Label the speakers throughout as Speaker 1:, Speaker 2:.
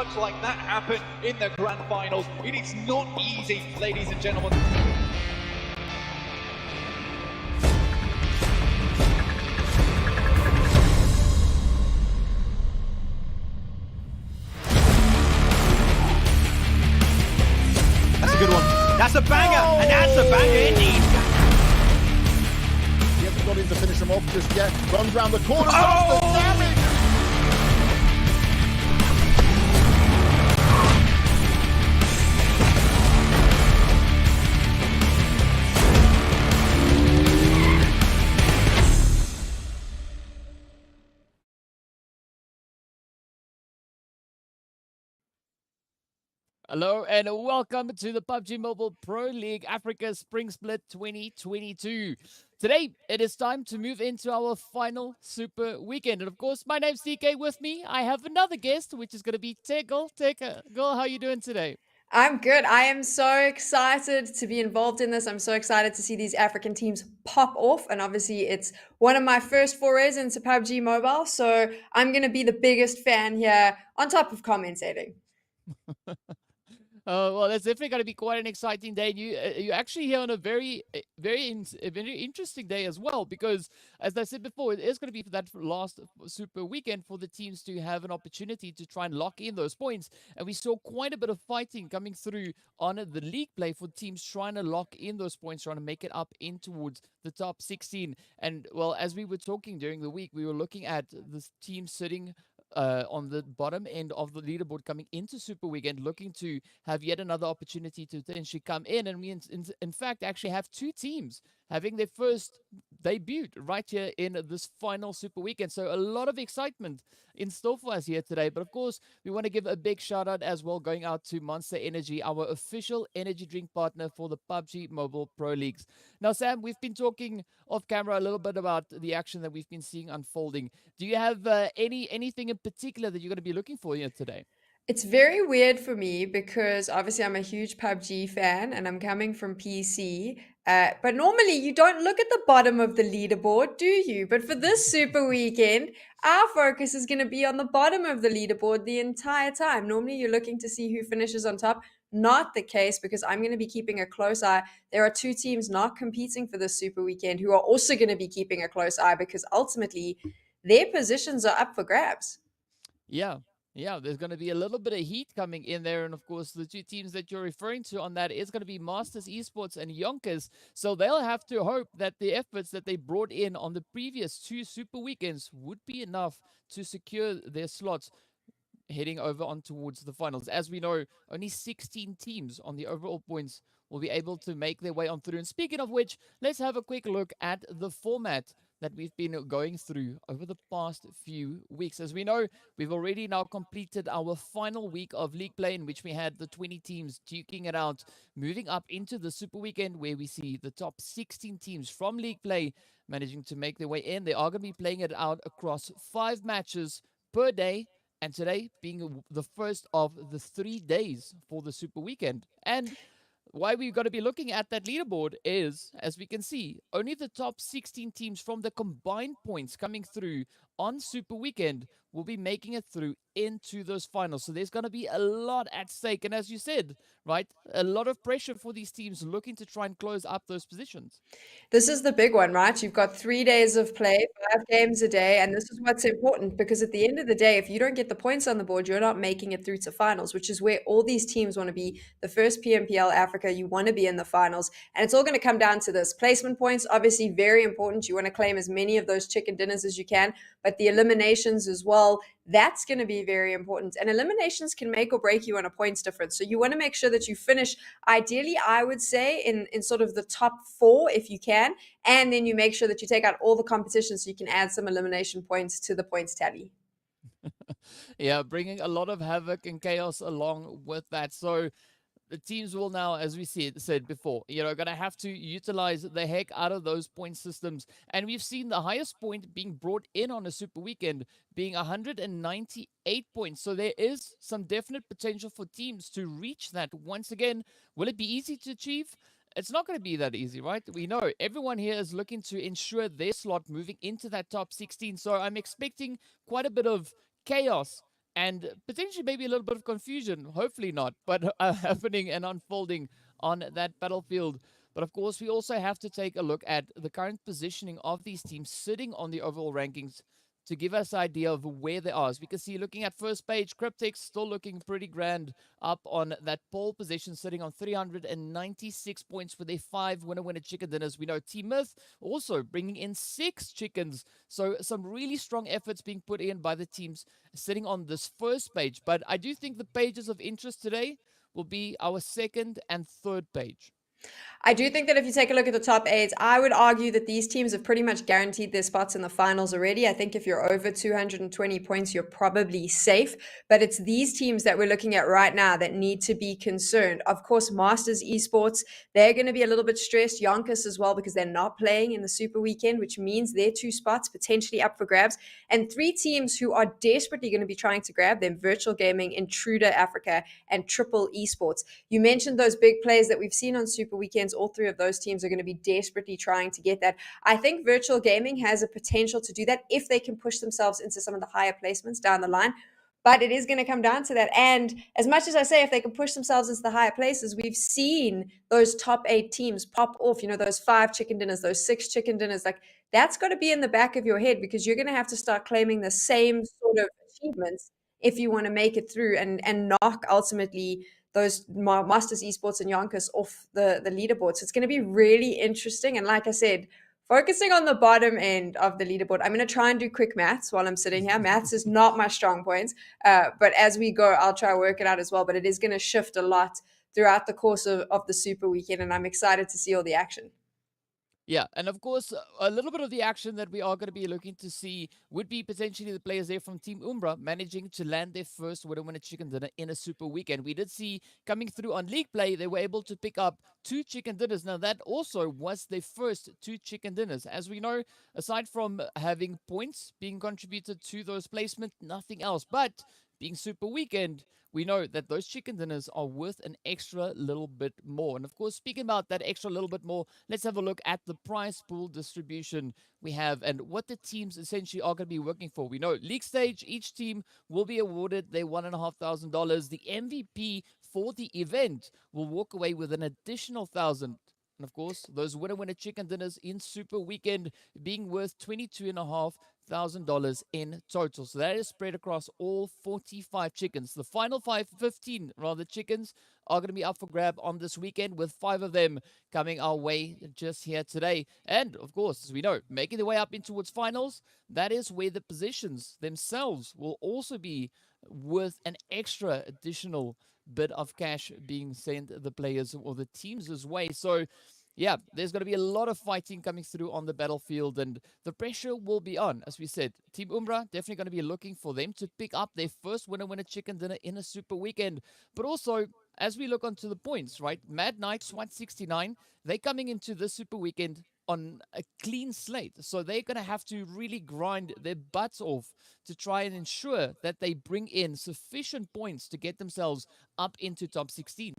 Speaker 1: much like that happen in the grand finals. It is not easy, ladies and gentlemen.
Speaker 2: That's a good one. That's a banger, and that's a banger indeed.
Speaker 3: He hasn't got in to finish him off just yet. Runs round the corner, does the damage.
Speaker 4: Hello and welcome to the PUBG Mobile Pro League Africa Spring Split 2022. Today, it is time to move into our final Super Weekend. And of course, my name's DK. With me, I have another guest, which is going to be Tegel. Girl, how are you doing today?
Speaker 5: I'm good. I am so excited to be involved in this. I'm so excited to see these African teams pop off. And obviously, it's one of my first forays into PUBG Mobile. So I'm going to be the biggest fan here on top of commentating.
Speaker 4: Well, that's definitely going to be quite an exciting day. You're actually here on a very interesting day as well, because as I said before, it is going to be for that last Super Weekend for the teams to have an opportunity to try and lock in those points. And we saw quite a bit of fighting coming through on the league play for teams trying to lock in those points, trying to make it up in towards the top 16. And well, as we were talking during the week, we were looking at this team sitting on the bottom end of the leaderboard coming into Super Weekend, looking to have yet another opportunity to potentially come in. And we, in fact, actually have two teams having their first debut right here in this final Super Weekend. So a lot of excitement in store for us here today. But of course, we want to give a big shout out as well going out to Monster Energy, our official energy drink partner for the PUBG Mobile Pro Leagues. Now, Sam, we've been talking off camera a little bit about the action that we've been seeing unfolding. Do you have anything in particular that you're going to be looking for here today?
Speaker 5: It's very weird for me because obviously I'm a huge PUBG fan and I'm coming from PC. But normally you don't look at the bottom of the leaderboard, do you? But for this Super Weekend, our focus is going to be on the bottom of the leaderboard the entire time. Normally you're looking to see who finishes on top. Not the case, because I'm going to be keeping a close eye. There are two teams not competing for this Super Weekend who are also going to be keeping a close eye, because ultimately their positions are up for grabs.
Speaker 4: Yeah, there's going to be a little bit of heat coming in there. And of course, the two teams that you're referring to on that is going to be Masters Esports and YONKOUS. So they'll have to hope that the efforts that they brought in on the previous two Super Weekends would be enough to secure their slots heading over on towards the finals. As we know, only 16 teams on the overall points will be able to make their way on through. And speaking of which, let's have a quick look at the format that we've been going through over the past few weeks. As we know, we've already now completed our final week of league play, in which we had the 20 teams duking it out, moving up into the Super Weekend, where we see the top 16 teams from league play managing to make their way in. They are going to be playing it out across 5 matches per day, and today being the first of the 3 days for the Super Weekend. And why we've got to be looking at that leaderboard is, as we can see, only the top 16 teams from the combined points coming through on Super Weekend will be making it through into those finals. So there's going to be a lot at stake. And as you said, right, a lot of pressure for these teams looking to try and close up those positions.
Speaker 5: This is the big one, right? You've got 3 days of play, 5 games a day, and this is what's important, because at the end of the day, if you don't get the points on the board, you're not making it through to finals, which is where all these teams want to be. The first PMPL Africa, you want to be in the finals, and it's all going to come down to this. Placement points, obviously very important. You want to claim as many of those chicken dinners as you can, but the eliminations as well, that's going to be very important. And eliminations can make or break you on a points difference. So you want to make sure that you finish, ideally, I would say, in sort of the top 4 if you can. And then you make sure that you take out all the competition so you can add some elimination points to the points tally.
Speaker 4: Yeah, bringing a lot of havoc and chaos along with that. So the teams will now, as we said before, going to have to utilize the heck out of those point systems. And we've seen the highest point being brought in on a Super Weekend being 198 points. So there is some definite potential for teams to reach that. Once again, will it be easy to achieve? It's not going to be that easy, right? We know everyone here is looking to ensure their slot moving into that top 16. So I'm expecting quite a bit of chaos and potentially maybe a little bit of confusion, hopefully not, but happening and unfolding on that battlefield. But of course, we also have to take a look at the current positioning of these teams sitting on the overall rankings to give us an idea of where they are. As we can see, looking at first page, Cryptics still looking pretty grand up on that pole position, sitting on 396 points for their 5 winner-winner chicken dinners. We know Team Myth also bringing in 6 chickens. So some really strong efforts being put in by the teams sitting on this first page. But I do think the pages of interest today will be our second and third page.
Speaker 5: I do think that if you take a look at the top 8, I would argue that these teams have pretty much guaranteed their spots in the finals already. I think if you're over 220 points, you're probably safe. But it's these teams that we're looking at right now that need to be concerned. Of course, Masters Esports, they're going to be a little bit stressed. YONKOUS as well, because they're not playing in the Super Weekend, which means their 2 spots potentially up for grabs. And 3 teams who are desperately going to be trying to grab them: Virtual Gaming, INTRUDER Africa, and Triple Esports. You mentioned those big plays that we've seen on Super Weekends. All 3 of those teams are going to be desperately trying to get that. I think Virtual Gaming has a potential to do that if they can push themselves into some of the higher placements down the line. But it is going to come down to that. And as much as I say, if they can push themselves into the higher places, we've seen those top 8 teams pop off, those 5 chicken dinners, those 6 chicken dinners. Like, that's got to be in the back of your head, because you're going to have to start claiming the same sort of achievements if you want to make it through and knock ultimately those Masters Esports and YONKOUS off the leaderboard. So it's going to be really interesting. And like I said, focusing on the bottom end of the leaderboard, I'm going to try and do quick maths while I'm sitting here. Maths is not my strong point, but as we go, I'll try to work it out as well. But it is going to shift a lot throughout the course of the Super Weekend, and I'm excited to see all the action.
Speaker 4: Yeah, and of course, a little bit of the action that we are going to be looking to see would be potentially the players there from Team Umbra managing to land their first winner-winner chicken dinner in a Super Weekend. We did see coming through on League Play, they were able to pick up 2 chicken dinners. Now, that also was their first 2 chicken dinners. As we know, aside from having points being contributed to those placements, nothing else. But being Super Weekend, we know that those chicken dinners are worth an extra little bit more. And of course, speaking about that extra little bit more, let's have a look at the prize pool distribution we have and what the teams essentially are going to be working for. We know league stage, each team will be awarded their $1,500. The MVP for the event will walk away with an additional $1,000. And of course, those winner-winner chicken dinners in Super Weekend being worth $22,500 in total. So that is spread across all 45 chickens. The final 15 chickens are going to be up for grab on this weekend, with 5 of them coming our way just here today. And of course, as we know, making their way up into towards finals, that is where the positions themselves will also be worth an extra additional bit of cash being sent the players or the teams' way. So yeah, there's going to be a lot of fighting coming through on the battlefield, and the pressure will be on. As we said, Team Umbra definitely going to be looking for them to pick up their first winner-winner chicken dinner in a Super Weekend. But also, as we look onto the points, right? Mad Knight, SWAT 69, they're coming into the Super Weekend on a clean slate. So they're going to have to really grind their butts off to try and ensure that they bring in sufficient points to get themselves up into top 16.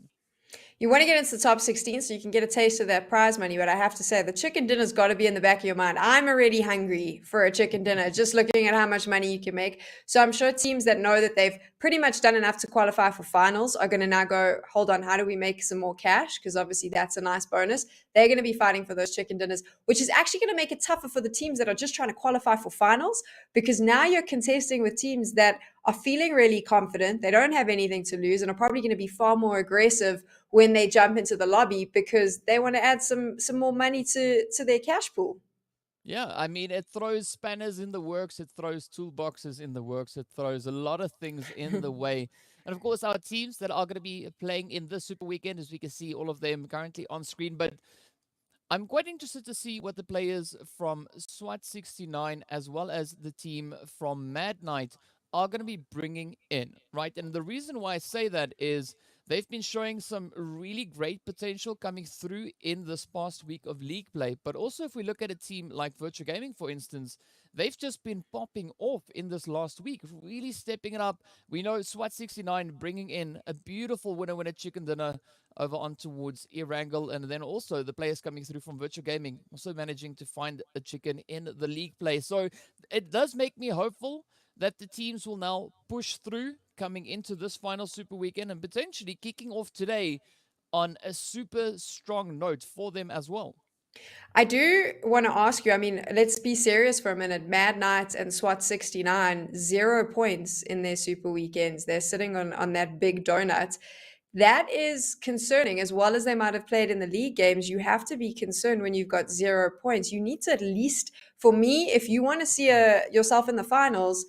Speaker 5: You want to get into the top 16 so you can get a taste of that prize money, but I have to say the chicken dinner's got to be in the back of your mind. I'm already hungry for a chicken dinner just looking at how much money you can make. So I'm sure teams that know that they've pretty much done enough to qualify for finals are going to now go, hold on, how do we make some more cash? Because obviously that's a nice bonus. They're going to be fighting for those chicken dinners, which is actually going to make it tougher for the teams that are just trying to qualify for finals, because now you're contesting with teams that are feeling really confident. They don't have anything to lose and are probably going to be far more aggressive when they jump into the lobby, because they want to add some more money to their cash pool.
Speaker 4: Yeah, I mean, it throws spanners in the works, it throws toolboxes in the works, it throws a lot of things in the way. And of course, our teams that are going to be playing in this Super Weekend, as we can see all of them currently on screen. But I'm quite interested to see what the players from SWAT 69 as well as the team from Mad Knight are going to be bringing in, right? And the reason why I say that is they've been showing some really great potential coming through in this past week of league play. But also, if we look at a team like Virtual Gaming, for instance, they've just been popping off in this last week, really stepping it up. We know SWAT 69 bringing in a beautiful winner-winner chicken dinner over on towards Erangel, and then also the players coming through from Virtual Gaming also managing to find a chicken in the league play. So it does make me hopeful that the teams will now push through coming into this final Super Weekend and potentially kicking off today on a super strong note for them as well.
Speaker 5: I do want to ask you, I mean, let's be serious for a minute. Mad Knights and SWAT 69, 0 points in their super weekends. They're sitting on that big donut. That is concerning. As well as they might have played in the league games, you have to be concerned when you've got 0 points. You need to at least, for me, if you want to see yourself in the finals,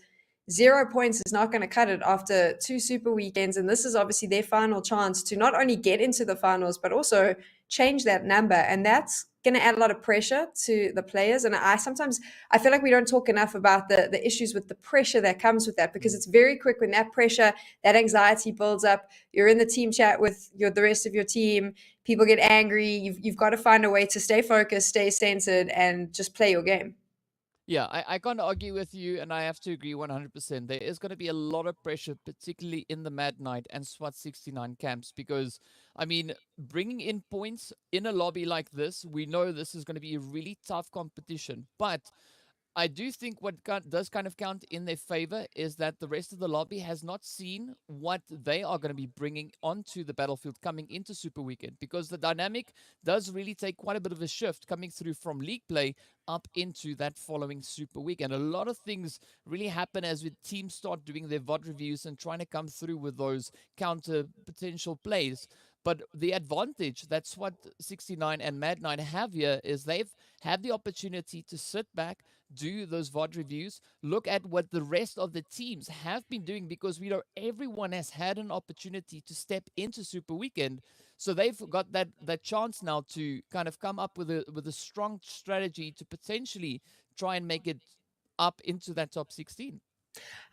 Speaker 5: 0 points is not going to cut it after two super weekends. And this is obviously their final chance to not only get into the finals, but also change that number. And that's going to add a lot of pressure to the players. And I feel like we don't talk enough about the issues with the pressure that comes with that, because it's very quick when that pressure, that anxiety builds up. You're in the team chat with the rest of your team. People get angry. You've got to find a way to stay focused, stay centered, and just play your game.
Speaker 4: Yeah, I can't argue with you, and I have to agree 100%. There is going to be a lot of pressure, particularly in the Mad Knight and SWAT 69 camps, because, I mean, bringing in points in a lobby like this, we know this is going to be a really tough competition. But I do think what does kind of count in their favor is that the rest of the lobby has not seen what they are going to be bringing onto the battlefield coming into Super Weekend, because the dynamic does really take quite a bit of a shift coming through from league play up into that following Super Weekend. A lot of things really happen as the teams start doing their VOD reviews and trying to come through with those counter potential plays. But the advantage that SWAT 69 and Mad Knight have here is they've had the opportunity to sit back, do those VOD reviews, look at what the rest of the teams have been doing, because we know everyone has had an opportunity to step into Super Weekend. So they've got that chance now to kind of come up with a strong strategy to potentially try and make it up into that top 16.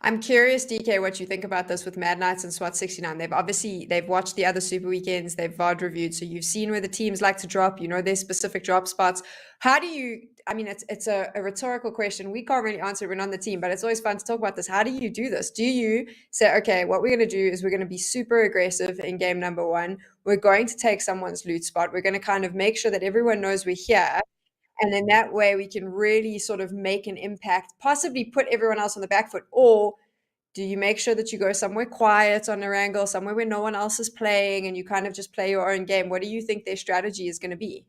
Speaker 5: I'm curious, DK, what you think about this with Mad Knights and SWAT 69. They've watched the other super weekends, they've VOD reviewed, so you've seen where the teams like to drop, you know, their specific drop spots. How do you, I mean, it's a rhetorical question. We can't really answer it when on the team, but it's always fun to talk about this. How do you do this? Do you say, okay, what we're going to do is we're going to be super aggressive in game number one. We're going to take someone's loot spot. We're going to kind of make sure that everyone knows we're here. And then that way we can really sort of make an impact, possibly put everyone else on the back foot. Or do you make sure that you go somewhere quiet on Erangel, somewhere where no one else is playing, and you kind of just play your own game? What do you think their strategy is going to be?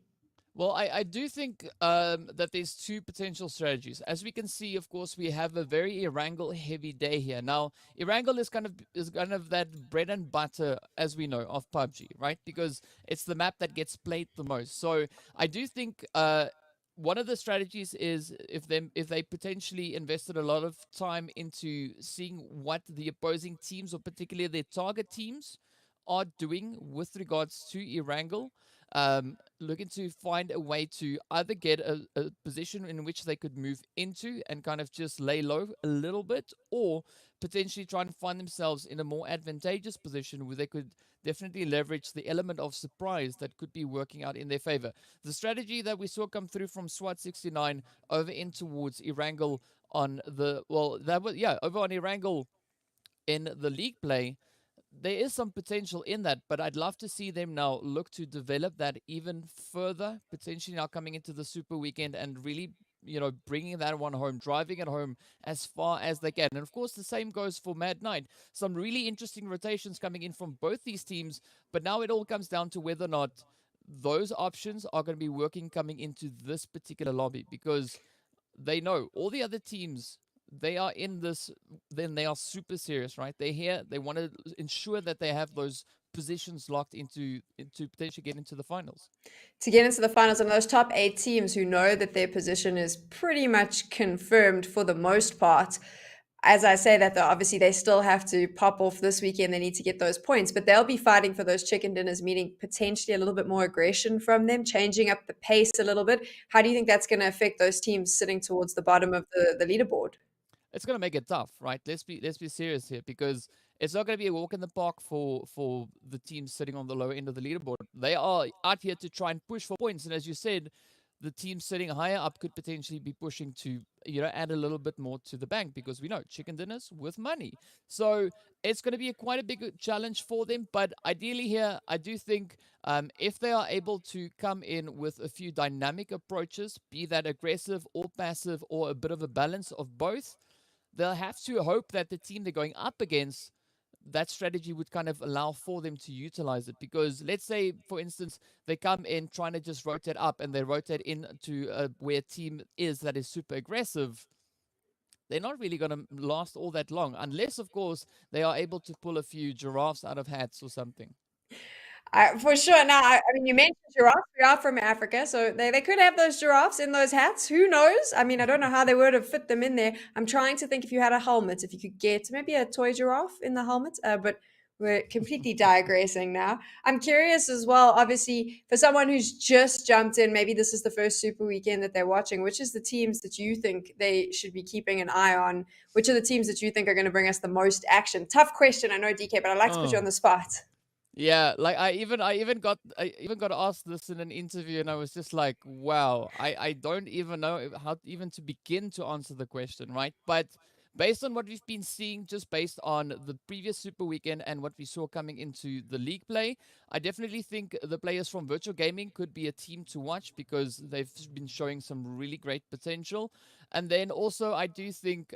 Speaker 4: Well, I do think that there's two potential strategies. As we can see, of course, we have a very Erangel heavy day here. Now, Erangel is kind of that bread and butter, as we know, of PUBG, right? Because it's the map that gets played the most. So I do think one of the strategies is if they potentially invested a lot of time into seeing what the opposing teams, or particularly their target teams, are doing with regards to Erangel, looking to find a way to either get a position in which they could move into and kind of just lay low a little bit, or potentially try and find themselves in a more advantageous position where they could definitely leverage the element of surprise that could be working out in their favor. The strategy that we saw come through from SWAT 69 over in towards Erangel on the, well, that was, yeah, over on Erangel in the league play, there is some potential in that, but I'd love to see them now look to develop that even further, potentially now coming into the Super Weekend and really, you know, bringing that one home, driving it home as far as they can. And of course, the same goes for Mad Knight. Some really interesting rotations coming in from both these teams, but now it all comes down to whether or not those options are going to be working coming into this particular lobby, because they know all the other teams, they are in this, then they are super serious, right? They're here, they want to ensure that they have those positions locked into potentially get into the finals.
Speaker 5: To get into the finals, and those top 8 teams who know that their position is pretty much confirmed for the most part. As I say that, though, obviously they still have to pop off this weekend. They need to get those points, but they'll be fighting for those chicken dinners, meaning potentially a little bit more aggression from them, changing up the pace a little bit. How do you think that's going to affect those teams sitting towards the bottom of the leaderboard?
Speaker 4: It's going to make it tough, right? Let's be serious here, because it's not going to be a walk in the park for the teams sitting on the lower end of the leaderboard. They are out here to try and push for points, and as you said, the team sitting higher up could potentially be pushing to, you know, add a little bit more to the bank, because we know chicken dinners with money. So it's going to be quite a big challenge for them. But ideally here, I do think if they are able to come in with a few dynamic approaches, be that aggressive or passive or a bit of a balance of both, they'll have to hope that the team they're going up against, that strategy would kind of allow for them to utilize it. Because let's say, for instance, they come in trying to just rotate up and they rotate into where a team is that is super aggressive, they're not really going to last all that long, unless, of course, they are able to pull a few giraffes out of hats or something.
Speaker 5: For sure. Now, I mean, you mentioned giraffes. We are from Africa, so they could have those giraffes in those hats. Who knows? I mean, I don't know how they would have fit them in there. I'm trying to think if you had a helmet, if you could get maybe a toy giraffe in the helmet. But we're completely digressing now. I'm curious as well, obviously, for someone who's just jumped in, maybe this is the first Super Weekend that they're watching. Which is the teams that you think they should be keeping an eye on? Which are the teams that you think are going to bring us the most action? Tough question, I know, DK, but I'd like to put you on the spot.
Speaker 4: Yeah, like I even got asked this in an interview, and I was just like, wow, I don't even know how even to begin to answer the question, right? But based on what we've been seeing, just based on the previous Super Weekend and what we saw coming into the league play, I definitely think the players from Virtual Gaming could be a team to watch because they've been showing some really great potential. And then also I do think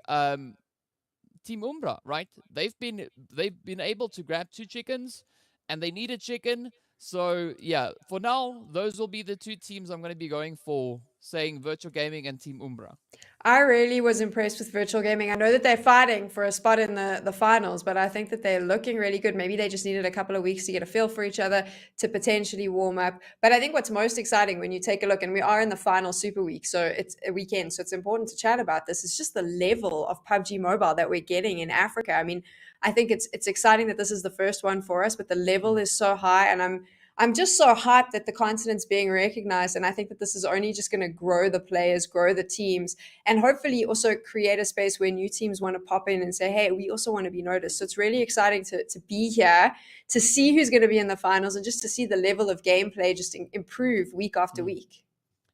Speaker 4: Team Umbra, right? They've been able to grab 2 chickens, and they need a chicken. So yeah, for now, those will be the 2 teams I'm going to be going for, saying Virtual Gaming and Team Umbra.
Speaker 5: I really was impressed with Virtual Gaming. I know that they're fighting for a spot in the finals, but I think that they're looking really good. Maybe they just needed a couple of weeks to get a feel for each other, to potentially warm up. But I think what's most exciting when you take a look, and we are in the final Super Week, so it's a weekend, so it's important to chat about this, is just the level of PUBG Mobile that we're getting in Africa. I mean, I think it's exciting that this is the first one for us, but the level is so high, and I'm just so hyped that the continent's being recognized. And I think that this is only just going to grow the players, grow the teams, and hopefully also create a space where new teams want to pop in and say, hey, we also want to be noticed. So it's really exciting to be here, to see who's going to be in the finals, and just to see the level of gameplay just improve week after week.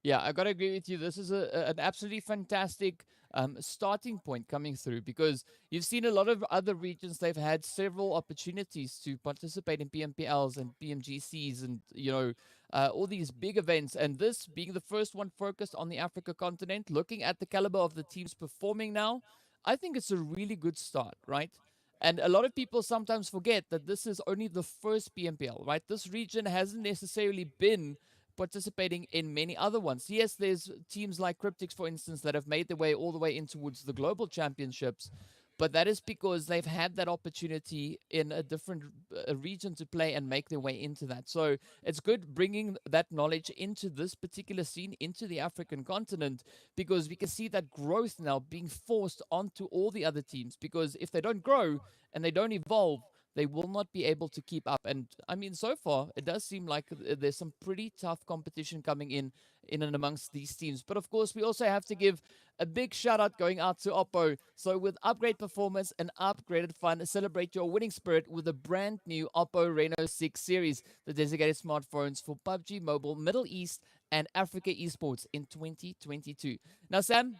Speaker 4: Yeah, I gotta agree with you. This is an absolutely fantastic starting point coming through, because you've seen a lot of other regions, they've had several opportunities to participate in PMPLs and PMGCs and all these big events, and this being the first one focused on the Africa continent. Looking at the caliber of the teams performing now, I think it's a really good start, right? And a lot of people sometimes forget that this is only the first PMPL, right? This region hasn't necessarily been participating in many other ones. Yes, there's teams like Cryptics, for instance, that have made their way all the way in towards the global championships, but that is because they've had that opportunity in a different region to play and make their way into that. So it's good bringing that knowledge into this particular scene, into the African continent, because we can see that growth now being forced onto all the other teams, because if they don't grow and they don't evolve, they will not be able to keep up. And I mean, so far, it does seem like there's some pretty tough competition coming in and amongst these teams. But of course, we also have to give a big shout out going out to Oppo. So with upgrade performance and upgraded fun, celebrate your winning spirit with a brand new Oppo Reno 6 series, the designated smartphones for PUBG Mobile, Middle East, and Africa Esports in 2022. Now, Sam,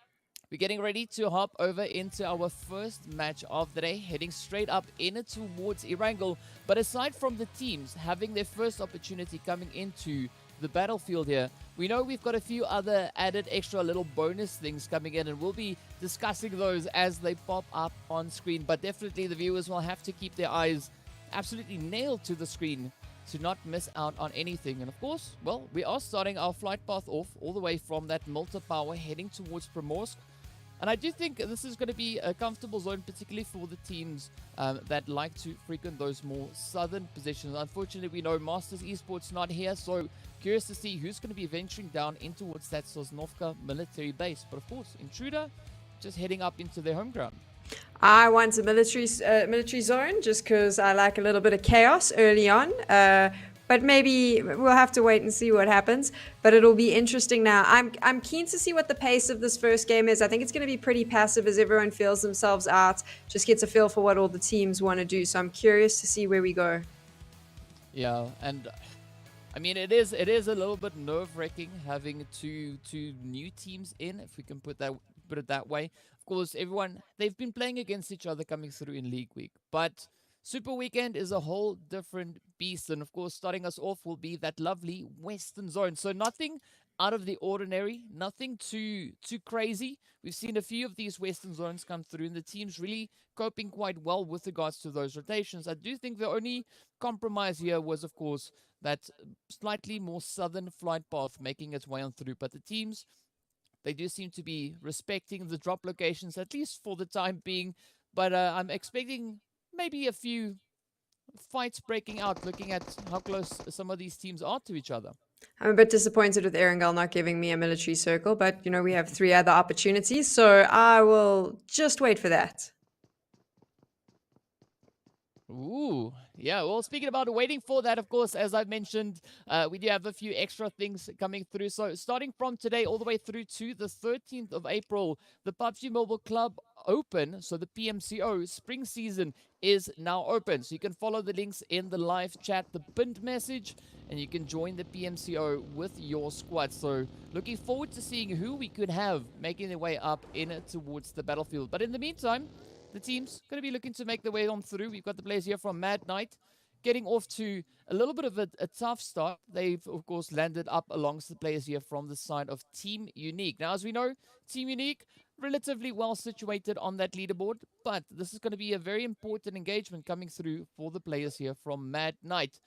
Speaker 4: we're getting ready to hop over into our first match of the day, heading straight up in towards Erangel. But aside from the teams having their first opportunity coming into the battlefield here, we know we've got a few other added extra little bonus things coming in, and we'll be discussing those as they pop up on screen. But definitely the viewers will have to keep their eyes absolutely nailed to the screen to not miss out on anything. And of course, well, we are starting our flight path off all the way from that Malta Power, heading towards Primorsk. And I do think this is going to be a comfortable zone, particularly for the teams that like to frequent those more southern positions. Unfortunately, we know Masters Esports not here, so curious to see who's going to be venturing down in towards that Sosnovka military base. But of course, Intruder just heading up into their home ground.
Speaker 5: I want a military zone just because I like a little bit of chaos early on. But maybe we'll have to wait and see what happens. But it'll be interesting now. I'm keen to see what the pace of this first game is. I think it's going to be pretty passive as everyone feels themselves out, just gets a feel for what all the teams want to do. So I'm curious to see where we go.
Speaker 4: Yeah, and I mean, it is a little bit nerve-wracking having two new teams in, if we can put it that way. Of course, they've been playing against each other coming through in League Week, but Super Weekend is a whole different beast. And of course, starting us off will be that lovely Western Zone. So nothing out of the ordinary, nothing too crazy. We've seen a few of these Western zones come through, and the team's really coping quite well with regards to those rotations. I do think the only compromise here was, of course, that slightly more southern flight path making its way on through. But the teams, they do seem to be respecting the drop locations, at least for the time being. But I'm expecting maybe a few fights breaking out, looking at how close some of these teams are to each other.
Speaker 5: I'm a bit disappointed with Erangel not giving me a military circle, but you know, we have 3 other opportunities, so I will just wait for that.
Speaker 4: Ooh, yeah. Well, speaking about waiting for that, of course, as I've mentioned, we do have a few extra things coming through. So starting from today all the way through to the 13th of April, the PUBG Mobile Club Open, so the PMCO spring season is now open. So you can follow the links in the live chat, the pinned message, and you can join the PMCO with your squad. So looking forward to seeing who we could have making their way up in towards the battlefield. But in the meantime, the team's going to be looking to make their way on through. We've got the players here from Mad Knight getting off to a little bit of a tough start. They've, of course, landed up amongst the players here from the side of Team Unique. Now, as we know, Team Unique, relatively well situated on that leaderboard, but this is going to be a very important engagement coming through for the players here from Mad Knight.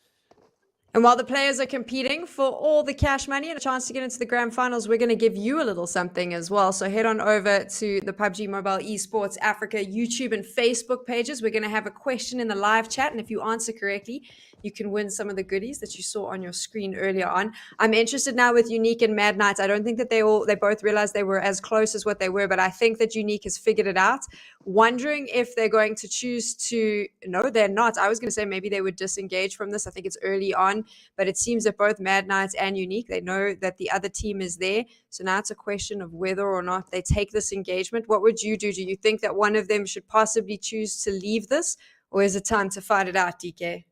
Speaker 5: And while the players are competing for all the cash money and a chance to get into the grand finals, we're going to give you a little something as well. So head on over to the PUBG Mobile Esports Africa YouTube and Facebook pages. We're going to have a question in the live chat, and if you answer correctly, you can win some of the goodies that you saw on your screen earlier on. I'm interested now with Unique and Mad Knights. I don't think that they both realized they were as close as what they were, but I think that Unique has figured it out. Wondering if they're going to choose to, no, they're not. I was going to say maybe they would disengage from this. I think it's early on, but it seems that both Mad Knights and Unique, they know that the other team is there. So now it's a question of whether or not they take this engagement. What would you do? Do you think that one of them should possibly choose to leave this, or is it time to fight it out, DK?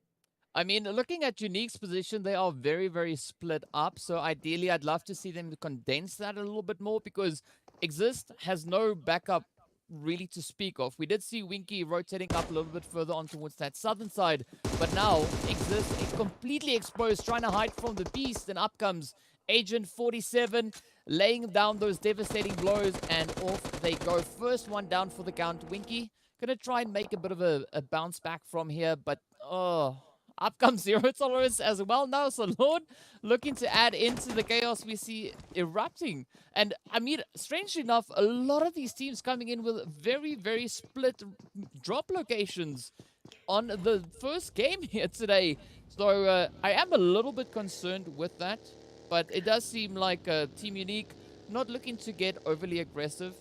Speaker 4: I mean, looking at Unique's position, they are very, very split up. So ideally, I'd love to see them condense that a little bit more, because Exist has no backup really to speak of. We did see Winky rotating up a little bit further on towards that southern side, but now Exist is completely exposed, trying to hide from the beast, and up comes Agent 47, laying down those devastating blows, and off they go. First one down for the count. Winky gonna try and make a bit of a bounce back from here, but up comes Zero Tolerance as well now. So Lord looking to add into the chaos we see erupting. And I mean, strangely enough, a lot of these teams coming in with very, very split drop locations on the first game here today. So I am a little bit concerned with that. But it does seem like Team Unique not looking to get overly aggressive.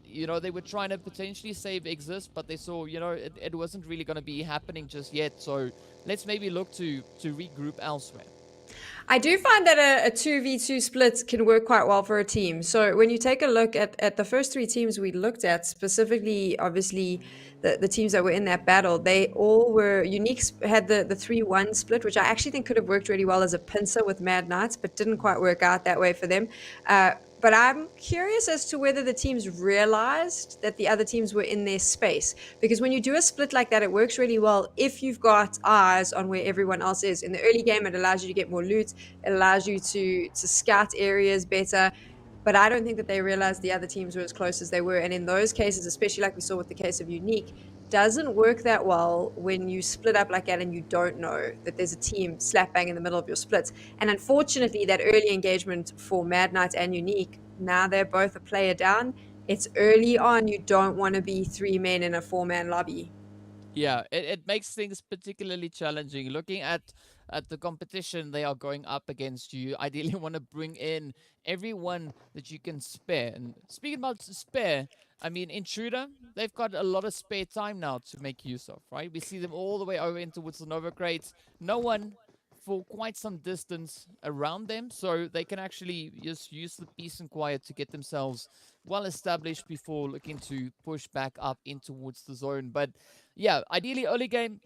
Speaker 4: You know, they were trying to potentially save Exist, but they saw, you know, it wasn't really going to be happening just yet. So let's maybe look to regroup elsewhere.
Speaker 5: I do find that a 2v2 split can work quite well for a team. So when you take a look at the first 3 teams we looked at, specifically, obviously, the teams that were in that battle, they all were Unique, had the 3-1 split, which I actually think could have worked really well as a pincer with Mad Knights, but didn't quite work out that way for them. But I'm curious as to whether the teams realized that the other teams were in their space. Because when you do a split like that, it works really well if you've got eyes on where everyone else is. In the early game, it allows you to get more loot. It allows you to scout areas better. But I don't think that they realized the other teams were as close as they were. And in those cases, especially like we saw with the case of Unique, doesn't work that well when you split up like that and you don't know that there's a team slap bang in the middle of your splits. And unfortunately, that early engagement for Mad Knight and Unique, now they're both a player down. It's early on. You don't want to be 3 men in a 4-man lobby.
Speaker 4: Yeah, it makes things particularly challenging. Looking at the competition they are going up against, you ideally want to bring in everyone that you can spare. And speaking about spare, I mean, Intruder, they've got a lot of spare time now to make use of, right? We see them all the way over into the Nova crates. No one for quite some distance around them, so they can actually just use the peace and quiet to get themselves well established before looking to push back up in towards the zone. But yeah, ideally early game,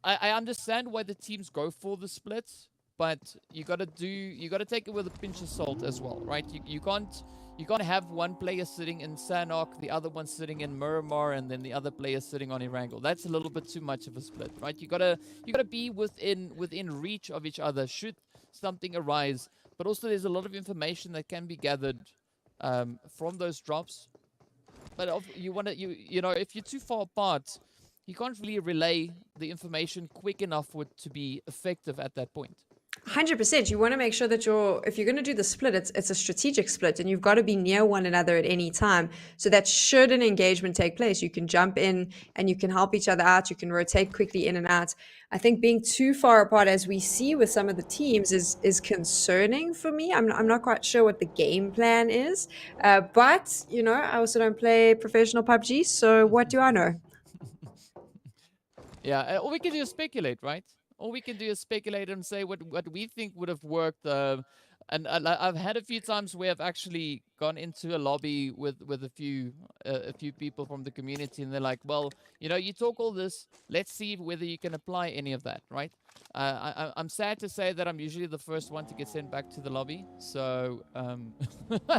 Speaker 4: I understand why the teams go for the splits, but you gotta take it with a pinch of salt as well, right? You can't have one player sitting in Sanhok, the other one sitting in Miramar, and then the other player sitting on Erangel. That's a little bit too much of a split, right? You gotta be within reach of each other. Should something arise. But also there's a lot of information that can be gathered from those drops. But you want to, you know, if you're too far apart, you can't really relay the information quick enough for it to be effective at that point.
Speaker 5: 100%. You want to make sure that if you're going to do the split, it's a strategic split, and you've got to be near one another at any time, so that should an engagement take place, you can jump in and you can help each other out. You can rotate quickly in and out. I think being too far apart, as we see with some of the teams, is concerning for me. I'm not quite sure what the game plan is, but you know, I also don't play professional PUBG, so what do I know?
Speaker 4: Yeah, all we can do is speculate, right? All we can do is speculate and say what we think would have worked. And I've had a few times where I've actually gone into a lobby with a few people from the community, and they're like, well, you know, you talk all this, let's see whether you can apply any of that, right? I'm sad to say that I'm usually the first one to get sent back to the lobby, so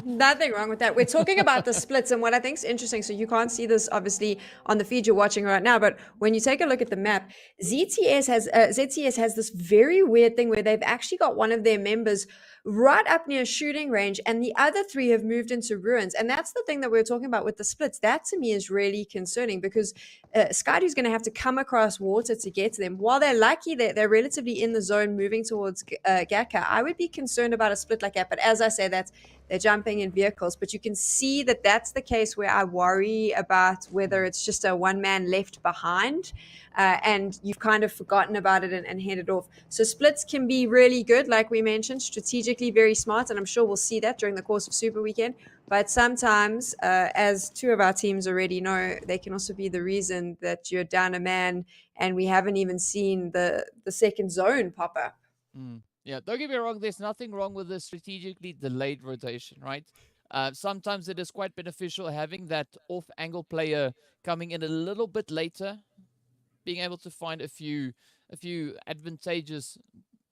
Speaker 5: Nothing wrong with that. We're talking about the splits, and what I think is interesting, so you can't see this obviously on the feed you're watching right now, but when you take a look at the map, ZTS has this very weird thing where they've actually got one of their members right up near shooting range, and the other three have moved into ruins. And that's the thing that we're talking about with the splits. That to me is really concerning, because Skydu's going to have to come across water to get to them. While they're lucky that they're relatively in the zone moving towards Gaka, I would be concerned about a split like that. But as I say, they're jumping in vehicles. But you can see that that's the case where I worry about whether it's just a one man left behind and you've kind of forgotten about it and headed off. So splits can be really good, like we mentioned, strategically very smart. And I'm sure we'll see that during the course of Super Weekend. But sometimes, as two of our teams already know, they can also be the reason that you're down a man and we haven't even seen the second zone pop up.
Speaker 4: Yeah, don't get me wrong, there's nothing wrong with the strategically delayed rotation, right? Sometimes it is quite beneficial having that off-angle player coming in a little bit later, being able to find a few advantageous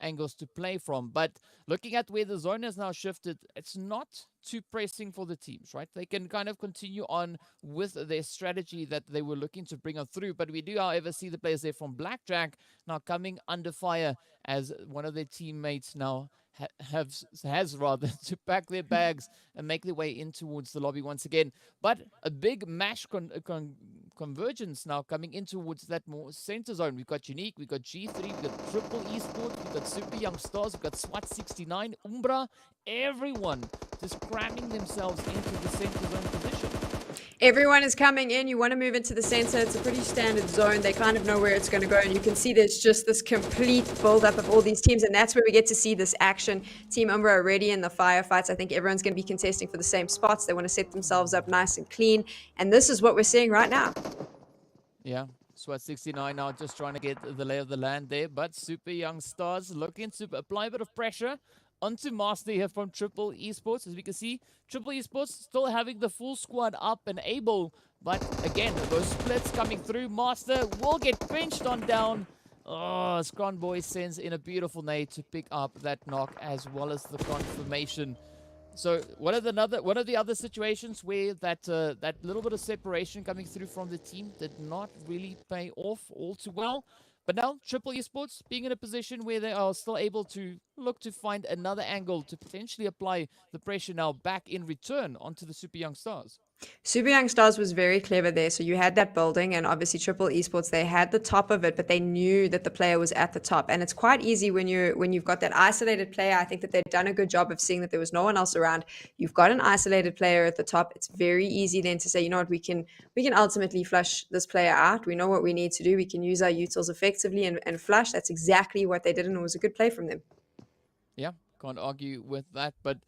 Speaker 4: angles to play from. But looking at where the zone has now shifted, it's not too pressing for the teams, right? They can kind of continue on with their strategy that they were looking to bring on through. But we do, however, see the players there from Blackjack now coming under fire as one of their teammates now has rather to pack their bags and make their way in towards the lobby once again. But a big mash convergence now coming in towards that more center zone. We've got Unique, we've got G3, we've got Triple Esports, we've got Super Young Stars, we've got SWAT69, Umbra, everyone just cramming themselves into the center zone position.
Speaker 5: Everyone is coming in. You want to move into the center. It's a pretty standard zone. They kind of know where it's going to go. And you can see there's just this complete build-up of all these teams. And that's where we get to see this action. Team Umbra already in the firefights. I think everyone's going to be contesting for the same spots. They want to set themselves up nice and clean. And this is what we're seeing right now.
Speaker 4: Yeah. SWAT69 now just trying to get the lay of the land there. But Super Young Stars looking to apply a bit of pressure onto Master here from Triple Esports. As we can see, Triple Esports still having the full squad up and able. But again, those splits coming through. Master will get pinched on down. Oh, Scron Boy sends in a beautiful nade to pick up that knock as well as the confirmation. So one of the other situations where that little bit of separation coming through from the team did not really pay off all too well. But now, Triple Esports being in a position where they are still able to look to find another angle to potentially apply the pressure now back in return onto the Super Young Stars.
Speaker 5: Super Young Stars was very clever there. So you had that building, and obviously Triple Esports, they had the top of it, but they knew that the player was at the top. And it's quite easy when you've got that isolated player. I think that they've done a good job of seeing that there was no one else around. You've got an isolated player at the top. It's very easy then to say, you know what, we can ultimately flush this player out. We know what we need to do. We can use our utils effectively and flush. That's exactly what they did, and it was a good play from them.
Speaker 4: Yeah, can't argue with that. But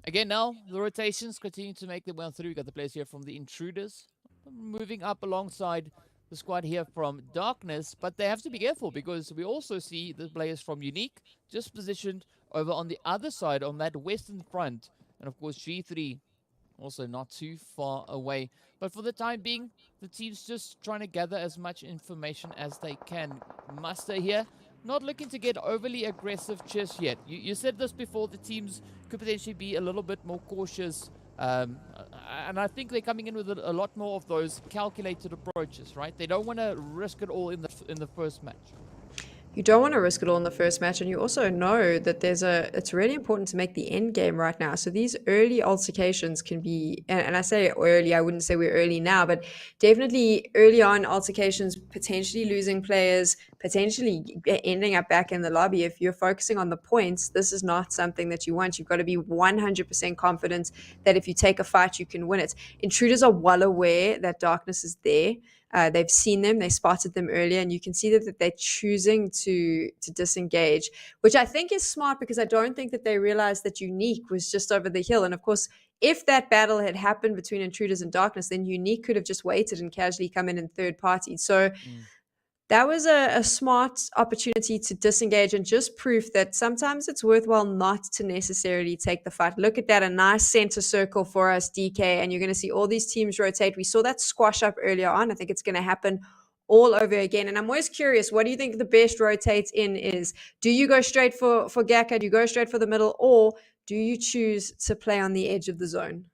Speaker 4: again, now the rotations continue to make their way through. We got the players here from the Intruders moving up alongside the squad here from Darkness, but they have to be careful because we also see the players from Unique just positioned over on the other side on that western front. And of course, G3 also not too far away. But for the time being, the team's just trying to gather as much information as they can. Muster here, not looking to get overly aggressive just yet. You said this before, the teams could potentially be a little bit more cautious. And I think they're coming in with a lot more of those calculated approaches, right? They don't want to risk it all in the first match.
Speaker 5: You don't want to risk it all in the first match, and you also know that it's really important to make the end game right now. So these early altercations can be, and I say early, I wouldn't say we're early now, but definitely early on altercations, potentially losing players, potentially ending up back in the lobby. If you're focusing on the points, this is not something that you want. You've got to be 100% confident that if you take a fight, you can win it. Intruders are well aware that darkness is there. They've seen them, they spotted them earlier, and you can see that they're choosing to disengage, which I think is smart, because I don't think that they realized that Unique was just over the hill. And of course, if that battle had happened between Intruders and Darkness, then Unique could have just waited and casually come in third party. So that was a smart opportunity to disengage and just proof that sometimes it's worthwhile not to necessarily take the fight. Look at that, a nice center circle for us, DK, and you're going to see all these teams rotate. We saw that squash up earlier on. I think it's going to happen all over again. And I'm always curious, what do you think the best rotates in is? Do you go straight for Gaka? Do you go straight for the middle? Or do you choose to play on the edge of the zone?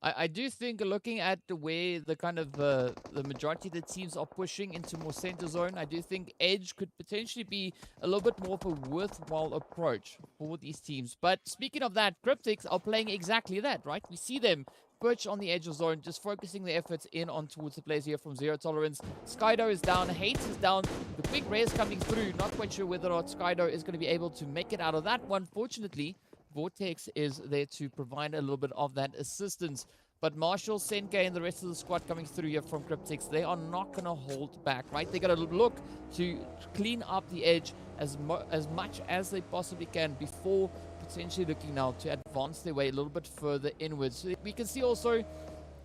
Speaker 4: I do think, looking at the way the kind of the majority of the teams are pushing into more center zone, I do think edge could potentially be a little bit more of a worthwhile approach for these teams. But speaking of that, Cryptics are playing exactly that, right? We see them perch on the edge of zone, just focusing their efforts in on towards the players here from Zero Tolerance. Skydo is down, Hates is down, the quick rares coming through. Not quite sure whether or not Skydo is going to be able to make it out of that one. Fortunately, Vortex is there to provide a little bit of that assistance. But Marshall, Senke, and the rest of the squad coming through here from Cryptics, they are not going to hold back, right? They're going to look to clean up the edge as much as they possibly can before potentially looking now to advance their way a little bit further inwards. So we can see also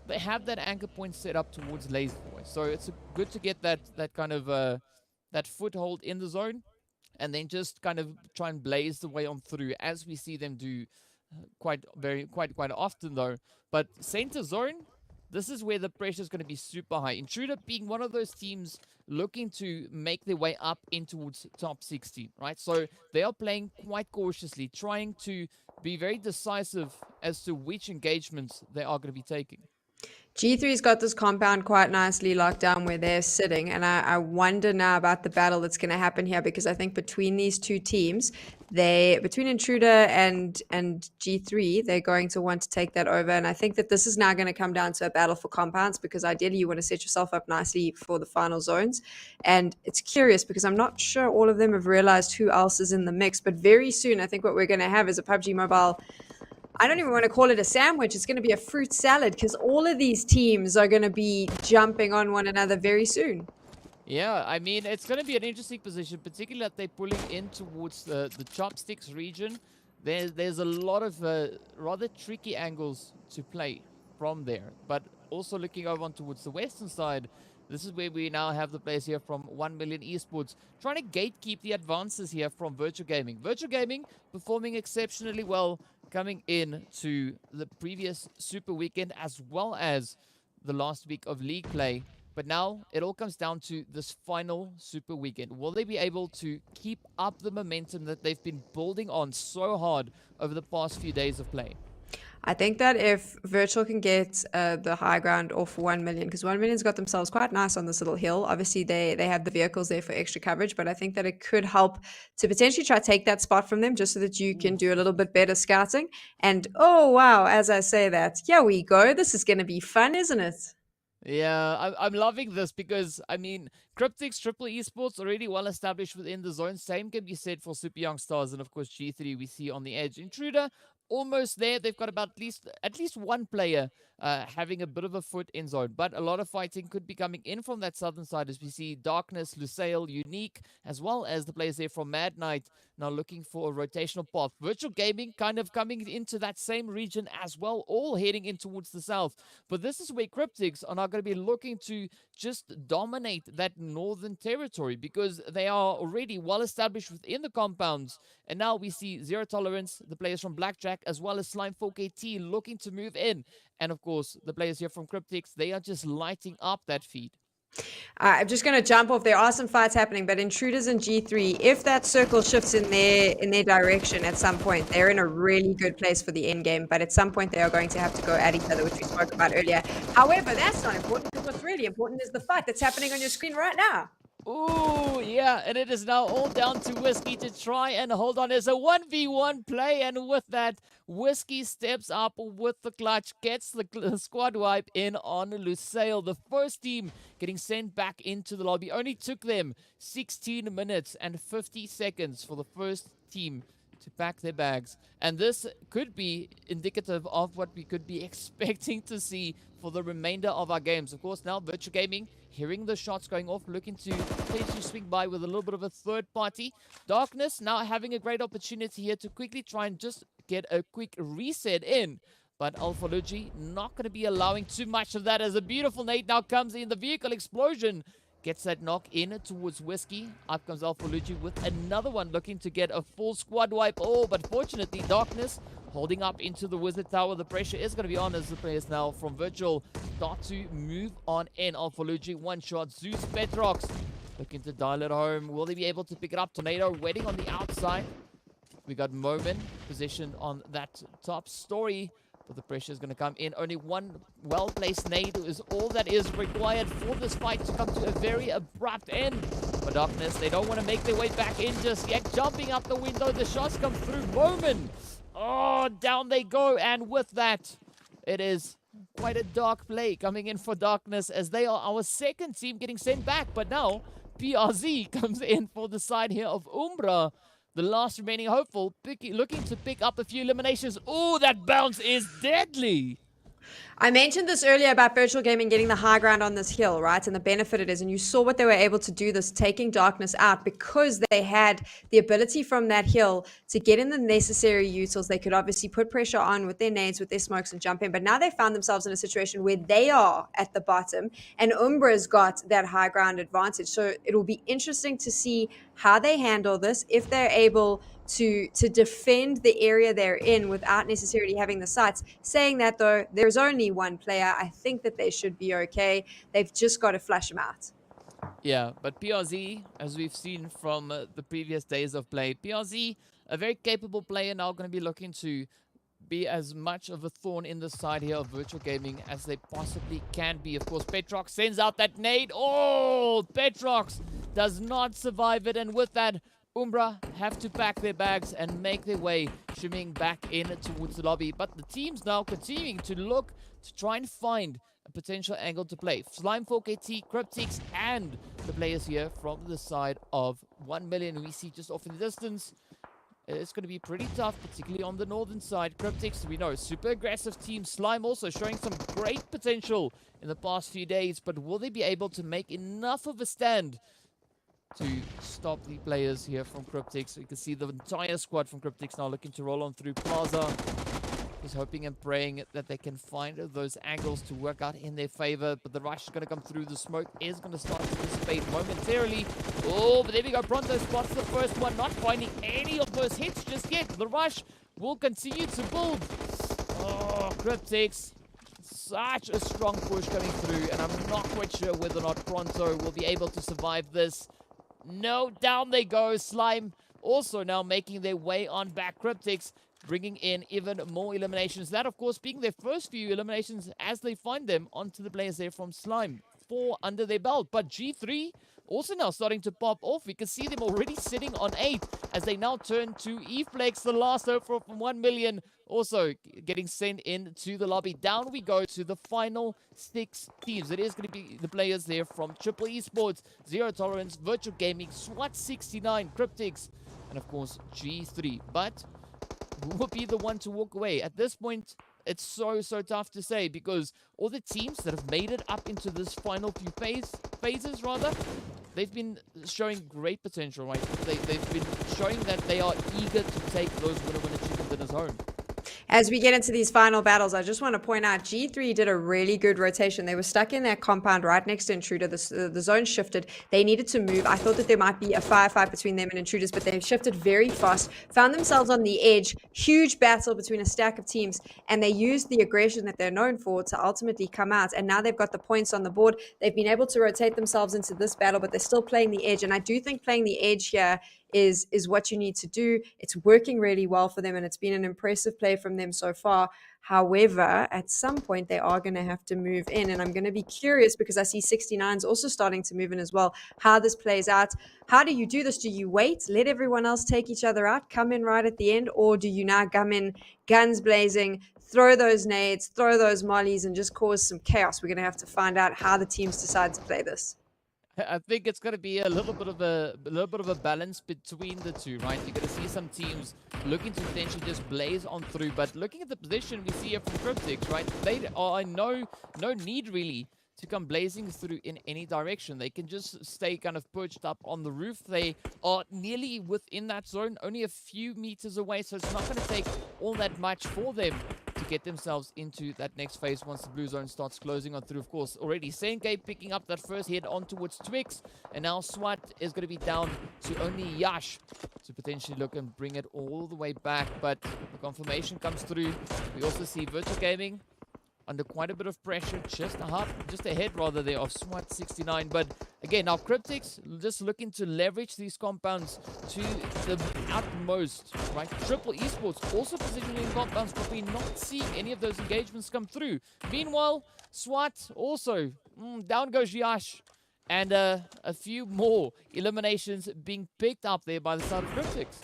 Speaker 4: they have that anchor point set up towards Lazy Boy. So it's good to get that kind of that foothold in the zone, and then just kind of try and blaze the way on through, as we see them do quite often though. But center zone, this is where the pressure is going to be super high. Intruder being one of those teams looking to make their way up in towards top 16, right? So they are playing quite cautiously, trying to be very decisive as to which engagements they are going to be taking.
Speaker 5: G3's got this compound quite nicely locked down where they're sitting, and I wonder now about the battle that's going to happen here, because I think between these two teams, between Intruder and G3, they're going to want to take that over, and I think that this is now going to come down to a battle for compounds, because ideally you want to set yourself up nicely for the final zones. And it's curious, because I'm not sure all of them have realized who else is in the mix, but very soon I think what we're going to have is a PUBG Mobile, I don't even want to call it a sandwich. It's going to be a fruit salad, because all of these teams are going to be jumping on one another very soon.
Speaker 4: Yeah, I mean, it's going to be an interesting position, particularly that they're pulling in towards the Chopsticks region. There's a lot of rather tricky angles to play from there. But also looking over on towards the western side, this is where we now have the players here from 1 Million Esports trying to gatekeep the advances here from Virtual Gaming. Virtual Gaming performing exceptionally well, coming in to the previous Super Weekend as well as the last week of League play. But now it all comes down to this final Super Weekend. Will they be able to keep up the momentum that they've been building on so hard over the past few days of play?
Speaker 5: I think that if Virtual can get the high ground off 1 Million, because 1 Million's got themselves quite nice on this little hill. Obviously, they have the vehicles there for extra coverage, but I think that it could help to potentially try to take that spot from them, just so that you can do a little bit better scouting. And oh, wow, as I say that, here we go. This is going to be fun, isn't it?
Speaker 4: Yeah, I'm loving this, because, I mean, Cryptics, Triple Esports already well established within the zone. Same can be said for Super Young Stars, and of course G3 we see on the edge. Intruder, almost there. They've got about at least one player having a bit of a foot in zone, but a lot of fighting could be coming in from that southern side, as we see Darkness, Lusail, Unique, as well as the players there from Mad Knight now looking for a rotational path. Virtual Gaming kind of coming into that same region as well, all heading in towards the south. But this is where Cryptics are now going to be looking to just dominate that northern territory, because they are already well established within the compounds. And now we see Zero Tolerance, the players from Blackjack, as well as Slime 4KT looking to move in. And of course, the players here from Cryptics, they are just lighting up that feed.
Speaker 5: I'm just going to jump off. There are some fights happening, but Intruders and G3, if that circle shifts in their direction at some point, they're in a really good place for the end game. But at some point, they are going to have to go at each other, which we spoke about earlier. However, that's not important, because what's really important is the fight that's happening on your screen right now.
Speaker 4: Ooh, yeah, and it is now all down to Whiskey to try and hold on. There's a 1v1 play, and with that, Whiskey steps up with the clutch, gets the squad wipe in on Lusail. The first team getting sent back into the lobby. Only took them 16 minutes and 50 seconds for the first team to pack their bags. And this could be indicative of what we could be expecting to see for the remainder of our games. Of course, now Virtual Gaming, hearing the shots going off, looking to potentially swing by with a little bit of a third party. Darkness now having a great opportunity here to quickly try and just get a quick reset in. But Alphalugi not going to be allowing too much of that, as a beautiful nade now comes in. The vehicle explosion gets that knock in towards Whiskey. Up comes Alphalugi with another one, looking to get a full squad wipe. Oh, but fortunately, Darkness holding up into the Wizard Tower. The pressure is going to be on as the players now from Virtual start to move on in. Alphalugi, one shot. Zeus Petrox looking to dial it home. Will they be able to pick it up? Tornado waiting on the outside. We got Momin positioned on that top story, but the pressure is going to come in. Only one well-placed nade is all that is required for this fight to come to a very abrupt end. For Darkness, they don't want to make their way back in just yet. Jumping up the window, the shots come through. Momin. Oh, down they go, and with that, it is quite a dark play coming in for Darkness, as they are our second team getting sent back. But now, PRZ comes in for the side here of Umbra, the last remaining hopeful, looking to pick up a few eliminations. Oh, that bounce is deadly.
Speaker 5: I mentioned this earlier about Virtual Gaming getting the high ground on this hill, right? And the benefit it is. And you saw what they were able to do, this taking Darkness out, because they had the ability from that hill to get in the necessary utils. They could obviously put pressure on with their nades, with their smokes, and jump in. But now they found themselves in a situation where they are at the bottom, and Umbra's got that high ground advantage. So it will be interesting to see how they handle this, if they're able to defend the area they're in without necessarily having the sights. Saying that, though, there's only one player. I think that they should be okay. They've just got to flush them out.
Speaker 4: Yeah, but PRZ, as we've seen from the previous days of play, PRZ, a very capable player, now going to be looking to be as much of a thorn in the side here of Virtual Gaming as they possibly can be. Of course, Petrox sends out that nade. Oh, Petrox does not survive it, and with that, Umbra have to pack their bags and make their way shimmying back in towards the lobby. But the team's now continuing to look to try and find a potential angle to play. Slime 4KT, Cryptics, and the players here from the side of 1 million we see just off in the distance. It's going to be pretty tough, particularly on the northern side. Cryptics, we know, super aggressive team. Slime also showing some great potential in the past few days, but will they be able to make enough of a stand to stop the players here from Cryptics? You can see the entire squad from Cryptics now looking to roll on through Plaza. Just hoping and praying that they can find those angles to work out in their favor. But the rush is going to come through. The smoke is going to start to dissipate momentarily. Oh, but there we go. Pronto spots the first one. Not finding any of those hits just yet. The rush will continue to build. Oh, Cryptics. Such a strong push coming through. And I'm not quite sure whether or not Pronto will be able to survive this. No, down they go. Slime also now making their way on back. Cryptics bringing in even more eliminations. That, of course, being their first few eliminations as they find them onto the players there from Slime. 4 under their belt. But G3 also now starting to pop off. We can see them already sitting on 8 as they now turn to eFlex, the last hope from 1 million. Also getting sent into the lobby. Down we go to the final 6 teams. It is going to be the players there from PMPL Esports, Zero Tolerance, Virtual Gaming, SWAT 69, Cryptics, and of course G3. But who will be the one to walk away? At this point, it's so tough to say, because all the teams that have made it up into this final few phases, they've been showing great potential, right? They've been showing that they are eager to take those winner chicken dinners home.
Speaker 5: As we get into these final battles, I just want to point out G3 did a really good rotation. They were stuck in that compound right next to Intruder. The zone shifted. They needed to move. I thought that there might be a firefight between them and Intruders, but they shifted very fast, found themselves on the edge. Huge battle between a stack of teams, and they used the aggression that they're known for to ultimately come out. And now they've got the points on the board. They've been able to rotate themselves into this battle, but they're still playing the edge. And I do think playing the edge here is what you need to do. It's working really well for them, and it's been an impressive play from them so far. However, at some point they are going to have to move in, and I'm going to be curious because I see 69's also starting to move in as well, how this plays out. How do you do this? Do you wait, let everyone else take each other out, come in right at the end, or do you now come in guns blazing, throw those nades, throw those mollies, and just cause some chaos? We're going to have to find out how the teams decide to play this.
Speaker 4: I think it's going to be a little bit of a balance between the two, right? You're going to see some teams looking to potentially just blaze on through, but looking at the position we see here from Cryptics, right? They are no need really to come blazing through in any direction. They can just stay kind of perched up on the roof. They are nearly within that zone, only a few meters away, so it's not going to take all that much for them to get themselves into that next phase once the blue zone starts closing on through. Of course, already Senke picking up that first head on towards Twix, and now SWAT is going to be down to only Yash to potentially look and bring it all the way back, but the confirmation comes through. We also see Virtual Gaming under quite a bit of pressure, just ahead rather there of SWAT 69. But again, now Cryptics just looking to leverage these compounds to the utmost, right? Triple Esports also positioning in compounds, but we're not seeing any of those engagements come through. Meanwhile, SWAT also, down goes Yash, and a few more eliminations being picked up there by the side of Cryptics.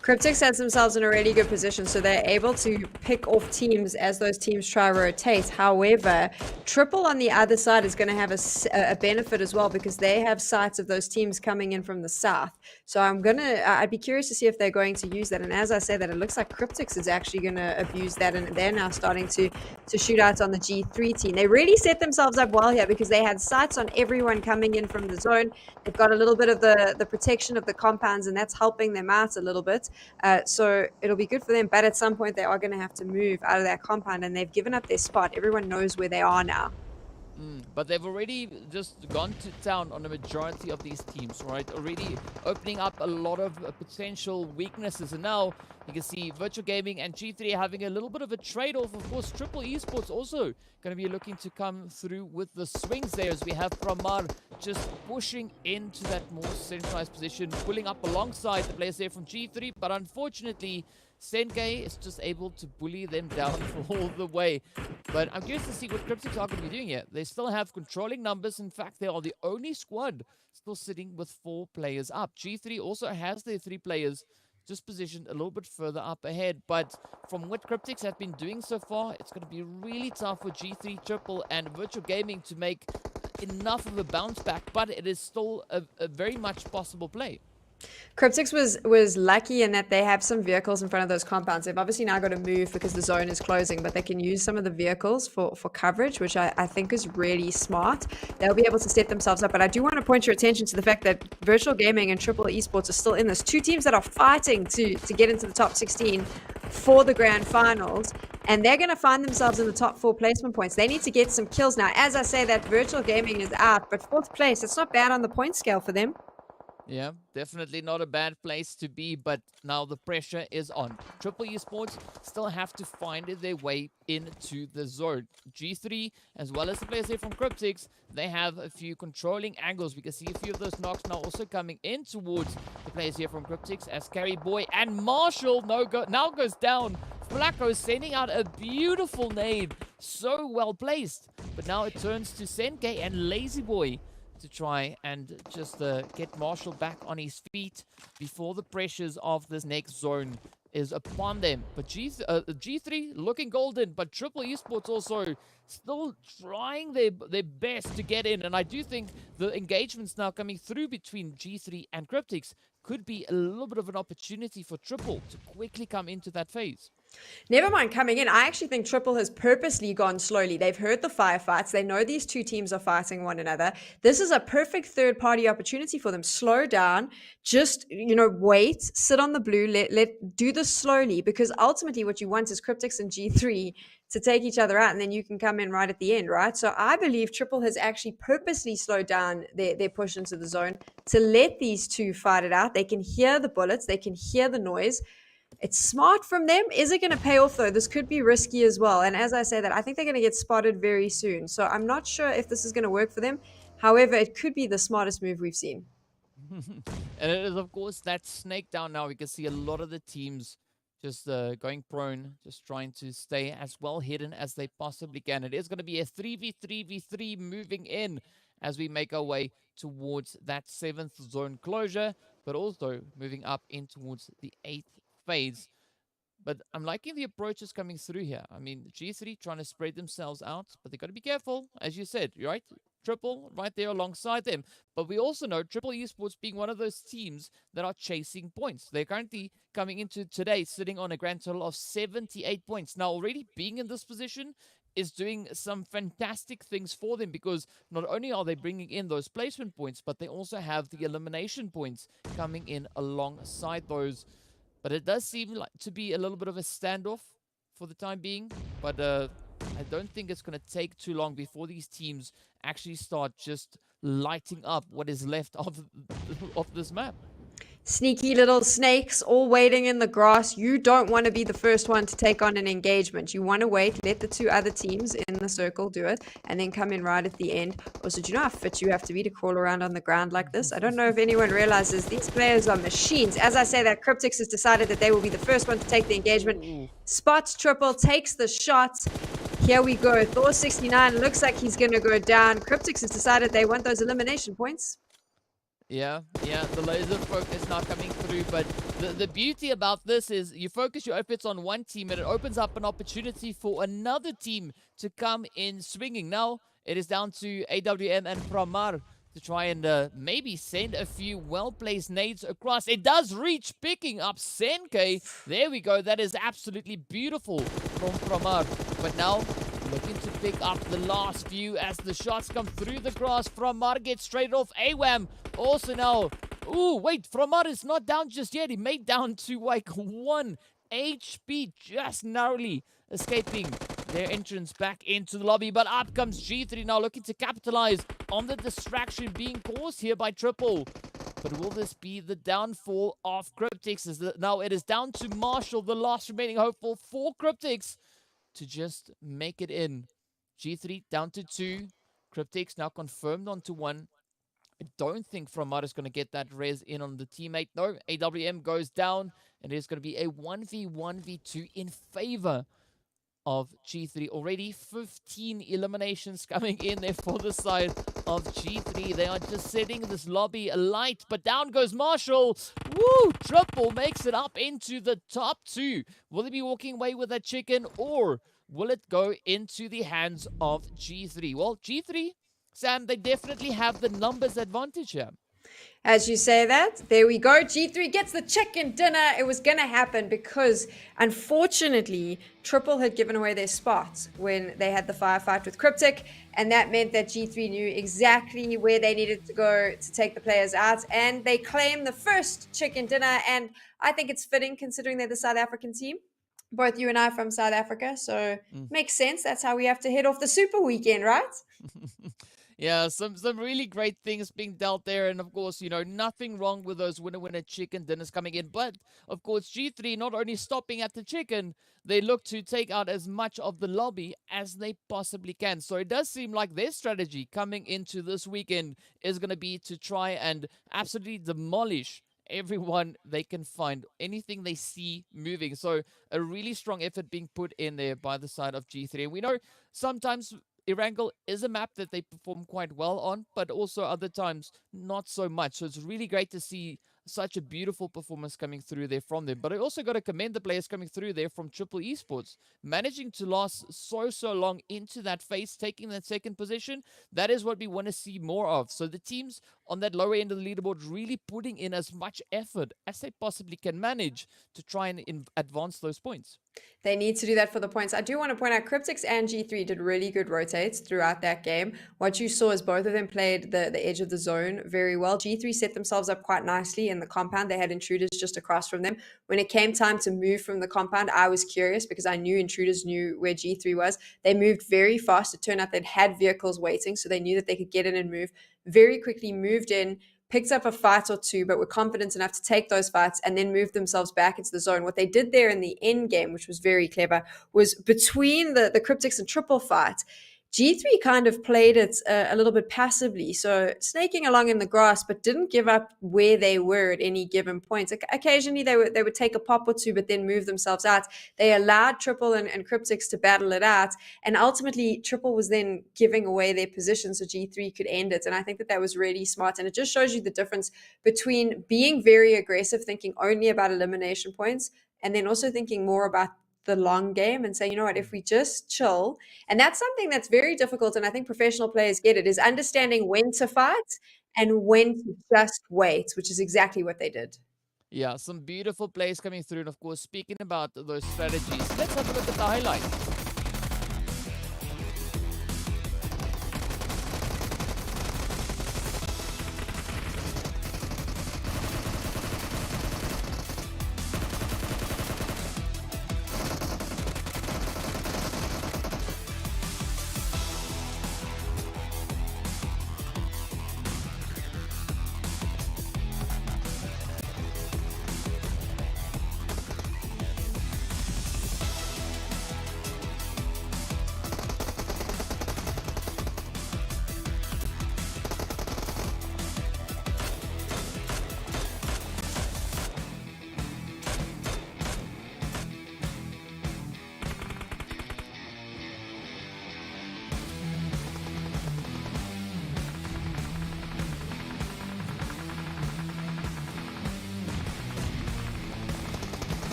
Speaker 5: Cryptics has themselves in a really good position, so they're able to pick off teams as those teams try to rotate. However, Triple on the other side is going to have a benefit as well because they have sights of those teams coming in from the south. So I'd be curious to see if they're going to use that. And as I say that, it looks like Cryptics is actually going to abuse that, and they're now starting to shoot out on the G3 team. They really set themselves up well here because they had sights on everyone coming in from the zone. They've got a little bit of the protection of the compounds, and that's helping them out a little bit. So it'll be good for them, but at some point they are going to have to move out of that compound, and they've given up their spot. Everyone knows where they are now.
Speaker 4: But they've already just gone to town on the majority of these teams, right? Already opening up a lot of potential weaknesses. And now you can see Virtual Gaming and G3 having a little bit of a trade-off. Of course, Triple Esports also going to be looking to come through with the swings there, as we have Miramar just pushing into that more centralized position, pulling up alongside the players there from G3. But unfortunately, Senke is just able to bully them down all the way. But I'm curious to see what Cryptics are going to be doing here. They still have controlling numbers. In fact, they are the only squad still sitting with 4 players up. G3 also has their 3 players just positioned a little bit further up ahead. But from what Cryptics have been doing so far, it's going to be really tough for G3, Triple, and Virtual Gaming to make enough of a bounce back. But it is still a very much possible play.
Speaker 5: Cryptics was lucky in that they have some vehicles in front of those compounds. They've obviously now got to move because the zone is closing, but they can use some of the vehicles for coverage, which I think is really smart. They'll be able to set themselves up. But I do want to point your attention to the fact that Virtual Gaming and Triple Esports are still in this. 2 teams that are fighting to get into the top 16 for the grand finals. And they're going to find themselves in the top 4 placement points. They need to get some kills now. As I say, that Virtual Gaming is out, but 4th place, it's not bad on the point scale for them.
Speaker 4: Yeah, definitely not a bad place to be, but now the pressure is on. Triple Esports still have to find their way into the zone. G3, as well as the players here from Cryptics, they have a few controlling angles. We can see a few of those knocks now also coming in towards the players here from Cryptics, as Carry Boy and Marshall now goes down. Flacco sending out a beautiful nade, so well placed. But now it turns to Senke and Lazy Boy to try and just get Marshall back on his feet before the pressures of this next zone is upon them. But G3 looking golden, but Triple Esports also still trying their best to get in. And I do think the engagements now coming through between G3 and Cryptics could be a little bit of an opportunity for Triple to quickly come into that phase.
Speaker 5: Never mind coming in. I actually think Triple has purposely gone slowly. They've heard the firefights. They know these 2 teams are fighting one another. This is a perfect third-party opportunity for them. Slow down. Just, wait. Sit on the blue. Do this slowly, because ultimately what you want is Cryptics and G3 to take each other out, and then you can come in right at the end, right? So I believe Triple has actually purposely slowed down their push into the zone to let these 2 fight it out. They can hear the bullets. They can hear the noise. It's smart from them. Is it going to pay off, though? This could be risky as well. And as I say that, I think they're going to get spotted very soon. So I'm not sure if this is going to work for them. However, it could be the smartest move we've seen.
Speaker 4: And it is, of course, that snake down now. We can see a lot of the teams just going prone, just trying to stay as well hidden as they possibly can. It is going to be a 3v3v3 moving in as we make our way towards that 7th zone closure, but also moving up in towards the 8th phase. But I'm liking the approaches coming through here. I mean, G3 trying to spread themselves out, but they got to be careful, as you said, right? Triple right there alongside them. But we also know Triple Esports being one of those teams that are chasing points. They're currently coming into today sitting on a grand total of 78 points. Now, already being in this position is doing some fantastic things for them, because not only are they bringing in those placement points, but they also have the elimination points coming in alongside those. But it does seem like to be a little bit of a standoff for the time being. But I don't think it's going to take too long before these teams actually start just lighting up what is left of this map.
Speaker 5: Sneaky little snakes all waiting in the grass. You don't want to be the first one to take on an engagement. You want to wait, let the two other teams in the circle do it, and then come in right at the end. Also, do you know how fit you have to be to crawl around on the ground like this? I don't know if anyone realizes these players are machines. As I say that, Cryptics has decided that they will be the first one to take the engagement. Spots Triple, takes the shot. Here we go. Thor69 looks like he's going to go down. Cryptics has decided they want those elimination points.
Speaker 4: Yeah, the laser focus now coming through, but the beauty about this is you focus your efforts on one team and it opens up an opportunity for another team to come in swinging. Now, it is down to AWM and Miramar to try and maybe send a few well-placed nades across. It does reach, picking up Senke. There we go. That is absolutely beautiful from Miramar. But now, looking to pick up the last few as the shots come through the grass. Miramar gets straight off AWAM. Also now, wait, Miramar is not down just yet. He made down to like 1 HP, just narrowly escaping their entrance back into the lobby. But up comes G3 now, looking to capitalize on the distraction being caused here by Triple. But will this be the downfall of Cryptics? Now it is down to Marshall, the last remaining hopeful for Cryptics, to just make it in. G3 down to 2. Cryptics now confirmed onto 1. I don't think Miramar is going to get that res in on the teammate. No, AWM goes down, and it's going to be a 1v1v2 in favor of G3. Already 15 eliminations coming in there for the side of G3. They are just setting this lobby alight, but down goes Marshall. Woo! Triple makes it up into the top 2. Will they be walking away with that chicken, or will it go into the hands of G3? Well, G3, Sam, they definitely have the numbers advantage here.
Speaker 5: As you say that, there we go. G3 gets the chicken dinner. It was going to happen because, unfortunately, Triple had given away their spots when they had the firefight with Cryptic, and that meant that G3 knew exactly where they needed to go to take the players out, and they claimed the first chicken dinner, and I think it's fitting considering they're the South African team. Both you and I are from South Africa, so makes sense. That's how we have to head off the Super Weekend, right?
Speaker 4: Yeah, some really great things being dealt there. And, of course, you know, nothing wrong with those winner-winner chicken dinners coming in. But, of course, G3 not only stopping at the chicken, they look to take out as much of the lobby as they possibly can. So it does seem like their strategy coming into this weekend is going to be to try and absolutely demolish everyone they can find, anything they see moving. So a really strong effort being put in there by the side of G3. And we know sometimes Erangel is a map that they perform quite well on, but also other times not so much. So it's really great to see such a beautiful performance coming through there from them. But I also got to commend the players coming through there from Triple Esports, managing to last so long into that phase, taking that second position. That is what we want to see more of. So the teams on that lower end of the leaderboard really putting in as much effort as they possibly can manage to try and advance those points.
Speaker 5: They need to do that for the points. I do want to point out Cryptics and G3 did really good rotates throughout that game. What you saw is both of them played the edge of the zone very well. G3 set themselves up quite nicely in the compound. They had intruders just across from them. When it came time to move from the compound, I was curious because I knew intruders knew where G3 was. They moved very fast. It turned out they'd had vehicles waiting, so they knew that they could get in and move very quickly, moved in, picked up a fight or two, but were confident enough to take those fights and then move themselves back into the zone. What they did there in the end game, which was very clever, was between the Cryptics and Triple fight, G3 kind of played it a little bit passively, so snaking along in the grass, but didn't give up where they were at any given point. Occasionally, they would take a pop or two, but then move themselves out. They allowed Triple and Cryptics to battle it out, and ultimately, Triple was then giving away their position so G3 could end it. And I think that was really smart, and it just shows you the difference between being very aggressive, thinking only about elimination points, and then also thinking more about the long game and say, you know what, if we just chill, and that's something that's very difficult, and I think professional players get it, is understanding when to fight and when to just wait, which is exactly what they did.
Speaker 4: Yeah, some beautiful plays coming through. And of course, speaking about those strategies, let's have a look at the highlights.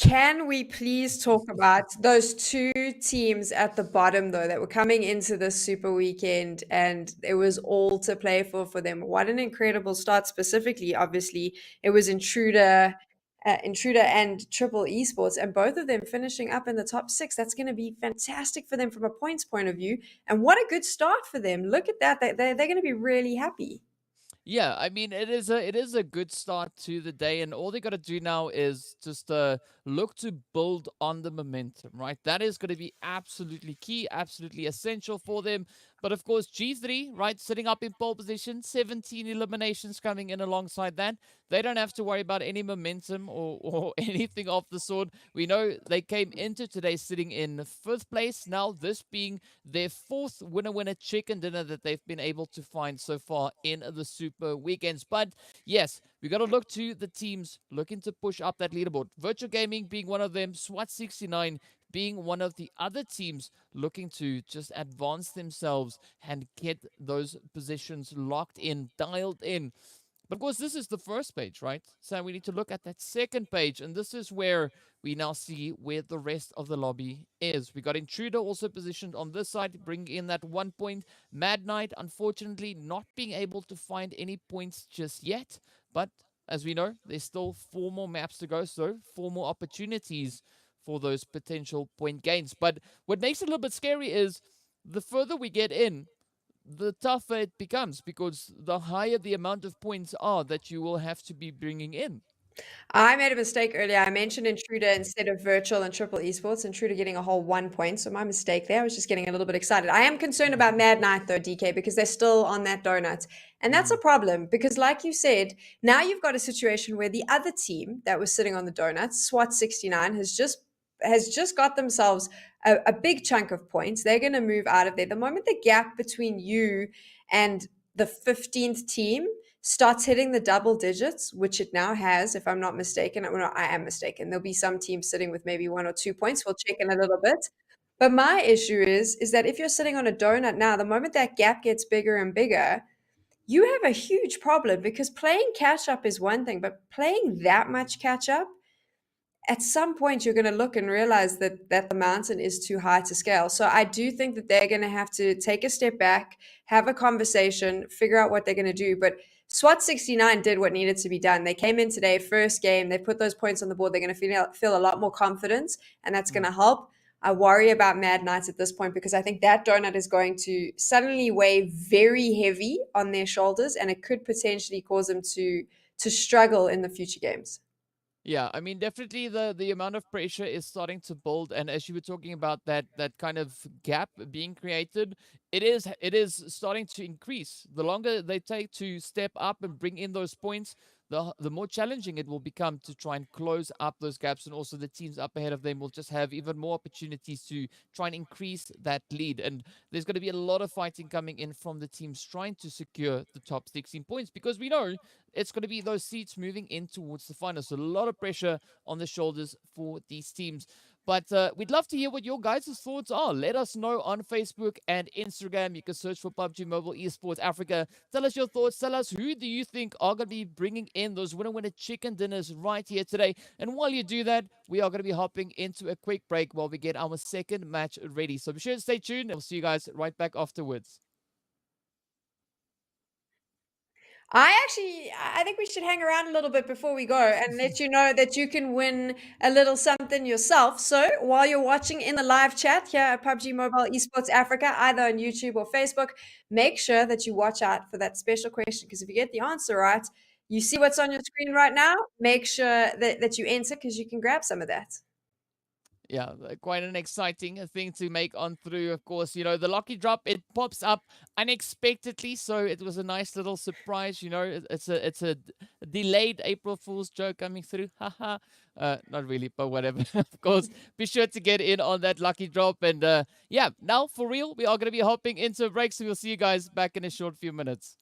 Speaker 5: Can we please talk about those two teams at the bottom, though, that were coming into this super weekend, and it was all to play for them? What an incredible start! Specifically, obviously, it was Intruder and Triple Esports, and both of them finishing up in the top 6. That's going to be fantastic for them from a points point of view, and what a good start for them! Look at that; they're going to be really happy.
Speaker 4: Yeah, I mean it is a good start to the day, and all they got to do now is just look to build on the momentum, right? That is going to be absolutely key, absolutely essential for them. But of course, G3, right, sitting up in pole position, 17 eliminations coming in alongside that. They don't have to worry about any momentum or anything of the sort. We know they came into today sitting in 5th place. Now, this being their 4th winner chicken dinner that they've been able to find so far in the Super Weekends. But yes, we got to look to the teams looking to push up that leaderboard. Virtual Gaming being one of them, SWAT 69 being one of the other teams looking to just advance themselves and get those positions locked in, dialed in. But of course, this is the first page, right? So we need to look at that second page, and this is where we now see where the rest of the lobby is. We got Intruder also positioned on this side, bringing in that 1 point. Mad Knight, unfortunately, not being able to find any points just yet. But as we know, there's still 4 more maps to go, so 4 more opportunities for those potential point gains. But what makes it a little bit scary is the further we get in, the tougher it becomes, because the higher the amount of points are that you will have to be bringing in.
Speaker 5: I made a mistake earlier. I mentioned Intruder instead of Virtual and Triple Esports. Intruder getting a whole 1 point, so my mistake there. I was just getting a little bit excited. I am concerned about Mad Knight though, DK, because they're still on that donut. And that's a problem because, like you said, now you've got a situation where the other team that was sitting on the donuts, SWAT 69, has just got themselves a big chunk of points. They're going to move out of there. The moment the gap between you and the 15th team starts hitting the double digits, which it now has, if I'm not mistaken. Well, I am mistaken. There'll be some teams sitting with maybe 1 or 2 points. We'll check in a little bit. But my issue is that if you're sitting on a donut now, the moment that gap gets bigger and bigger, you have a huge problem, because playing catch up is one thing, but playing that much catch up, at some point you're going to look and realize that the mountain is too high to scale. So I do think that they're going to have to take a step back, have a conversation, figure out what they're going to do. But SWAT 69 did what needed to be done. They came in today, first game, they put those points on the board. They're going to feel a lot more confidence, and that's going to help. I worry about Mad Knights at this point because I think that donut is going to suddenly weigh very heavy on their shoulders, and it could potentially cause them to struggle in the future games.
Speaker 4: Yeah, I mean, definitely the amount of pressure is starting to build, and as you were talking about that kind of gap being created, it is starting to increase. The longer they take to step up and bring in those points, the more challenging it will become to try and close up those gaps, and also the teams up ahead of them will just have even more opportunities to try and increase that lead. And there's going to be a lot of fighting coming in from the teams trying to secure the top 16 points, because we know it's going to be those seats moving in towards the final. So a lot of pressure on the shoulders for these teams. But we'd love to hear what your guys' thoughts are. Let us know on Facebook and Instagram. You can search for PUBG Mobile Esports Africa. Tell us your thoughts. Tell us who do you think are going to be bringing in those winner chicken dinners right here today. And while you do that, we are going to be hopping into a quick break while we get our second match ready. So be sure to stay tuned, and we'll see you guys right back afterwards.
Speaker 5: I think we should hang around a little bit before we go and let you know that you can win a little something yourself. So while you're watching in the live chat here at PUBG Mobile Esports Africa, either on YouTube or Facebook, make sure that you watch out for that special question, because if you get the answer right, you see what's on your screen right now, make sure that you enter, because you can grab some of that.
Speaker 4: Yeah, quite an exciting thing to make on through. Of course, you know, the lucky drop, it pops up unexpectedly, so it was a nice little surprise. You know, it's a delayed April Fool's joke coming through. Haha. Not really, but whatever. Of course, be sure to get in on that lucky drop. And yeah, now for real, we are going to be hopping into a break, so we'll see you guys back in a short few minutes.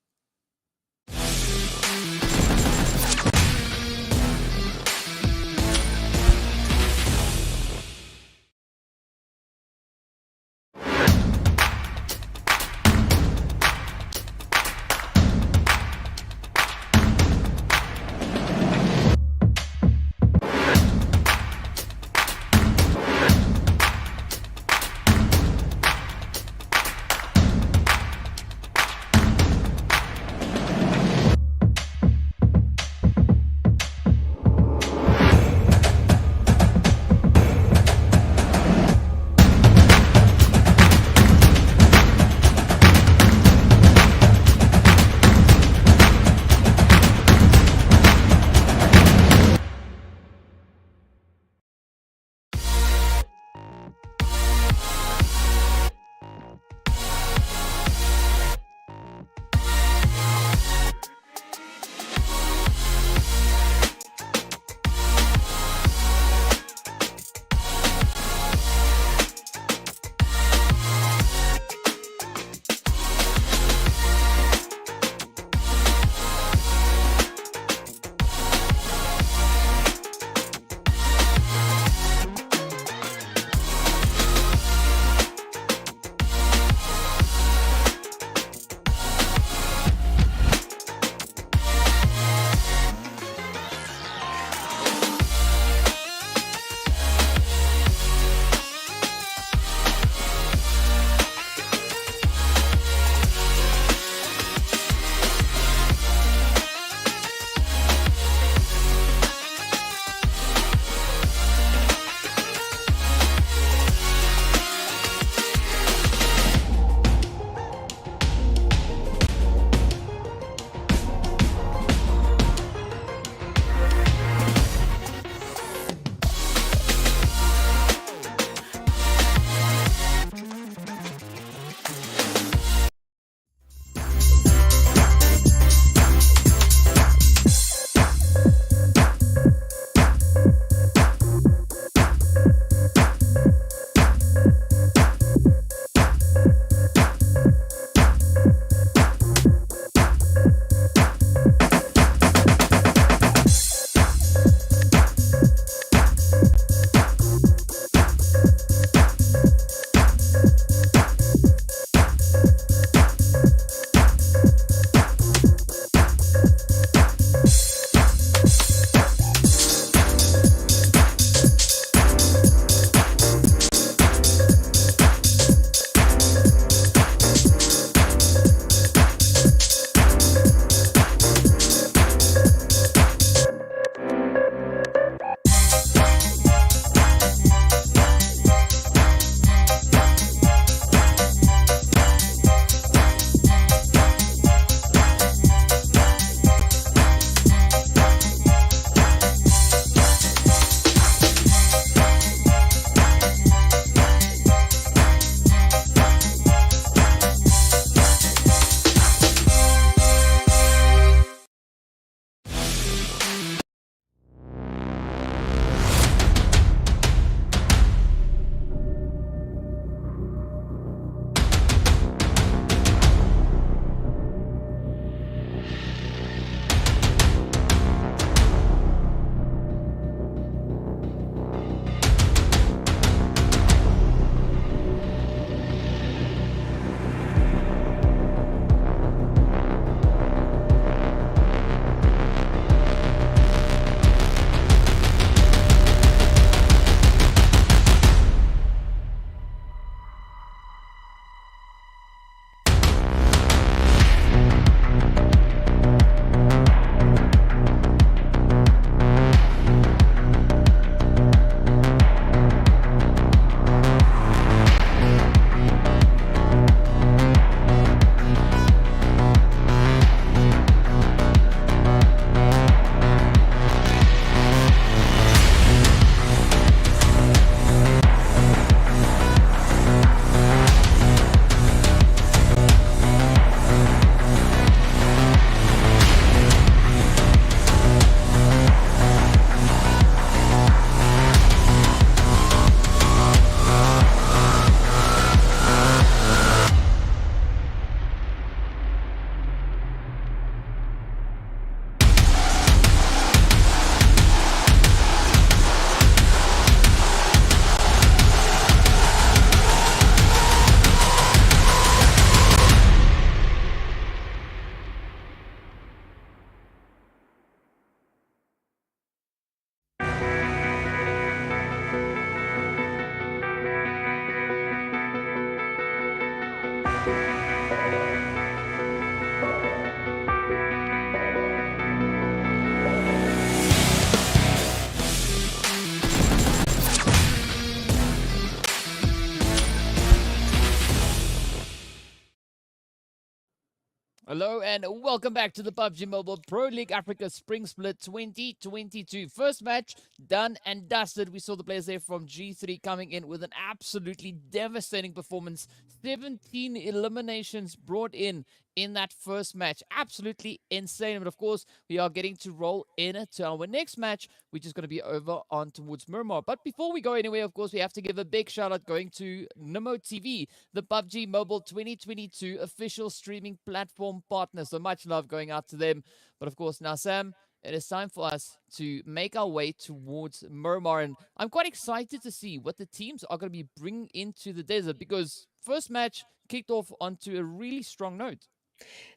Speaker 4: Hello and welcome back to the PUBG Mobile Pro League Africa Spring Split 2022. First match done and dusted. We saw the players there from G3 coming in with an absolutely devastating performance. 17 eliminations brought in that first match. Absolutely insane. But of course, we are getting to roll into our next match, which is going to be over on towards Miramar. But before we go anywhere, of course, we have to give a big shout out going to Nimo TV, the PUBG Mobile 2022 official streaming platform partner. So much love going out to them. But of course, now, Sam, it is time for us to make our way towards Miramar. And I'm quite excited to see what the teams are going to be bringing into the desert because first match kicked off onto a really strong note.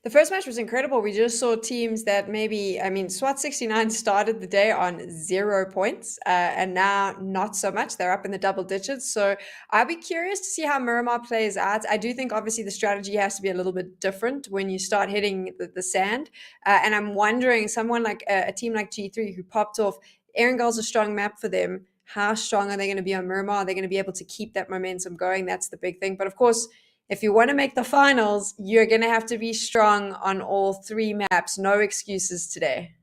Speaker 5: The first match was incredible. We just saw teams that maybe, I mean, SWAT 69 started the day on 0 points, and now not so much. They're up in the double digits. So I'll be curious to see how Miramar plays out. I do think obviously the strategy has to be a little bit different when you start hitting the sand. And I'm wondering, someone like a team like G3 who popped off, Erangel's a strong map for them. How strong are they going to be on Miramar? Are they going to be able to keep that momentum going? That's the big thing. But of course, if you want to make the finals, you're going to have to be strong on all 3 maps. No excuses today.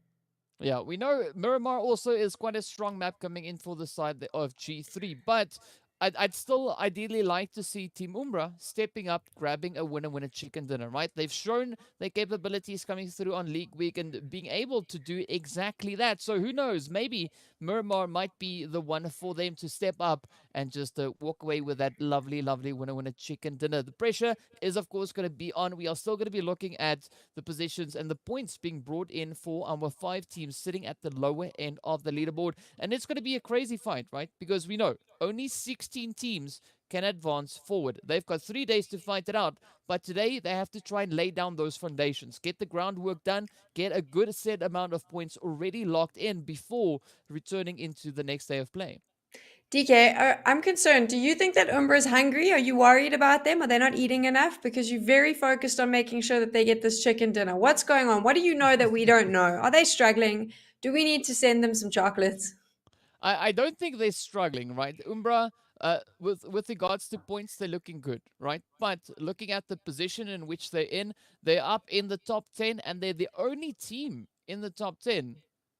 Speaker 4: Yeah, we know Miramar also is quite a strong map coming in for the side of G3, but I'd still ideally like to see Team Umbra stepping up, grabbing a winner chicken dinner, right? They've shown their capabilities coming through on League Week and being able to do exactly that. So who knows? Maybe Miramar might be the one for them to step up and just walk away with that lovely winner chicken dinner. The pressure is, of course, going to be on. We are still going to be looking at the positions and the points being brought in for our 5 teams sitting at the lower end of the leaderboard. And it's going to be a crazy fight, right? Because we know only 16 teams can advance forward. They've got 3 days to fight it out, but today they have to try and lay down those foundations, get the groundwork done, get a good set amount of points already locked in before returning into the next day of play.
Speaker 5: DK, I'm concerned. Do you think that Umbra is hungry? Are you worried about them? Are they not eating enough? Because you're very focused on making sure that they get this chicken dinner. What's going on? What do you know that we don't know? Are they struggling? Do we need to send them some chocolates?
Speaker 4: I don't think they're struggling, right? Umbra, with regards to points, they're looking good, right? But looking at the position in which they're up in the top 10, and they're the only team in the top 10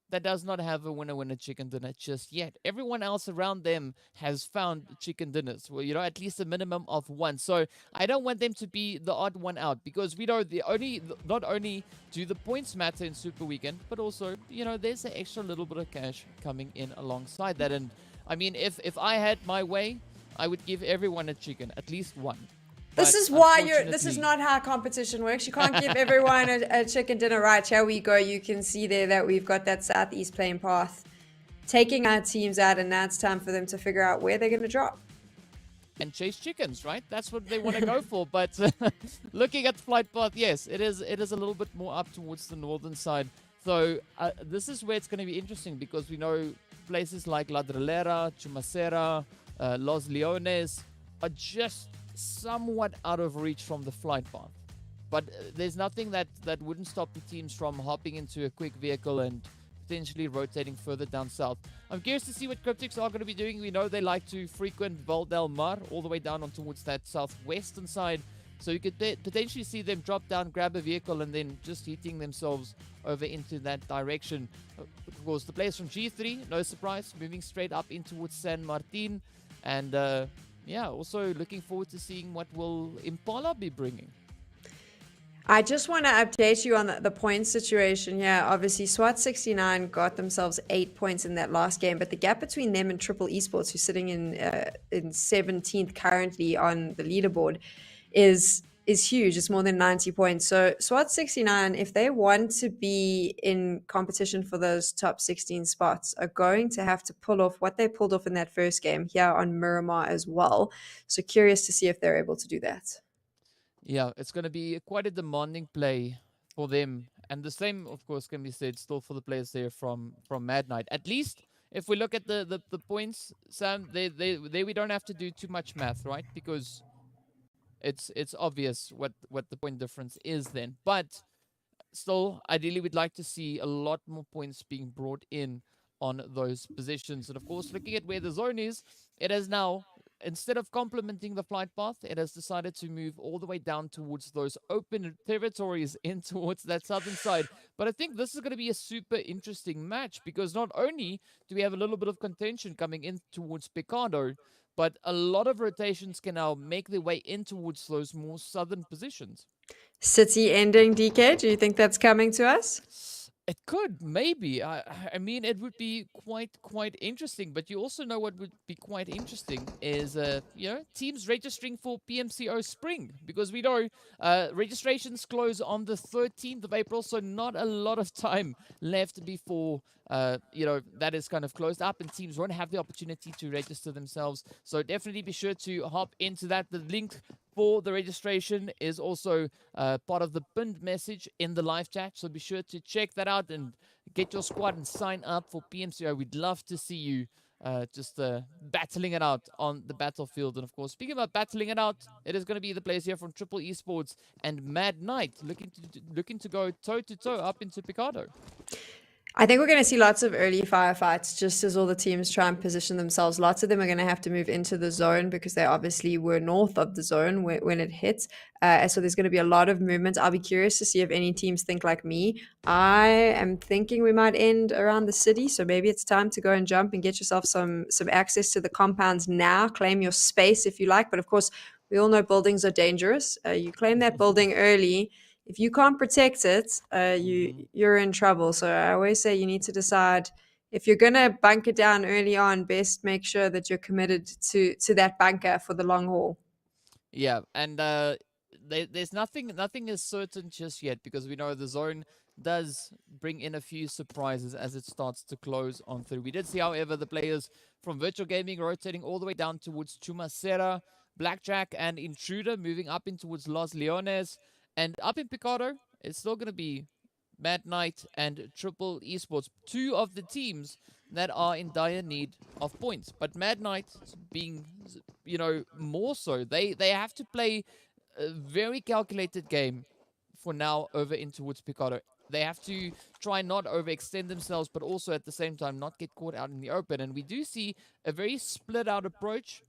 Speaker 4: that does not have a winner chicken dinner just yet. Everyone else around them has found chicken dinners, well, at least a minimum of one. So I don't want them to be the odd one out because we know not only do the points matter in Super Weekend, but also, there's an extra little bit of cash coming in alongside that. And I mean, if I had my way, I would give everyone a chicken, at least one.
Speaker 5: This is why this is not how competition works. You can't give everyone a chicken dinner. Right, here we go. You can see there that we've got that southeast playing path taking our teams out, and now it's time for them to figure out where they're going to drop.
Speaker 4: And chase chickens, right? That's what they want to go for. But looking at the flight path, yes, it is a little bit more up towards the northern side. So this is where it's going to be interesting because we know places like La Drillera, Chumacera, Los Leones are just somewhat out of reach from the flight path. But there's nothing that wouldn't stop the teams from hopping into a quick vehicle and potentially rotating further down south. I'm curious to see what Cryptics are going to be doing. We know they like to frequent Val del Mar all the way down on towards that southwestern side. So you could potentially see them drop down, grab a vehicle, and then just heating themselves over into that direction. Of course, the players from G3, no surprise, moving straight up in towards San Martin. And yeah, also looking forward to seeing what will Impala be bringing.
Speaker 5: I just want to update you on the point situation here. Obviously, SWAT 69 got themselves 8 points in that last game, but the gap between them and Triple Esports, who's sitting in 17th currently on the leaderboard, is huge. It's more than 90 points. So SWAT 69, if they want to be in competition for those top 16 spots, are going to have to pull off what they pulled off in that first game here on Miramar as well. So curious to see if they're able to do that.
Speaker 4: Yeah, it's going to be quite a demanding play for them. And the same, of course, can be said still for the players there from Mad Knight. At least if we look at the points, Sam, they we don't have to do too much math, right? Because it's obvious what the point difference is then. But still, ideally, we'd like to see a lot more points being brought in on those positions. And of course, looking at where the zone is, it has now instead of complementing the flight path, it has decided to move all the way down towards those open territories in towards that southern side. But I think this is going to be a super interesting match because not only do we have a little bit of contention coming in towards Picado, but a lot of rotations can now make their way in towards those more southern positions.
Speaker 5: City ending, DK. Do you think that's coming to us?
Speaker 4: It could, maybe. I mean, it would be quite interesting. But you also know what would be quite interesting is, teams registering for PMCO Spring, because we know registrations close on the 13th of April, so not a lot of time left before that is kind of closed up, and teams won't have the opportunity to register themselves. So definitely be sure to hop into that. The link for the registration is also part of the pinned message in the live chat, so be sure to check that out and get your squad and sign up for PMCO. We'd love to see you just battling it out on the battlefield. And of course, speaking about battling it out, it is going to be the players here from Triple Esports and Mad Knight looking to go toe to toe up into Picado.
Speaker 5: I think we're going to see lots of early firefights just as all the teams try and position themselves. Lots of them are going to have to move into the zone because they obviously were north of the zone when it hit. So there's going to be a lot of movement. I'll be curious to see if any teams think like me. I am thinking we might end around the city. So maybe it's time to go and jump and get yourself some access to the compounds now. Claim your space if you like. But of course, we all know buildings are dangerous. You claim that building early. If you can't protect it, you're in trouble. So I always say you need to decide if you're going to bunker down early on, best make sure that you're committed to that bunker for the long haul.
Speaker 4: Yeah, and there's nothing is certain just yet because we know the zone does bring in a few surprises as it starts to close on through. We did see, however, the players from Virtual Gaming rotating all the way down towards Chumacera, Blackjack, and Intruder moving up in towards Los Leones. And up in Picado, it's still going to be Mad Knight and Triple Esports, two of the teams that are in dire need of points. But Mad Knight being, more so, they have to play a very calculated game for now over in towards Picado. They have to try not overextend themselves, but also at the same time not get caught out in the open. And we do see a very split out approach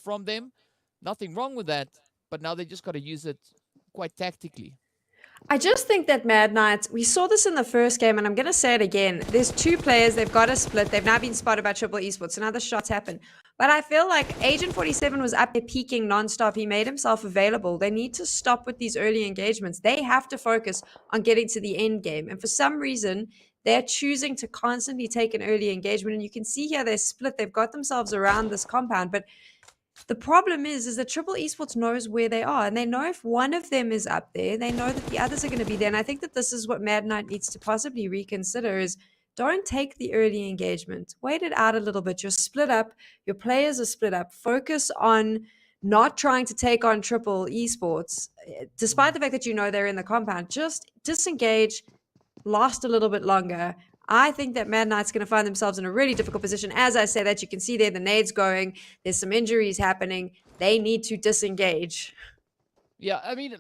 Speaker 4: from them. Nothing wrong with that, but now they just got to use it quite tactically.
Speaker 5: I just think that Mad Knight, we saw this in the first game, and I'm going to say it again. There's two players, they've got a split. They've now been spotted by Triple Esports, so now the shots happen. But I feel like Agent 47 was up there peaking nonstop. He made himself available. They need to stop with these early engagements. They have to focus on getting to the end game. And for some reason, they're choosing to constantly take an early engagement. And you can see here they're split. They've got themselves around this compound, but the problem is that Triple Esports knows where they are, and they know if one of them is up there, they know that the others are going to be there. And I think that this is what Mad Knight needs to possibly reconsider is don't take the early engagement. Wait it out a little bit. You're split up. Your players are split up. Focus on not trying to take on Triple Esports. Despite the fact that you know they're in the compound, just disengage, last a little bit longer. I think that Mad Knight's going to find themselves in a really difficult position. As I say that, you can see there the nades going. There's some injuries happening. They need to disengage.
Speaker 4: Yeah, I mean,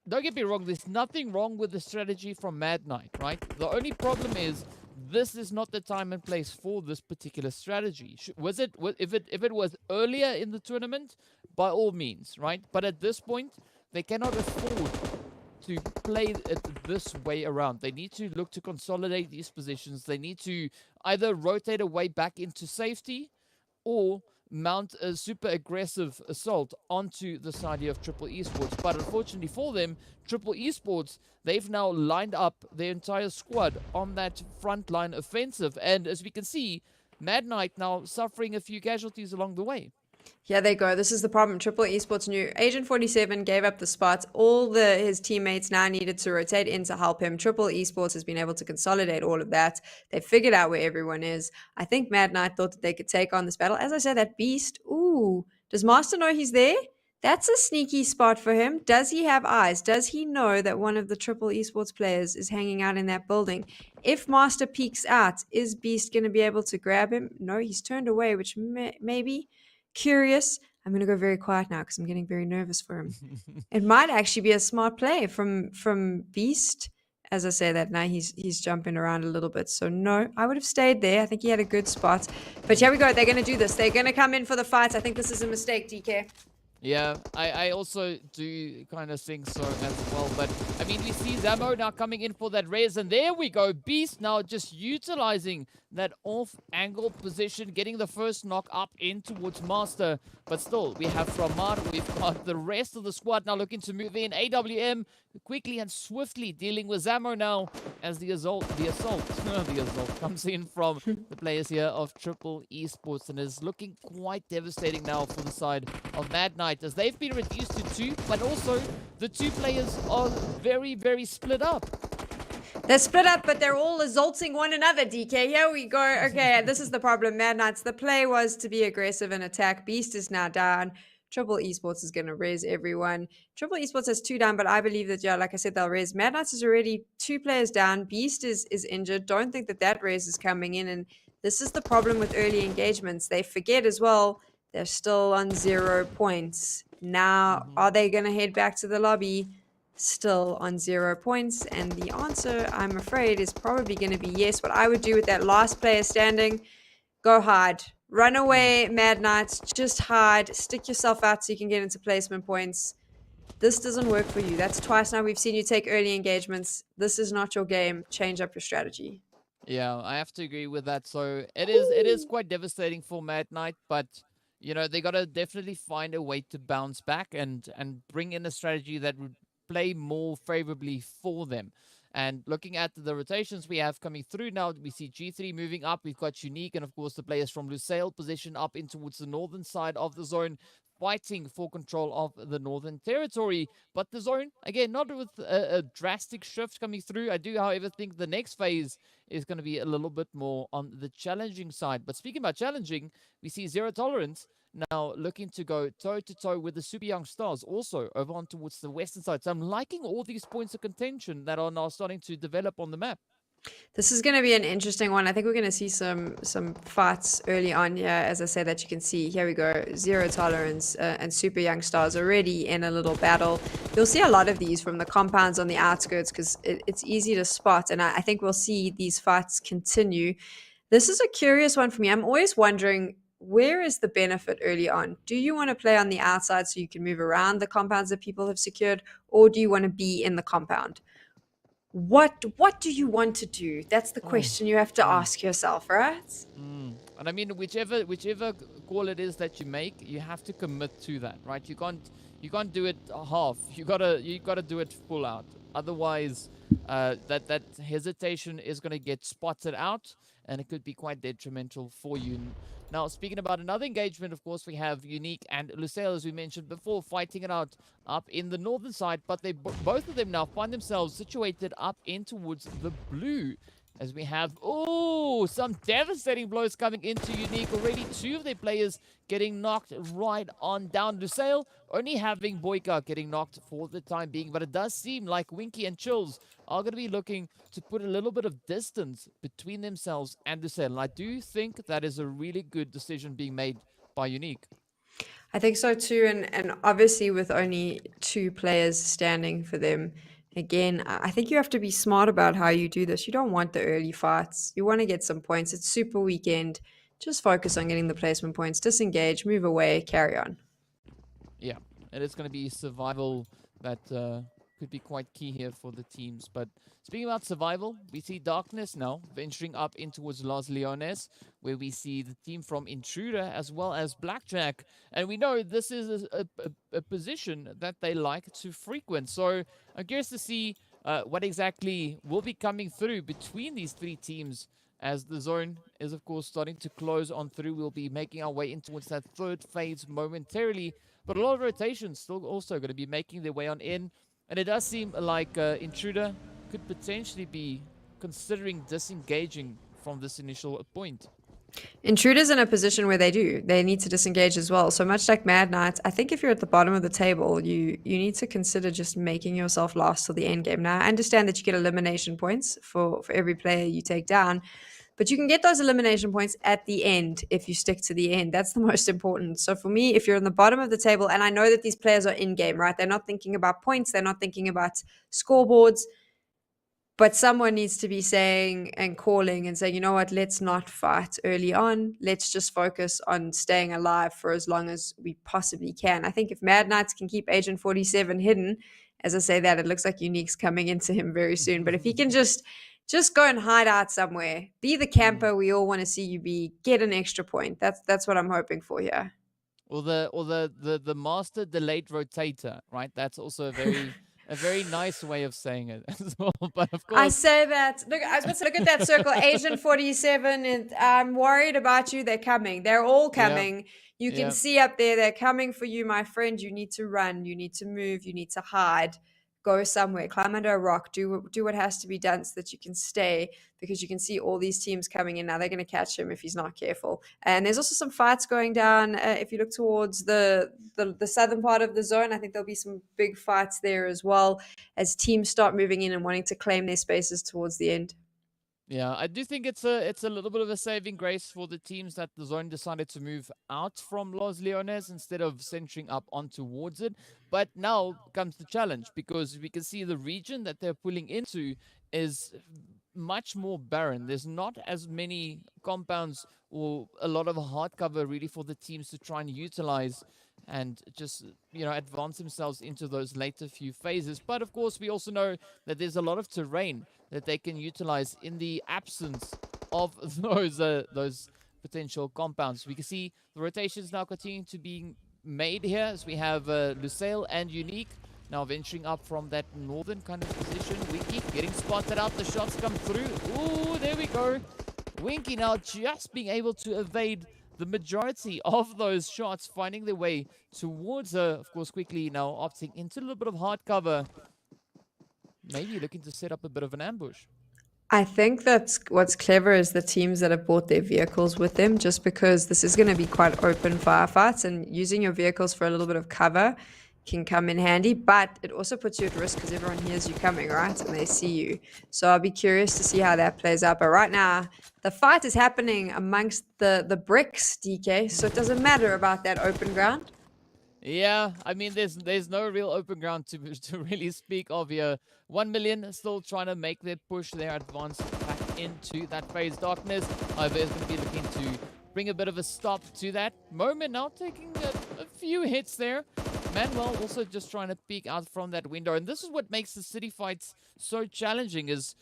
Speaker 4: don't get me wrong. There's nothing wrong with the strategy from Mad Knight, right? The only problem is this is not the time and place for this particular strategy. If it was earlier in the tournament, by all means, right? But at this point, they cannot afford to play it this way around. They need to look to consolidate these positions. They need to either rotate away back into safety or mount a super aggressive assault onto the side of Triple Esports. But unfortunately for them, Triple Esports, they've now lined up their entire squad on that frontline offensive. And as we can see, Mad Knight now suffering a few casualties along the way.
Speaker 5: Here they go. This is the problem. Triple Esports knew Agent 47 gave up the spot. All his teammates now needed to rotate in to help him. Triple Esports has been able to consolidate all of that. They figured out where everyone is. I think Mad Knight thought that they could take on this battle. As I said, that beast. Ooh, does Master know he's there? That's a sneaky spot for him. Does he have eyes? Does he know that one of the Triple Esports players is hanging out in that building? If Master peeks out, is Beast going to be able to grab him? No, he's turned away, which maybe... Curious. I'm going to go very quiet now because I'm getting very nervous for him. It might actually be a smart play from Beast As I say that now, he's jumping around a little bit. So no, I would have stayed there. I think he had a good spot. But here we go. They're going to do this. They're going to come in for the fight. I think this is a mistake, DK.
Speaker 4: Yeah, I also do kind of think so as well. But, I mean, we see Zamo now coming in for that res. And there we go. Beast now just utilizing that off-angle position, getting the first knock up in towards Master. But still, we have Ramar. We've got the rest of the squad now looking to move in. AWM quickly and swiftly dealing with Zamo now as the assault comes in from the players here of Triple Esports and is looking quite devastating now for the side of Mad Knight as they've been reduced to 2, but also the 2 players are very, very split up.
Speaker 5: They're split up, but they're all assaulting one another, DK. Here we go. Okay, this is the problem. Mad Knights, the play was to be aggressive and attack. Beast is now down. Triple Esports is going to res everyone. Triple Esports has 2 down, but I believe that, yeah, like I said, they'll res. Mad Knights is already 2 players down. Beast is injured. Don't think that res is coming in. And this is the problem with early engagements. They forget as well, they're still on 0 points. Now, are they going to head back to the lobby? Still on 0 points. And the answer, I'm afraid, is probably going to be yes. What I would do with that last player standing, go hard. Run away, Mad Knights. Just hide. Stick yourself out so you can get into placement points. This doesn't work for you. That's twice now we've seen you take early engagements. This is not your game. Change up your strategy.
Speaker 4: Yeah, I have to agree with that. So it is quite devastating for Mad Knight, but you know, they gotta definitely find a way to bounce back and bring in a strategy that would play more favorably for them. And looking at the rotations we have coming through now, we see G3 moving up. We've got Unique and, of course, the players from Lusail position up in towards the northern side of the zone, fighting for control of the northern territory. But the zone, again, not with a drastic shift coming through. I do, however, think the next phase is going to be a little bit more on the challenging side. But speaking about challenging, we see Zero Tolerance now looking to go toe-to-toe with the Super Young Stars, also over on towards the western side. So I'm liking all these points of contention that are now starting to develop on the map.
Speaker 5: This is going to be an interesting one. I think we're going to see some fights early on here. As I said, that you can see. Here we go. Zero Tolerance and Super Young Stars already in a little battle. You'll see a lot of these from the compounds on the outskirts because it's easy to spot. And I think we'll see these fights continue. This is a curious one for me. I'm always wondering, where is the benefit early on? Do you want to play on the outside so you can move around the compounds that people have secured? Or do you want to be in the compound? What do you want to do? That's the question you have to ask yourself, right?
Speaker 4: And I mean, whichever call it is that you make, you have to commit to that, right? You can't do it half. You gotta do it full out. Otherwise, that hesitation is gonna get spotted out, and it could be quite detrimental for you. Now, speaking about another engagement, of course, we have Unique and Lusail, as we mentioned before, fighting it out up in the northern side. But they both of them now find themselves situated up in towards the blue. As we have, some devastating blows coming into Unique. Already 2 of their players getting knocked right on down. Lusail only having Boyka getting knocked for the time being. But it does seem like Winky and Chills are going to be looking to put a little bit of distance between themselves and Lusail. And I do think that is a really good decision being made by Unique.
Speaker 5: I think so too. And obviously with only 2 players standing for them, again, I think you have to be smart about how you do this. You don't want the early fights. You want to get some points. It's super weekend. Just focus on getting the placement points. Disengage, move away, carry on.
Speaker 4: Yeah, and it's going to be survival that could be quite key here for the teams. But speaking about survival, we see Darkness now venturing up in towards Los Leones, where we see the team from Intruder as well as Blackjack. And we know this is a position that they like to frequent. So I'm curious to see what exactly will be coming through between these 3 teams as the zone is, of course, starting to close on through. We'll be making our way in towards that 3rd phase momentarily. But a lot of rotations still also going to be making their way on in. And it does seem like Intruder could potentially be considering disengaging from this initial point.
Speaker 5: Intruder's in a position where they need to disengage as well. So much like Mad Knights, I think if you're at the bottom of the table, you need to consider just making yourself last till the end game. Now, I understand that you get elimination points for every player you take down, but you can get those elimination points at the end if you stick to the end. That's the most important. So for me, if you're on the bottom of the table, and I know that these players are in-game, right? They're not thinking about points. They're not thinking about scoreboards. But someone needs to be saying and calling and saying, you know what, let's not fight early on. Let's just focus on staying alive for as long as we possibly can. I think if Mad Knights can keep Agent 47 hidden, as I say that, it looks like Unique's coming into him very soon. But if he can just go and hide out somewhere, be the camper we all want to see you be, get an extra point. That's what I'm hoping for here.
Speaker 4: Or the master delayed rotator, right? That's also a very nice way of saying it as well. But of
Speaker 5: I
Speaker 4: course,
Speaker 5: say that. Look, I was about to look at that circle, Agent 47, and I'm worried about you. They're coming. They're all
Speaker 4: yeah,
Speaker 5: coming. You can
Speaker 4: yeah.
Speaker 5: see up there, they're coming for you, my friend. You need to run. You need to move. You need to hide. Go somewhere. Climb under a rock. Do what has to be done so that you can stay, because you can see all these teams coming in now. They're going to catch him if he's not careful. And there's also some fights going down. If you look towards the southern part of the zone, I think there'll be some big fights there as well, as teams start moving in and wanting to claim their spaces towards the end.
Speaker 4: Yeah, I do think it's a little bit of a saving grace for the teams that the zone decided to move out from Los Leones instead of centering up on towards it. But now comes the challenge, because we can see the region that they're pulling into is much more barren. There's not as many compounds or a lot of hard cover really for the teams to try and utilize and just, advance themselves into those later few phases. But of course, we also know that there's a lot of terrain that they can utilize in the absence of those potential compounds. We can see the rotations now continuing to be made here, as we have Lusail and Unique now venturing up from that northern kind of position. Winky getting spotted out. The shots come through. Ooh, there we go. Winky now just being able to evade the majority of those shots, finding their way towards her. Of course, quickly now opting into a little bit of hard cover. Maybe looking to set up a bit of an ambush.
Speaker 5: I think that's what's clever is the teams that have brought their vehicles with them, just because this is going to be quite open firefights, and using your vehicles for a little bit of cover can come in handy, but it also puts you at risk because everyone hears you coming, right? And they see you. So I'll be curious to see how that plays out. But right now, the fight is happening amongst the bricks, DK, so it doesn't matter about that open ground.
Speaker 4: Yeah, I mean, there's no real open ground to really speak of here. 1 million still trying to make their push, their advance back into that phase. Darkness, however, is going to be looking to bring a bit of a stop to that moment. Now taking a few hits there. Manuel also just trying to peek out from that window. And this is what makes the city fights so challenging, is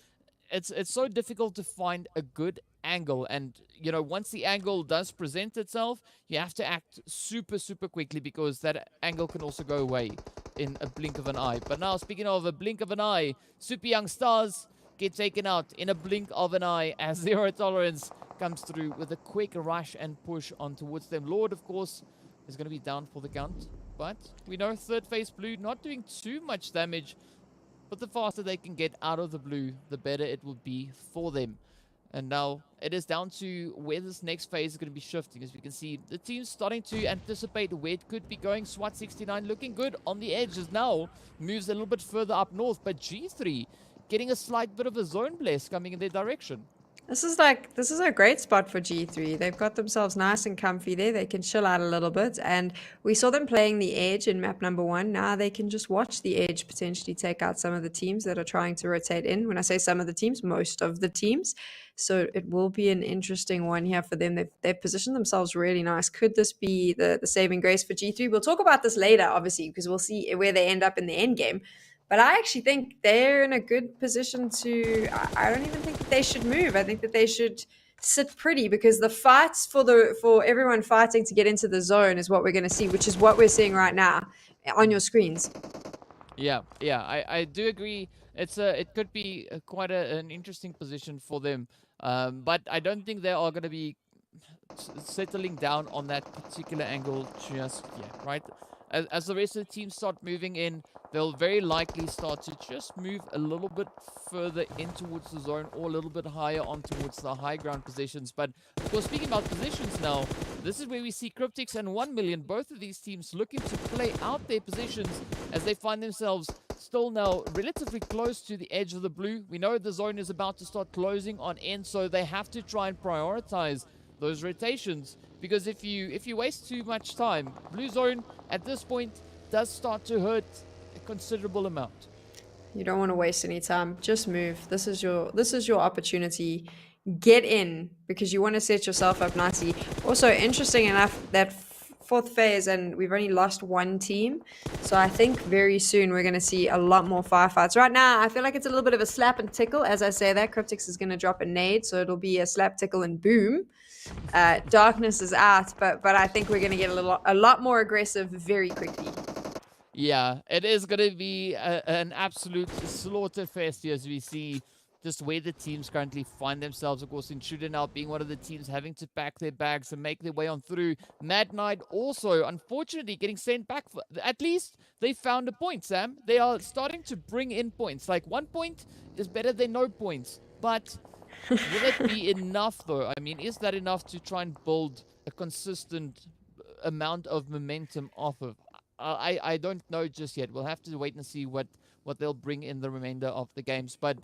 Speaker 4: it's so difficult to find a good angle. And, once the angle does present itself, you have to act super, super quickly, because that angle can also go away in a blink of an eye. But now, speaking of a blink of an eye, Super Young Stars get taken out in a blink of an eye as Zero Tolerance comes through with a quick rush and push on towards them. Lord, of course, is going to be down for the count. But we know third phase blue not doing too much damage, but the faster they can get out of the blue, the better it will be for them. And now it is down to where this next phase is going to be shifting. As we can see, the team's starting to anticipate where it could be going. SWAT 69 looking good on the edge, as now moves a little bit further up north. But G3 getting a slight bit of a zone bless coming in their direction.
Speaker 5: This is a great spot for G3. They've got themselves nice and comfy there. They can chill out a little bit. And we saw them playing the edge in map number 1. Now they can just watch the edge potentially take out some of the teams that are trying to rotate in. When I say some of the teams, most of the teams. So it will be an interesting one here for them. They've positioned themselves really nice. Could this be the saving grace for G3? We'll talk about this later, obviously, because we'll see where they end up in the end game. But I actually think they're in a good position to. I don't even think that they should move. I think that they should sit pretty, because the fights for everyone fighting to get into the zone is what we're going to see, which is what we're seeing right now on your screens.
Speaker 4: Yeah, I do agree. It could be quite an interesting position for them, but I don't think they are going to be settling down on that particular angle just yet, right? As the rest of the team start moving in, they'll very likely start to just move a little bit further in towards the zone, or a little bit higher on towards the high ground positions. But of course, speaking about positions now, this is where we see Cryptics and 1 million, both of these teams looking to play out their positions as they find themselves still now relatively close to the edge of the blue. We know the zone is about to start closing on end, so they have to try and prioritize those rotations, because if you waste too much time, blue zone at this point does start to hurt a considerable amount.
Speaker 5: You don't want to waste any time. Just move. This is your opportunity. Get in because you want to set yourself up nicely. Also, interesting enough that fourth phase, and we've only lost one team. So I think very soon we're going to see a lot more firefights. Right now, I feel like it's a little bit of a slap and tickle. As I say that, Cryptics is going to drop a nade, so it'll be a slap, tickle, and boom. Darkness is out, but I think we're going to get a lot more aggressive very quickly.
Speaker 4: Yeah, it is going to be an absolute slaughter fest here as we see just where the teams currently find themselves. Of course, Intruder now being one of the teams having to pack their bags and make their way on through. Mad Knight also, unfortunately, getting sent back. At least they found a point, Sam. They are starting to bring in points. Like 1 point is better than no points. But will it be enough, though? I mean, is that enough to try and build a consistent amount of momentum off of? I don't know just yet. We'll have to wait and see what they'll bring in the remainder of the games. But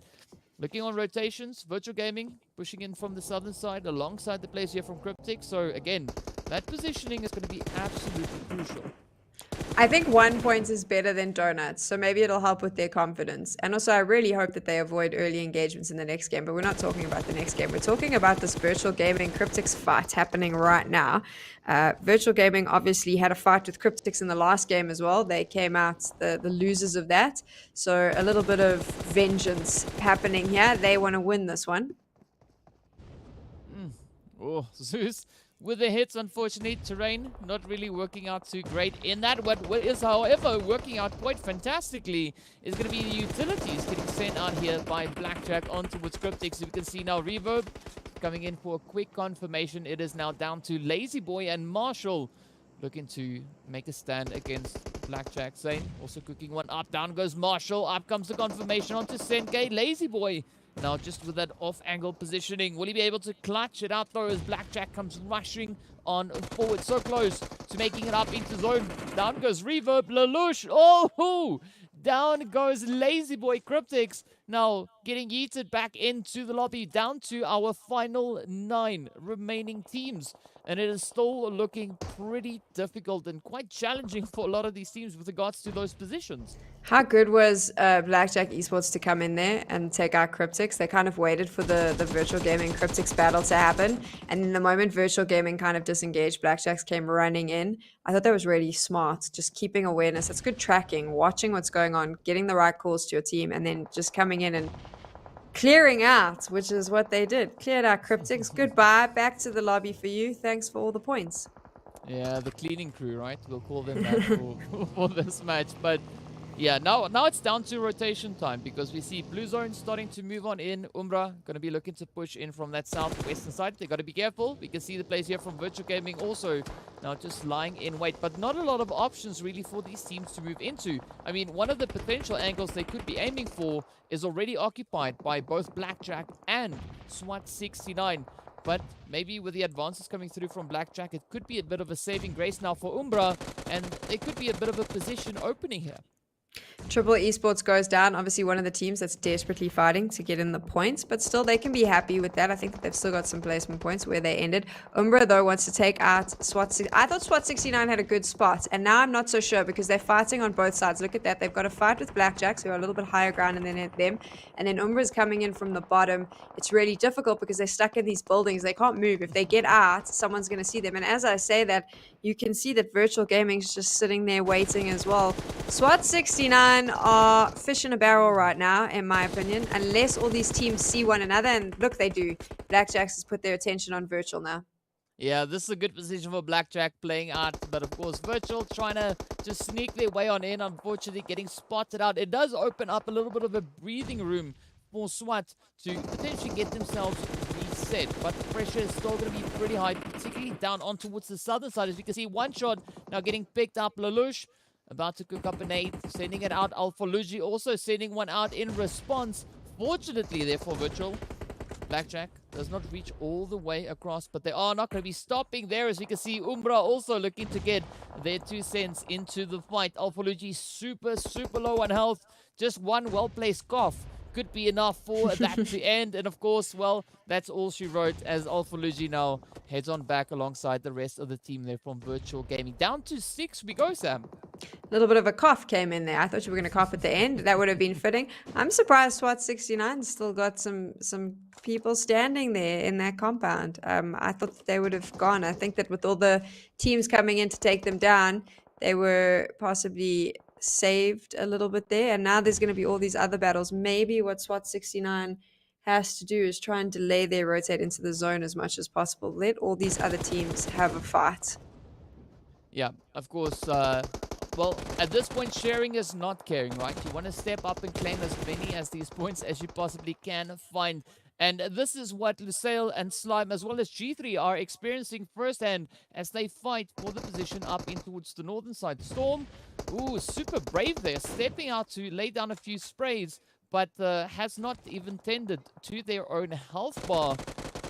Speaker 4: looking on rotations, Virtual Gaming pushing in from the southern side alongside the players here from Cryptics. So again, that positioning is going to be absolutely crucial.
Speaker 5: I think 1 point is better than donuts, so maybe it'll help with their confidence. And also, I really hope that they avoid early engagements in the next game, but we're not talking about the next game. We're talking about this Virtual Gaming Cryptics fight happening right now. Virtual Gaming obviously had a fight with Cryptics in the last game as well. They came out the losers of that. So a little bit of vengeance happening here. They want to win this one.
Speaker 4: Oh, Zeus. With the hits, unfortunately, terrain not really working out too great in that. What is, however, working out quite fantastically is going to be the utilities getting sent out here by Blackjack on towards Cryptics. You can see now Reverb coming in for a quick confirmation. It is now down to Lazy Boy and Marshall looking to make a stand against Blackjack. Zane also cooking one up. Down goes Marshall. Up comes the confirmation onto Senke. Lazy Boy now just with that off-angle positioning. Will he be able to clutch it out though as Blackjack comes rushing on forward. So close to making it up into zone. Down goes Reverb. Lelouch. Oh! Down goes Lazy Boy. Cryptics now getting yeeted back into the lobby. Down to our final 9 remaining teams. And it is still looking pretty difficult and quite challenging for a lot of these teams with regards to those positions.
Speaker 5: How good was Blackjack Esports to come in there and take out Cryptics? They kind of waited for the Virtual Gaming Cryptics battle to happen. And in the moment Virtual Gaming kind of disengaged, Blackjacks came running in. I thought that was really smart, just keeping awareness. That's good tracking, watching what's going on, getting the right calls to your team, and then just coming in and clearing out, which is what they did. Cleared out Cryptics. Goodbye. Back to the lobby for you. Thanks for all the points.
Speaker 4: Yeah, the cleaning crew, right? We'll call them that for this match. But yeah, now it's down to rotation time because we see Blue Zone starting to move on in. Umbra going to be looking to push in from that southwestern side. They got to be careful. We can see the players here from Virtual Gaming also now just lying in wait. But not a lot of options really for these teams to move into. I mean, one of the potential angles they could be aiming for is already occupied by both Blackjack and SWAT 69. But maybe with the advances coming through from Blackjack, it could be a bit of a saving grace now for Umbra. And there could be a bit of a position opening here.
Speaker 5: Triple Esports goes down. Obviously, one of the teams that's desperately fighting to get in the points, but still they can be happy with that. I think they've still got some placement points where they ended. Umbra, though, wants to take out SWAT. I thought SWAT 69 had a good spot, and now I'm not so sure because they're fighting on both sides. Look at that. They've got a fight with Blackjacks, who are a little bit higher ground than them, and then Umbra's coming in from the bottom. It's really difficult because they're stuck in these buildings. They can't move. If they get out, someone's going to see them. And as I say that, you can see that Virtual Gaming is just sitting there waiting as well. SWAT 69 are fish in a barrel right now, in my opinion, unless all these teams see one another. And look, they do. Blackjacks has put their attention on Virtual now.
Speaker 4: Yeah, this is a good position for Blackjack playing out. But of course, Virtual trying to just sneak their way on in. Unfortunately, getting spotted out. It does open up a little bit of a breathing room for SWAT to potentially get themselves reset. But the pressure is still going to be pretty high, particularly down on towards the southern side. As you can see, one shot now getting picked up. Lelouch about to cook up an 8, sending it out. Alpha Luigi also sending one out in response. Fortunately, therefore, Virtual. Blackjack does not reach all the way across, but they are not going to be stopping there. As we can see, Umbra also looking to get their 2 cents into the fight. Alpha Luigi super low on health. Just one well-placed cough could be enough for that to end. And of course, well, that's all she wrote as Alpha Luigi now heads on back alongside the rest of the team there from Virtual Gaming. Down to 6 we go, Sam.
Speaker 5: A little bit of a cough came in there. I thought you were going to cough at the end. That would have been fitting. I'm surprised SWAT 69 still got some people standing there in that compound. I thought that they would have gone. I think that with all the teams coming in to take them down, they were possibly saved a little bit there. And now there's going to be all these other battles. Maybe what SWAT 69 has to do is try and delay their rotate into the zone as much as possible. Let all these other teams have a fight.
Speaker 4: Yeah, of course. Well, at this point, sharing is not caring, right? You want to step up and claim as many as these points as you possibly can find. And this is what Lusail and Slime, as well as G3, are experiencing firsthand as they fight for the position up in towards the northern side. Storm, ooh, super brave there, stepping out to lay down a few sprays, but has not even tended to their own health bar.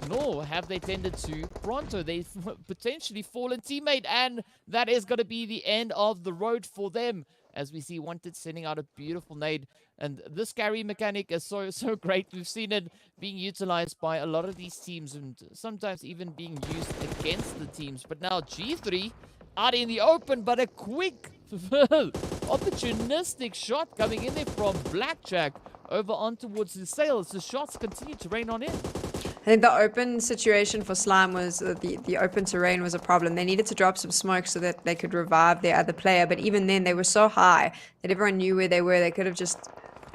Speaker 4: Nor have they tended to Pronto. They've potentially fallen teammate, and that is going to be the end of the road for them. As we see Wanted sending out a beautiful nade. And this carry mechanic is so great. We've seen it being utilized by a lot of these teams and sometimes even being used against the teams. But now G3 out in the open, but a quick opportunistic shot coming in there from Blackjack over on towards Lusail as the shots continue to rain on in.
Speaker 5: I think the open situation for Slime was the open terrain was a problem. They needed to drop some smoke so that they could revive their other player. But even then, they were so high that everyone knew where they were. They could have just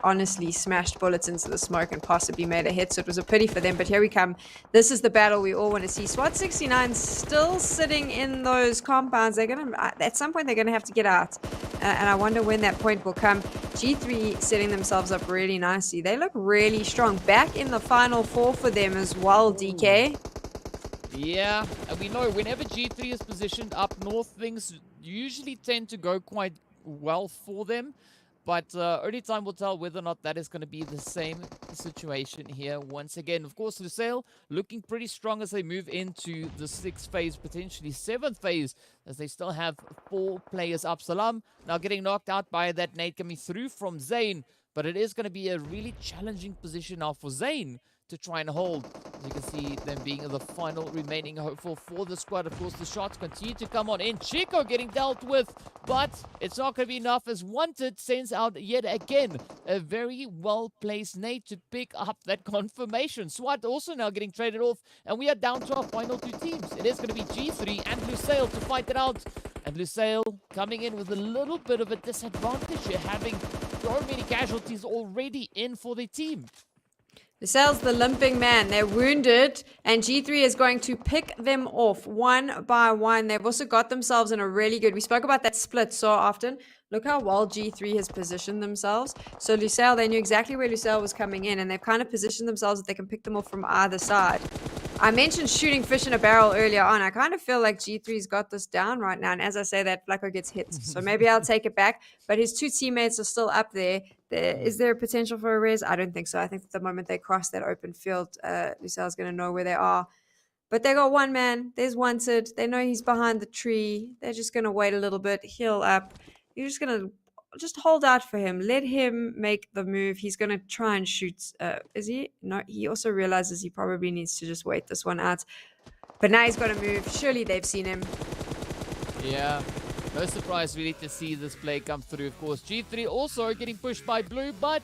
Speaker 5: honestly smashed bullets into the smoke and possibly made a hit. So it was a pity for them. But here we come. This is the battle we all want to see. SWAT 69 still sitting in those compounds. They're gonna at some point they're gonna have to get out. And I wonder when that point will come. G3 setting themselves up really nicely. They look really strong. Back in the final four for them as well, DK.
Speaker 4: Yeah, and we know whenever G3 is positioned up north, things usually tend to go quite well for them. But only time will tell whether or not that is going to be the same situation here once again. Of course, Lusail looking pretty strong as they move into the 6th phase, potentially 7th phase, as they still have 4 players up. Salam now getting knocked out by that nade coming through from Zayn. But it is going to be a really challenging position now for Zayn to try and hold. As you can see them being the final remaining hopeful for the squad. Of course, the shots continue to come on in. Chico getting dealt with, but it's not going to be enough as Wanted sends out yet again a very well-placed nade to pick up that confirmation. SWAT also now getting traded off, and we are down to our final 2 teams. It is going to be G3 and Lusail to fight it out. And Lusail coming in with a little bit of a disadvantage here, having so many casualties already in for the team.
Speaker 5: Lusail's the limping man. They're wounded, and G3 is going to pick them off one by one. They've also got themselves in a really good... We spoke about that split so often. Look how well G3 has positioned themselves. So Lusail, they knew exactly where Lusail was coming in, and they've kind of positioned themselves that they can pick them off from either side. I mentioned shooting fish in a barrel earlier on. I kind of feel like G3's got this down right now. And as I say that, Flacco gets hit. So maybe I'll take it back. But his 2 teammates are still up there. Is there a potential for a res? I don't think so. I think the moment they cross that open field, Lusail's going to know where they are. But they got one man. There's Wanted. They know he's behind the tree. They're just going to wait a little bit, heal up. You're just going to just hold out for him. Let him make the move. He's going to try and shoot. Is he? No, he also realizes he probably needs to just wait this one out. But now he's got to move. Surely they've seen him.
Speaker 4: Yeah, no surprise really to see this play come through. Of course, G3 also getting pushed by Blue, but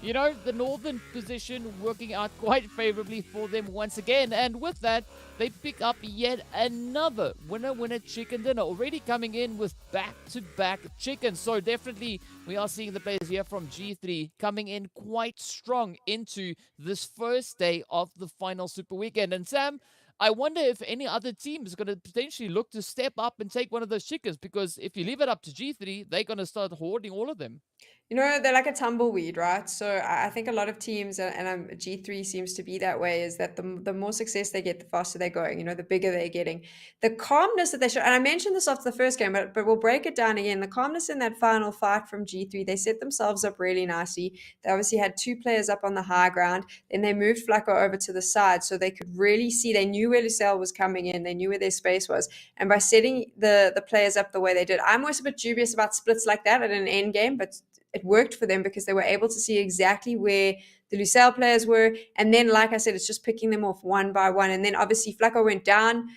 Speaker 4: you know, the northern position working out quite favorably for them once again. And with that, they pick up yet another winner chicken dinner, already coming in with back-to-back chickens. So definitely we are seeing the players here from G3 coming in quite strong into this first day of the final Super Weekend. And Sam, I wonder if any other team is going to potentially look to step up and take one of those chickens, because if you leave it up to G3, they're going to start hoarding all of them.
Speaker 5: You know, they're like a tumbleweed, right? So I think a lot of teams, and G3 seems to be that way, is that the more success they get, the faster they're going, you know, the bigger they're getting. The calmness that they show, and I mentioned this after the first game, but we'll break it down again. The calmness in that final fight from G3, they set themselves up really nicely. They obviously had 2 players up on the high ground. Then they moved Flacco over to the side so they could really see, they knew where Lusail was coming in. They knew where their space was. And by setting the players up the way they did, I'm always a bit dubious about splits like that at an end game, but it worked for them because they were able to see exactly where the Lusail players were. And then, like I said, it's just picking them off one by one. And then obviously Flacco went down.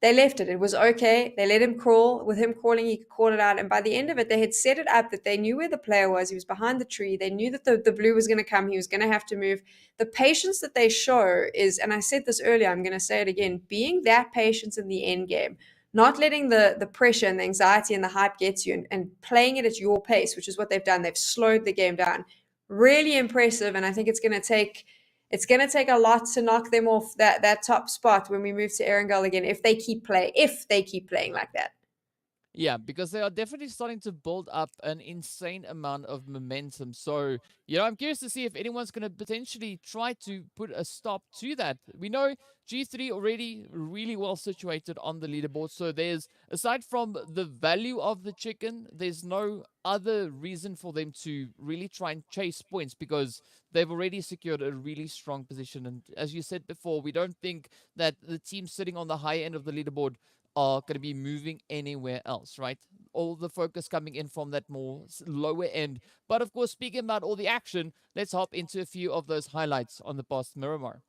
Speaker 5: they left it. It was okay. They let him crawl. With him crawling, he could call it out. And by the end of it, they had set it up that they knew where the player was. He was behind the tree. They knew that the blue was going to come. He was going to have to move. The patience that they show is, and I said this earlier, I'm going to say it again, being that patient in the end game, not letting the pressure and the anxiety and the hype get you, and playing it at your pace, which is what they've done. They've slowed the game down. Really impressive. And I think it's going to take a lot to knock them off that top spot when we move to Erangel again, if they keep playing like that.
Speaker 4: Yeah, because they are definitely starting to build up an insane amount of momentum. So, I'm curious to see if anyone's going to potentially try to put a stop to that. We know G3 already really well situated on the leaderboard. So there's, aside from the value of the chicken, there's no other reason for them to really try and chase points, because they've already secured a really strong position. And as you said before, we don't think that the team sitting on the high end of the leaderboard are going to be moving anywhere else, right? All the focus coming in from that more lower end. But of course, speaking about all the action, let's hop into a few of those highlights on the past Miramar.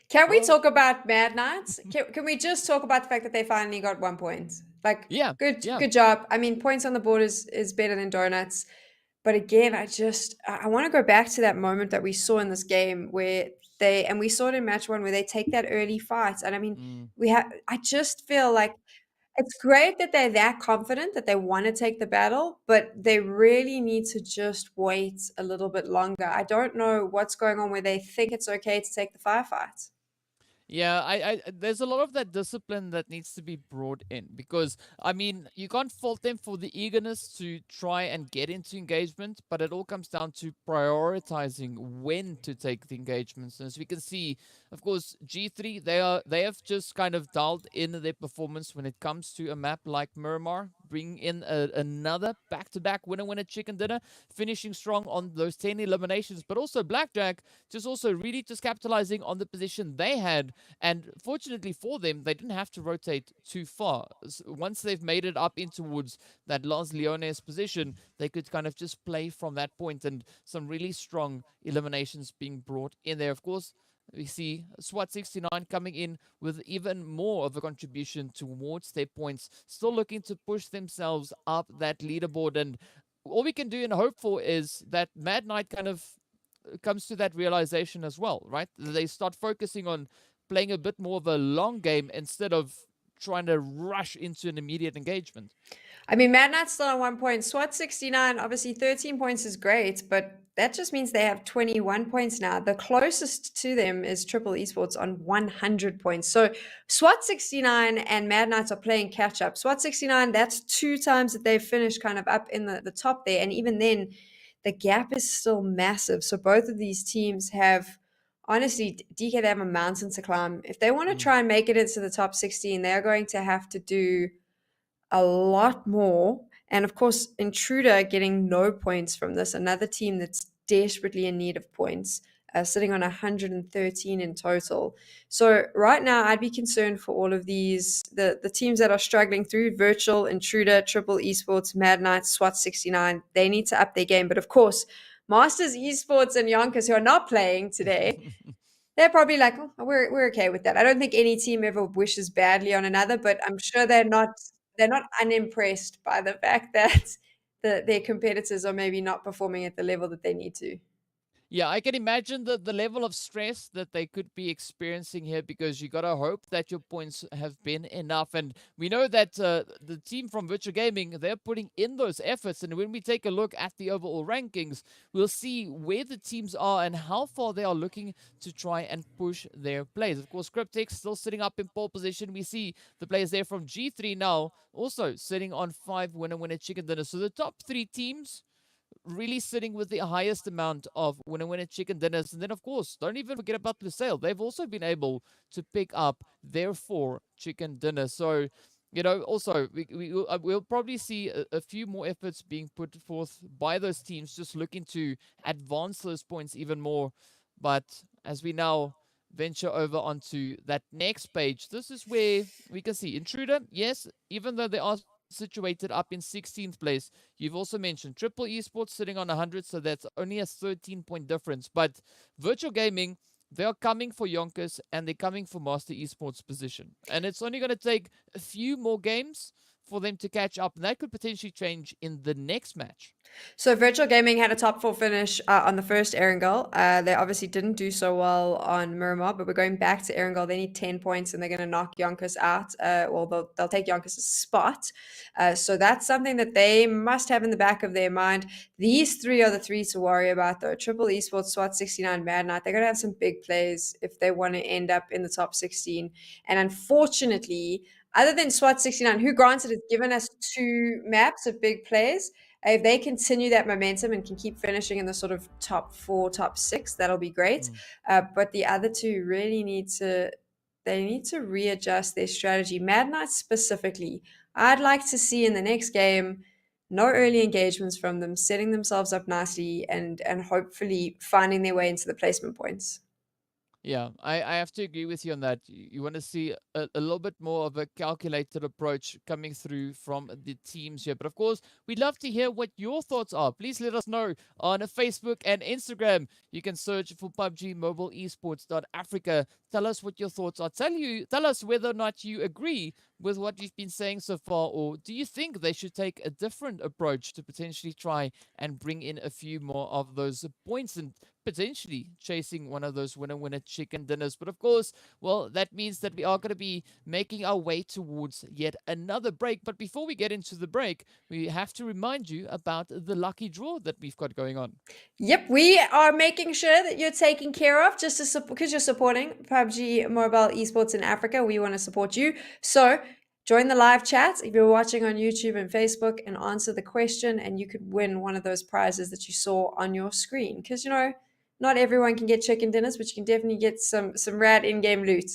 Speaker 5: Can we talk about Mad Knights? Can we just talk about the fact that they finally got 1 point? Like, good job. I mean, points on the board is better than donuts. But again, I want to go back to that moment that we saw in this game where we saw it in match 1 where they take that early fight. And I mean, I just feel like it's great that they're that confident that they want to take the battle, but they really need to just wait a little bit longer. I don't know what's going on where they think it's okay to take the firefight.
Speaker 4: Yeah, I there's a lot of that discipline that needs to be brought in, because I mean, you can't fault them for the eagerness to try and get into engagement, but it all comes down to prioritizing when to take the engagements. And as we can see, of course, G3 they have just kind of dialed in their performance when it comes to a map like Miramar, bringing in another back-to-back winner chicken dinner, finishing strong on those 10 eliminations, but also Blackjack just also really just capitalizing on the position they had. And fortunately for them, they didn't have to rotate too far. Once they've made it up in towards that Las Leones position, they could kind of just play from that point, and some really strong eliminations being brought in there. Of course, we see SWAT69 coming in with even more of a contribution towards their points, still looking to push themselves up that leaderboard. And all we can do and hope for is that Mad Knight kind of comes to that realization as well, right? They start focusing on playing a bit more of a long game instead of trying to rush into an immediate engagement.
Speaker 5: I mean, Mad Knight's still on 1 point. SWAT69, obviously 13 points is great, but that just means they have 21 points now. The closest to them is Triple Esports on 100 points. So SWAT69 and Mad Knights are playing catch up. SWAT69, that's 2 times that they've finished kind of up in the top there. And even then, the gap is still massive. So both of these teams have, honestly, DK, they have a mountain to climb. If they want to try and make it into the top 16, they're going to have to do a lot more. And of course, Intruder getting no points from this, another team that's desperately in need of points, sitting on 113 in total. So right now, I'd be concerned for all of these, the teams that are struggling through: Virtual, Intruder, Triple Esports, Mad Knights, SWAT69. They need to up their game. But of course, Masters Esports and YONKOUS, who are not playing today, they're probably like, oh, we're okay with that. I don't think any team ever wishes badly on another, but I'm sure they're not unimpressed by the fact that their competitors are maybe not performing at the level that they need to.
Speaker 4: Yeah, I can imagine the level of stress that they could be experiencing here, because you got to hope that your points have been enough. And we know that the team from Virtual Gaming, they're putting in those efforts. And when we take a look at the overall rankings, we'll see where the teams are and how far they are looking to try and push their plays. Of course, Cryptics still sitting up in pole position. We see the players there from G3 now also sitting on 5 winner chicken dinners. So the top 3 teams really sitting with the highest amount of winner chicken dinners. And then, of course, don't even forget about Lusail. They've also been able to pick up their 4 chicken dinners. So, also, we'll probably see a few more efforts being put forth by those teams, just looking to advance those points even more. But as we now venture over onto that next page, this is where we can see Intruder. Yes, even though they are situated up in 16th place, you've also mentioned Triple Esports sitting on 100, so that's only a 13-point difference. But Virtual Gaming, they are coming for YONKOUS and they're coming for Master Esports position, and it's only going to take a few more games for them to catch up, and that could potentially change in the next match.
Speaker 5: So Virtual Gaming had a top 4 finish on the first Erangel. They obviously didn't do so well on Miramar, but we're going back to Erangel. They need 10 points and they're going to knock YONKOUS out. They'll take YONKOUS' spot. So that's something that they must have in the back of their mind. These 3 are the 3 to worry about, though. Triple Esports, SWAT 69, Mad Knight. They're going to have some big plays if they want to end up in the top 16. And unfortunately, other than SWAT 69, who granted has given us 2 maps of big plays, if they continue that momentum and can keep finishing in the sort of top 4, top 6, that'll be great. But the other 2 really need to readjust their strategy. Mad Knight specifically, I'd like to see in the next game no early engagements from them, setting themselves up nicely and hopefully finding their way into the placement points.
Speaker 4: Yeah, I have to agree with you on that. You want to see a little bit more of a calculated approach coming through from the teams here. But of course, we'd love to hear what your thoughts are. Please let us know on Facebook and Instagram. You can search for PUBG Mobile Esports.Africa. Tell us what your thoughts are. Tell us whether or not you agree with what you've been saying so far, or do you think they should take a different approach to potentially try and bring in a few more of those points and potentially chasing one of those winner chicken dinners. But of course, well, that means that we are going to be making our way towards yet another break. But before we get into the break, we have to remind you about the lucky draw that we've got going on.
Speaker 5: Yep, we are making sure that you're taken care of because you're supporting PUBG Mobile Esports in Africa. We want to support you. So join the live chat if you're watching on YouTube and Facebook and answer the question, and you could win one of those prizes that you saw on your screen. Because, not everyone can get chicken dinners, but you can definitely get some rad in-game loot.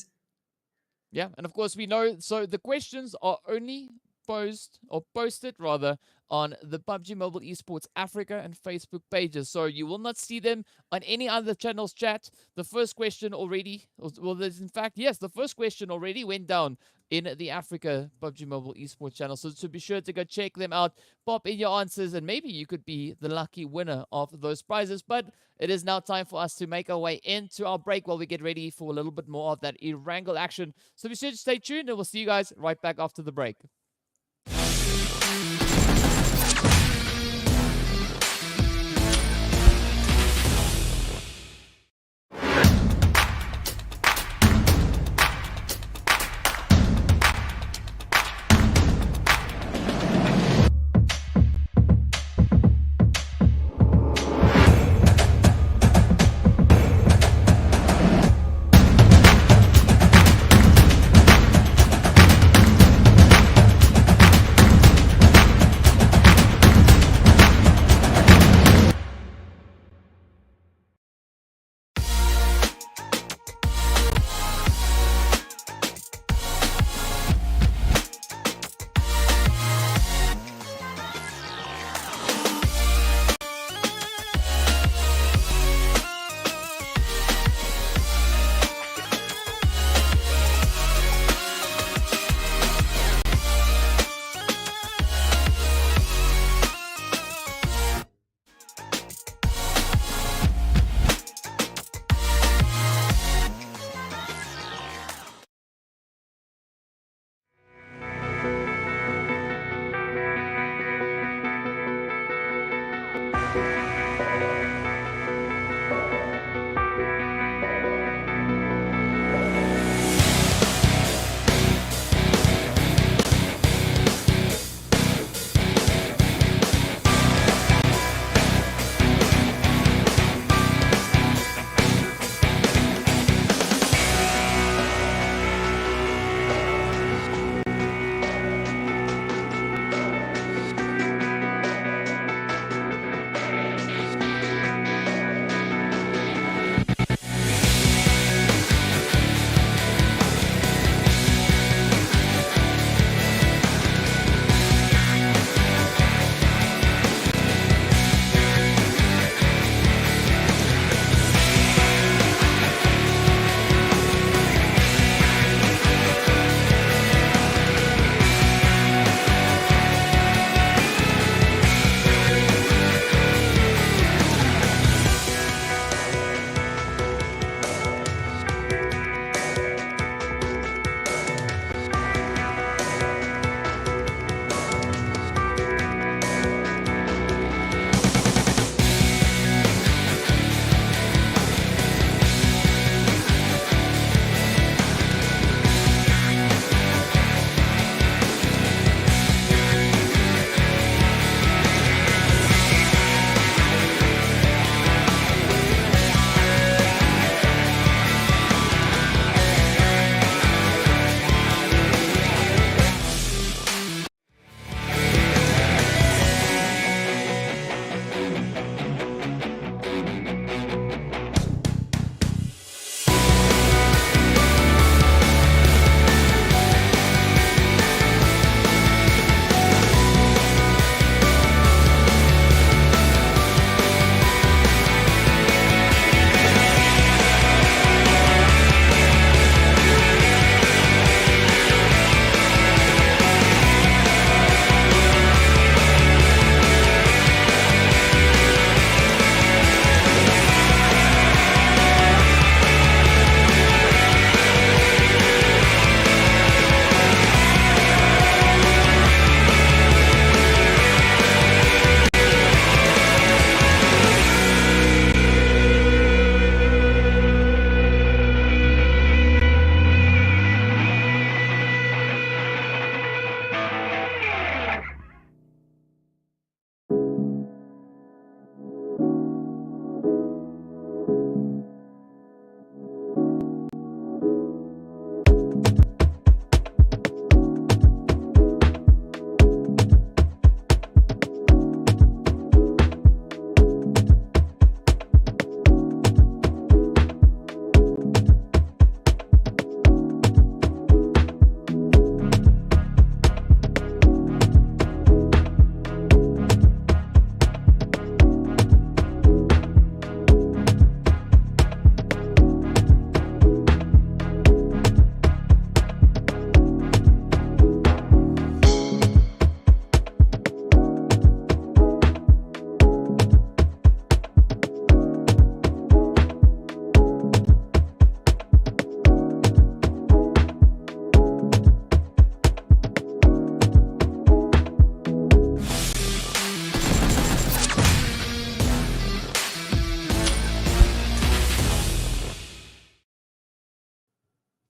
Speaker 4: Yeah, and of course we know, so the questions are only posted on the PUBG Mobile Esports Africa and Facebook pages. So you will not see them on any other channel's chat. The first question already, the first question already went down in the Africa PUBG Mobile Esports channel. So be sure to go check them out, pop in your answers, and maybe you could be the lucky winner of those prizes. But it is now time for us to make our way into our break while we get ready for a little bit more of that Erangel action. So be sure to stay tuned, and we'll see you guys right back after the break.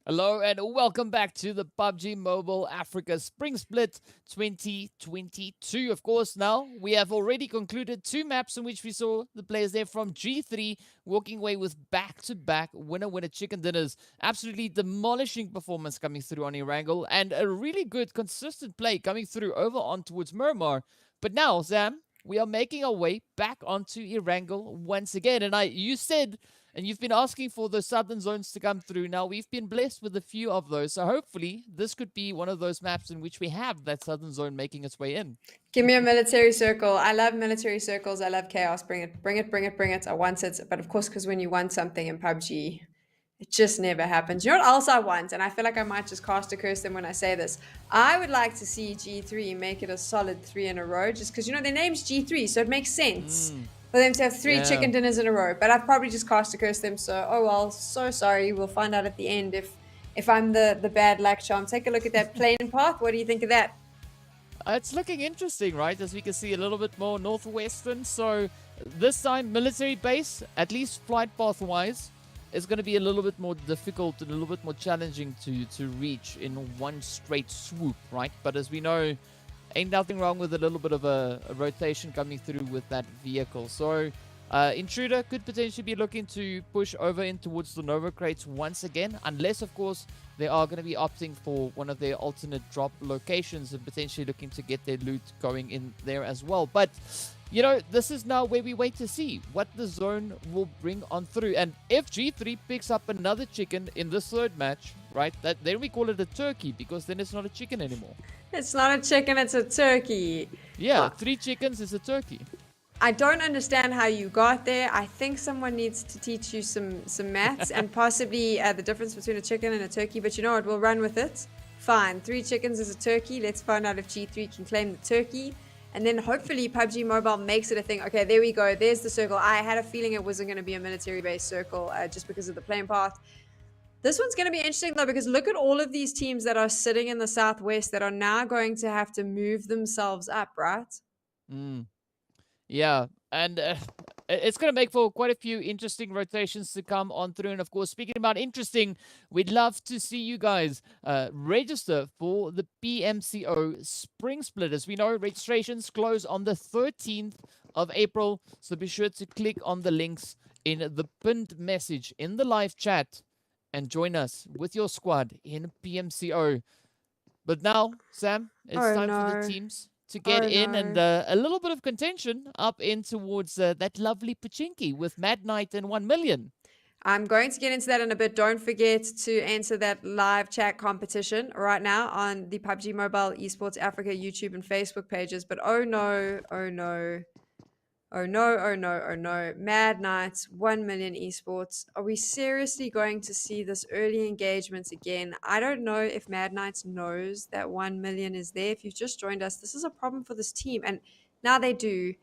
Speaker 4: Hello and welcome back to the PUBG Mobile Africa Spring Split 2022. Of course, now we have already concluded 2 maps in which we saw the players there from G3 walking away with back-to-back winner-winner chicken dinners. Absolutely demolishing performance coming through on Erangel and a really good consistent play coming through over on towards Miramar. But now, Sam, we are making our way back onto Erangel once again. And you said, and you've been asking for the southern zones to come through. Now, we've been blessed with a few of those. So hopefully, this could be one of those maps in which we have that southern zone making its way in.
Speaker 5: Give me a military circle. I love military circles. I love chaos. Bring it, bring it, bring it, bring it. I want it. But of course, because when you want something in PUBG, it just never happens. You know what else I want? And I feel like I might just cast a curse them when I say this. I would like to see G3 make it a solid 3 in a row, just because, you know, their name's G3, so it makes sense for them to have 3 chicken dinners in a row. But I've probably just cast a curse them, so oh well, so sorry. We'll find out at the end if I'm the bad luck charm. Take a look at that plane path. What do you think of that?
Speaker 4: It's looking interesting, right? As we can see a little bit more northwestern. So this time, military base, at least flight path-wise, is going to be a little bit more difficult and a little bit more challenging to reach in one straight swoop, right? But as we know, ain't nothing wrong with a little bit of a rotation coming through with that vehicle. So Intruder could potentially be looking to push over in towards the Nova crates once again, unless, of course, they are going to be opting for one of their alternate drop locations and potentially looking to get their loot going in there as well. But you know, this is now where we wait to see what the zone will bring on through. And if G3 picks up another chicken in this third match, right, then we call it a turkey, because then it's not a chicken anymore.
Speaker 5: It's not a chicken, it's a turkey.
Speaker 4: Yeah, 3 chickens is a turkey.
Speaker 5: I don't understand how you got there. I think someone needs to teach you some maths and possibly the difference between a chicken and a turkey. But you know what? We'll run with it. Fine. 3 chickens is a turkey. Let's find out if G3 can claim the turkey. And then hopefully PUBG Mobile makes it a thing. Okay, there we go. There's the circle. I had a feeling it wasn't going to be a military-based circle just because of the plane path. This one's going to be interesting, though, because look at all of these teams that are sitting in the southwest that are now going to have to move themselves up, right?
Speaker 4: Yeah, and it's going to make for quite a few interesting rotations to come on through. And of course, speaking about interesting, we'd love to see you guys register for the PMCO Spring Split. As we know, registrations close on the 13th of April. So be sure to click on the links in the pinned message in the live chat and join us with your squad in PMCO. But now, Sam, it's time for the teams to get in and a little bit of contention up in towards that lovely Pachinki with Mad Knight and 1 million.
Speaker 5: I'm going to get into that in a bit. Don't forget to enter that live chat competition right now on the PUBG Mobile Esports Africa YouTube and Facebook pages. But oh no, oh no. Oh no, oh no, oh no. Mad Knights, 1 million esports. Are we seriously going to see this early engagement again? I don't know if Mad Knights knows that 1 million is there. If you've just joined us, this is a problem for this team. And now they do.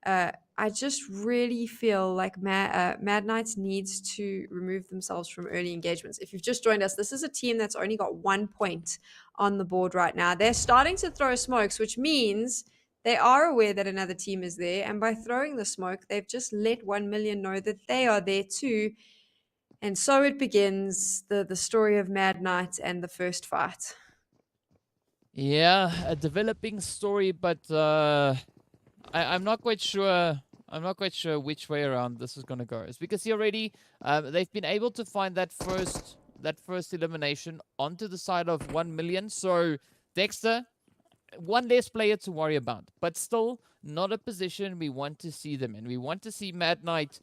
Speaker 5: I just really feel like Mad Knights needs to remove themselves from early engagements. If you've just joined us, this is a team that's only got 1 point on the board right now. They're starting to throw smokes, which means they are aware that another team is there, and by throwing the smoke, they've just let 1 million know that they are there too. And so it begins, the story of Mad Knight and the first fight.
Speaker 4: Yeah, a developing story, but I'm not quite sure. I'm not quite sure which way around this is going to go. It's because here already they've been able to find that first elimination onto the side of 1 million. So Dexter, one less player to worry about, but still not a position we want to see them in. We want to see Mad Knight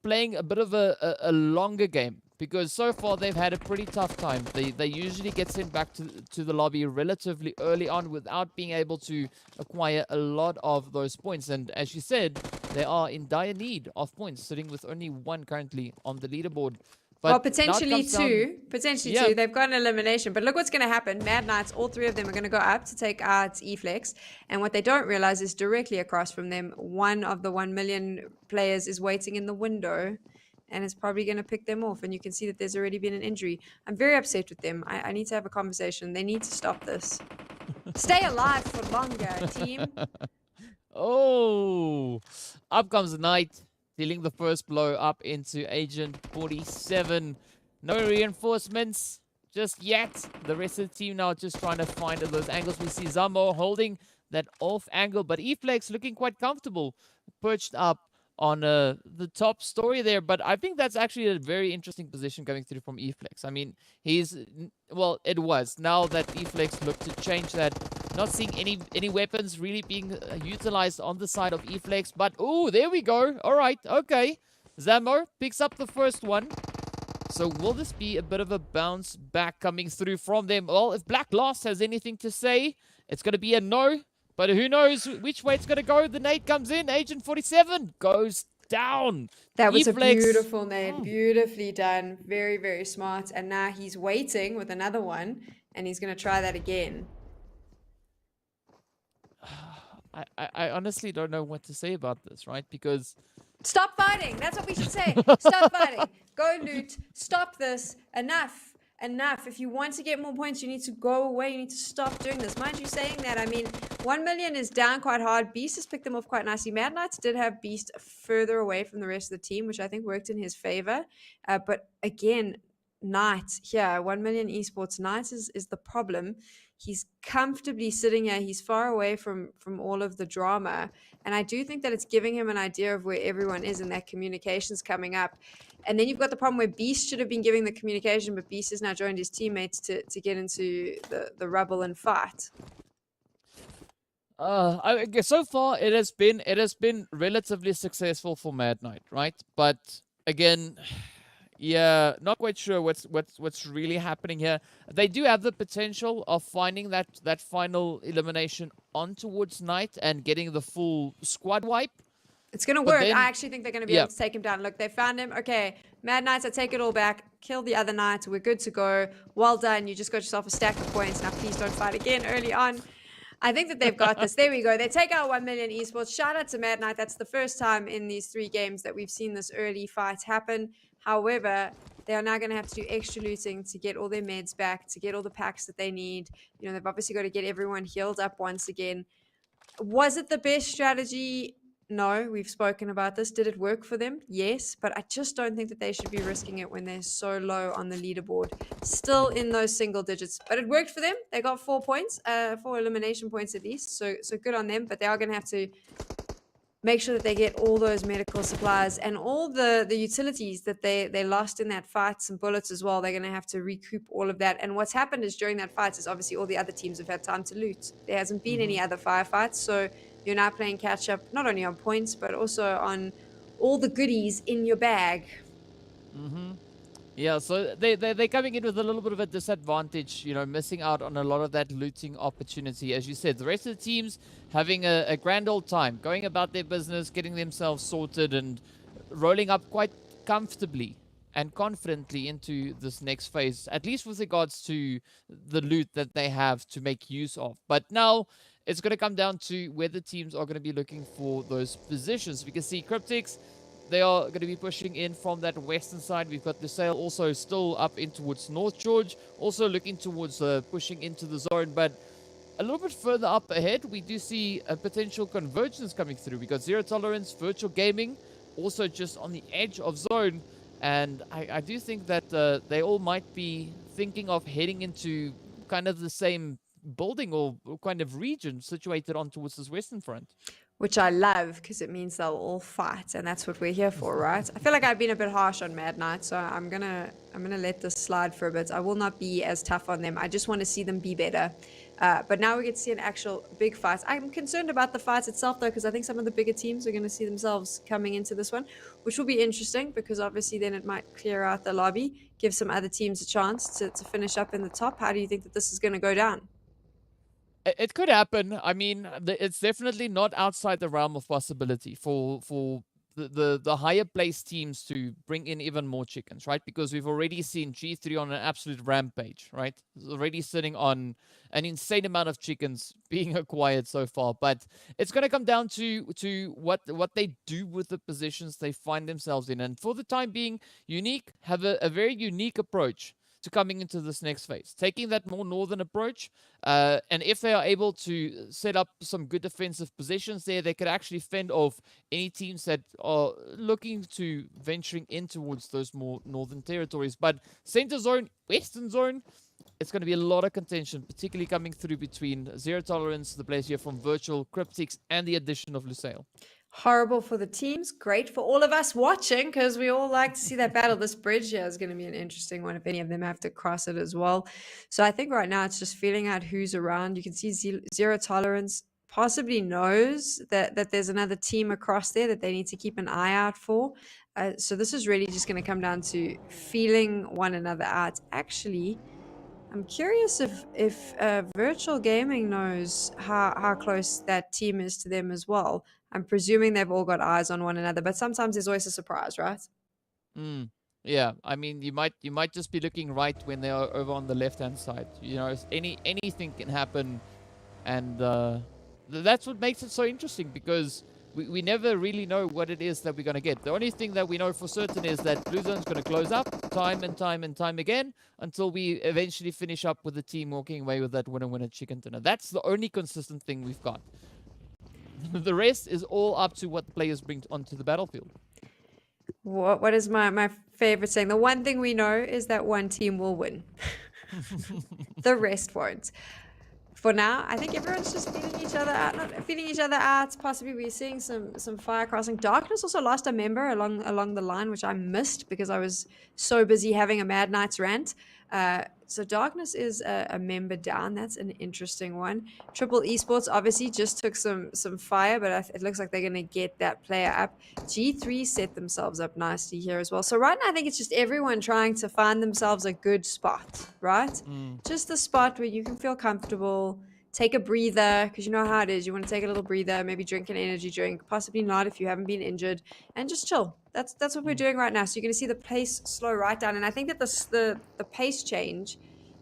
Speaker 4: playing a bit of a longer game, because so far they've had a pretty tough time. They usually get sent back to the lobby relatively early on without being able to acquire a lot of those points. And as you said, they are in dire need of points, sitting with only 1 currently on the leaderboard. But
Speaker 5: well, potentially two. Potentially two. They've got an elimination. But look what's going to happen. Mad Knights, all 3 of them are going to go up to take out E-Flex. And what they don't realize is directly across from them, one of the 1 million players is waiting in the window. And it's probably going to pick them off. And you can see that there's already been an injury. I'm very upset with them. I need to have a conversation. They need to stop this. Stay alive for longer, team.
Speaker 4: Oh, up comes the Knight, dealing the first blow up into Agent 47. No reinforcements just yet. The rest of the team now just trying to find those angles. We see Zamo holding that off angle, but Eflex looking quite comfortable, perched up on the top story there. But I think that's actually a very interesting position coming through from Eflex. I mean, well, it was. Now that Eflex looked to change that, not seeing any weapons really being utilized on the side of Eflex. But, oh, there we go. All right, okay. Zamo picks up the first one. So will this be a bit of a bounce back coming through from them? Well, if Black Lost has anything to say, it's going to be a no. But who knows which way it's going to go. The nade comes in. Agent 47 goes down.
Speaker 5: That was
Speaker 4: Eflex,
Speaker 5: a beautiful nade. Beautifully done. Very, very smart. And now he's waiting with another one. And he's going to try that again.
Speaker 4: I honestly don't know what to say about this, right? Because...
Speaker 5: Stop fighting. That's what we should say. Stop fighting. Go loot. Stop this. Enough. Enough. If you want to get more points, you need to go away. You need to stop doing this. Mind you saying that, I mean, 1 million is down quite hard. Beast has picked them off quite nicely. Mad Knights did have Beast further away from the rest of the team, which I think worked in his favor. But again, Knight here, 1 million esports. Knight is the problem. He's comfortably sitting here. He's far away from all of the drama. And I do think that it's giving him an idea of where everyone is and that communication's coming up. And then you've got the problem where Beast should have been giving the communication, but Beast has now joined his teammates to get into the rubble and fight.
Speaker 4: I guess so far it has been relatively successful for Mad Knight, right? But again, yeah, not quite sure what's really happening here. They do have the potential of finding that final elimination on towards Knight and getting the full squad wipe.
Speaker 5: It's going to work. I actually think they're going to be able to take him down. Look, they found him. Okay, Mad Knights, I take it all back. Kill the other Knights. We're good to go. Well done. You just got yourself a stack of points. Now, please don't fight again early on. I think that they've got this. There we go. They take out 1 million esports. Shout out to Mad Knight. That's the first time in these 3 games that we've seen this early fight happen. However, they are now going to have to do extra looting to get all their meds back, to get all the packs that they need. You know, they've obviously got to get everyone healed up once again. Was it the best strategy? No, we've spoken about this. Did it work for them? Yes, but I just don't think that they should be risking it when they're so low on the leaderboard. Still in those single digits, but it worked for them. They got 4 points, 4 elimination points at least. So good on them, but they are going to have to make sure that they get all those medical supplies and all the utilities that they lost in that fight, some bullets as well. They're going to have to recoup all of that. And what's happened is during that fight is obviously all the other teams have had time to loot. There hasn't been any other firefights, so you're now playing catch up, not only on points, but also on all the goodies in your bag.
Speaker 4: Yeah, so they're coming in with a little bit of a disadvantage, you know, missing out on a lot of that looting opportunity. As you said, the rest of the teams having a grand old time, going about their business, getting themselves sorted and rolling up quite comfortably and confidently into this next phase, at least with regards to the loot that they have to make use of. But now it's going to come down to where the teams are going to be looking for those positions. We can see Cryptics, they are going to be pushing in from that western side. We've got Lusail also still up in towards North George, also looking towards pushing into the zone. But a little bit further up ahead, we do see a potential convergence coming through. We got Zero Tolerance, Virtual Gaming, also just on the edge of zone. And I do think that they all might be thinking of heading into kind of the same building or kind of region situated on towards this western front.
Speaker 5: Which I love, because it means they'll all fight, and that's what we're here for, right? I feel like I've been a bit harsh on Mad Knight, so I'm gonna let this slide for a bit. I will not be as tough on them. I just want to see them be better. But now we get to see an actual big fight. I'm concerned about the fight itself, though, because I think some of the bigger teams are going to see themselves coming into this one, which will be interesting, because obviously then it might clear out the lobby, give some other teams a chance to finish up in the top. How do you think that this is going to go down?
Speaker 4: It could happen. I mean, it's definitely not outside the realm of possibility for the higher placed teams to bring in even more chickens, right? Because we've already seen G3 on an absolute rampage, right? It's already sitting on an insane amount of chickens being acquired so far. But it's going to come down to what they do with the positions they find themselves in. And for the time being, Unique have a very unique approach to coming into this next phase, taking that more northern approach. And if they are able to set up some good defensive positions there, they could actually fend off any teams that are looking to venturing in towards those more northern territories. But center zone, western zone, it's going to be a lot of contention, particularly coming through between Zero Tolerance, the players here from Virtual, Cryptics, and the addition of Lusail.
Speaker 5: Horrible for the teams, great for all of us watching because we all like to see that battle. This bridge here is going to be an interesting one if any of them have to cross it as well. So I think right now it's just feeling out who's around. You can see Zero Tolerance possibly knows that there's another team across there that they need to keep an eye out for. So this is really just going to come down to feeling one another out. Actually, I'm curious if Virtual Gaming knows how close that team is to them as well. I'm presuming they've all got eyes on one another, but sometimes there's always a surprise, right?
Speaker 4: Yeah, I mean, you might just be looking right when they are over on the left-hand side. You know, anything can happen, and that's what makes it so interesting because we never really know what it is that we're going to get. The only thing that we know for certain is that Blue Zone's going to close up time and time again until we eventually finish up with the team walking away with that winner chicken dinner. That's the only consistent thing we've got. The rest is all up to what the players bring onto the battlefield.
Speaker 5: What is my favorite saying? The one thing we know is that one team will win. The rest won't. For now, I think everyone's just feeling each other out, not feeling each other out. Possibly we're seeing some fire crossing. Darkness also lost a member along the line, which I missed because I was so busy having a Mad Knights rant. So Darkness is a member down. That's an interesting one. Triple Esports obviously just took some fire, but it looks like they're going to get that player up. G3 set themselves up nicely here as well. So right now I think it's just everyone trying to find themselves a good spot, right? Just the spot where you can feel comfortable. Take a breather, because you know how it is. You want to take a little breather, maybe drink an energy drink, possibly not if you haven't been injured, and just chill. That's what we're doing right now. So you're going to see the pace slow right down. And I think that the pace change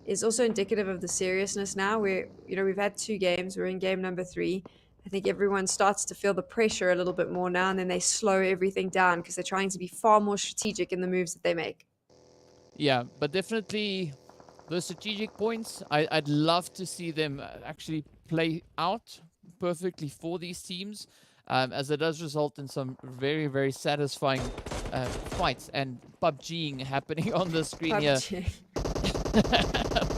Speaker 5: is also indicative of the seriousness now. We've had 2 games. We're in game number 3. I think everyone starts to feel the pressure a little bit more now, and then they slow everything down because they're trying to be far more strategic in the moves that they make.
Speaker 4: Yeah, but definitely those strategic points, I'd love to see them actually play out perfectly for these teams, as it does result in some very, very satisfying fights and PUBGing happening on the screen here.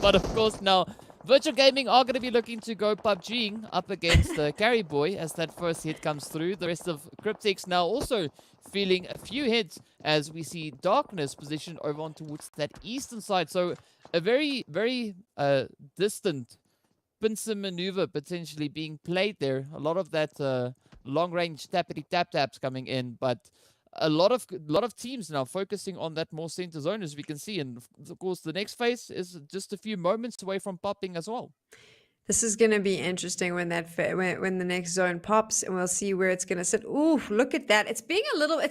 Speaker 4: But of course now, Virtual Gaming are going to be looking to go PUBGing up against Carry Boy as that first hit comes through. The rest of Cryptics now also feeling a few hits as we see Darkness positioned over on towards that eastern side. So a very, very distant pincer maneuver potentially being played there. A lot of that long-range tappity-tap-taps coming in, but a lot of teams now focusing on that more center zone, as we can see. And of course, the next phase is just a few moments away from popping as well.
Speaker 5: This is going to be interesting when when the next zone pops, and we'll see where it's going to sit. Ooh, look at that. It's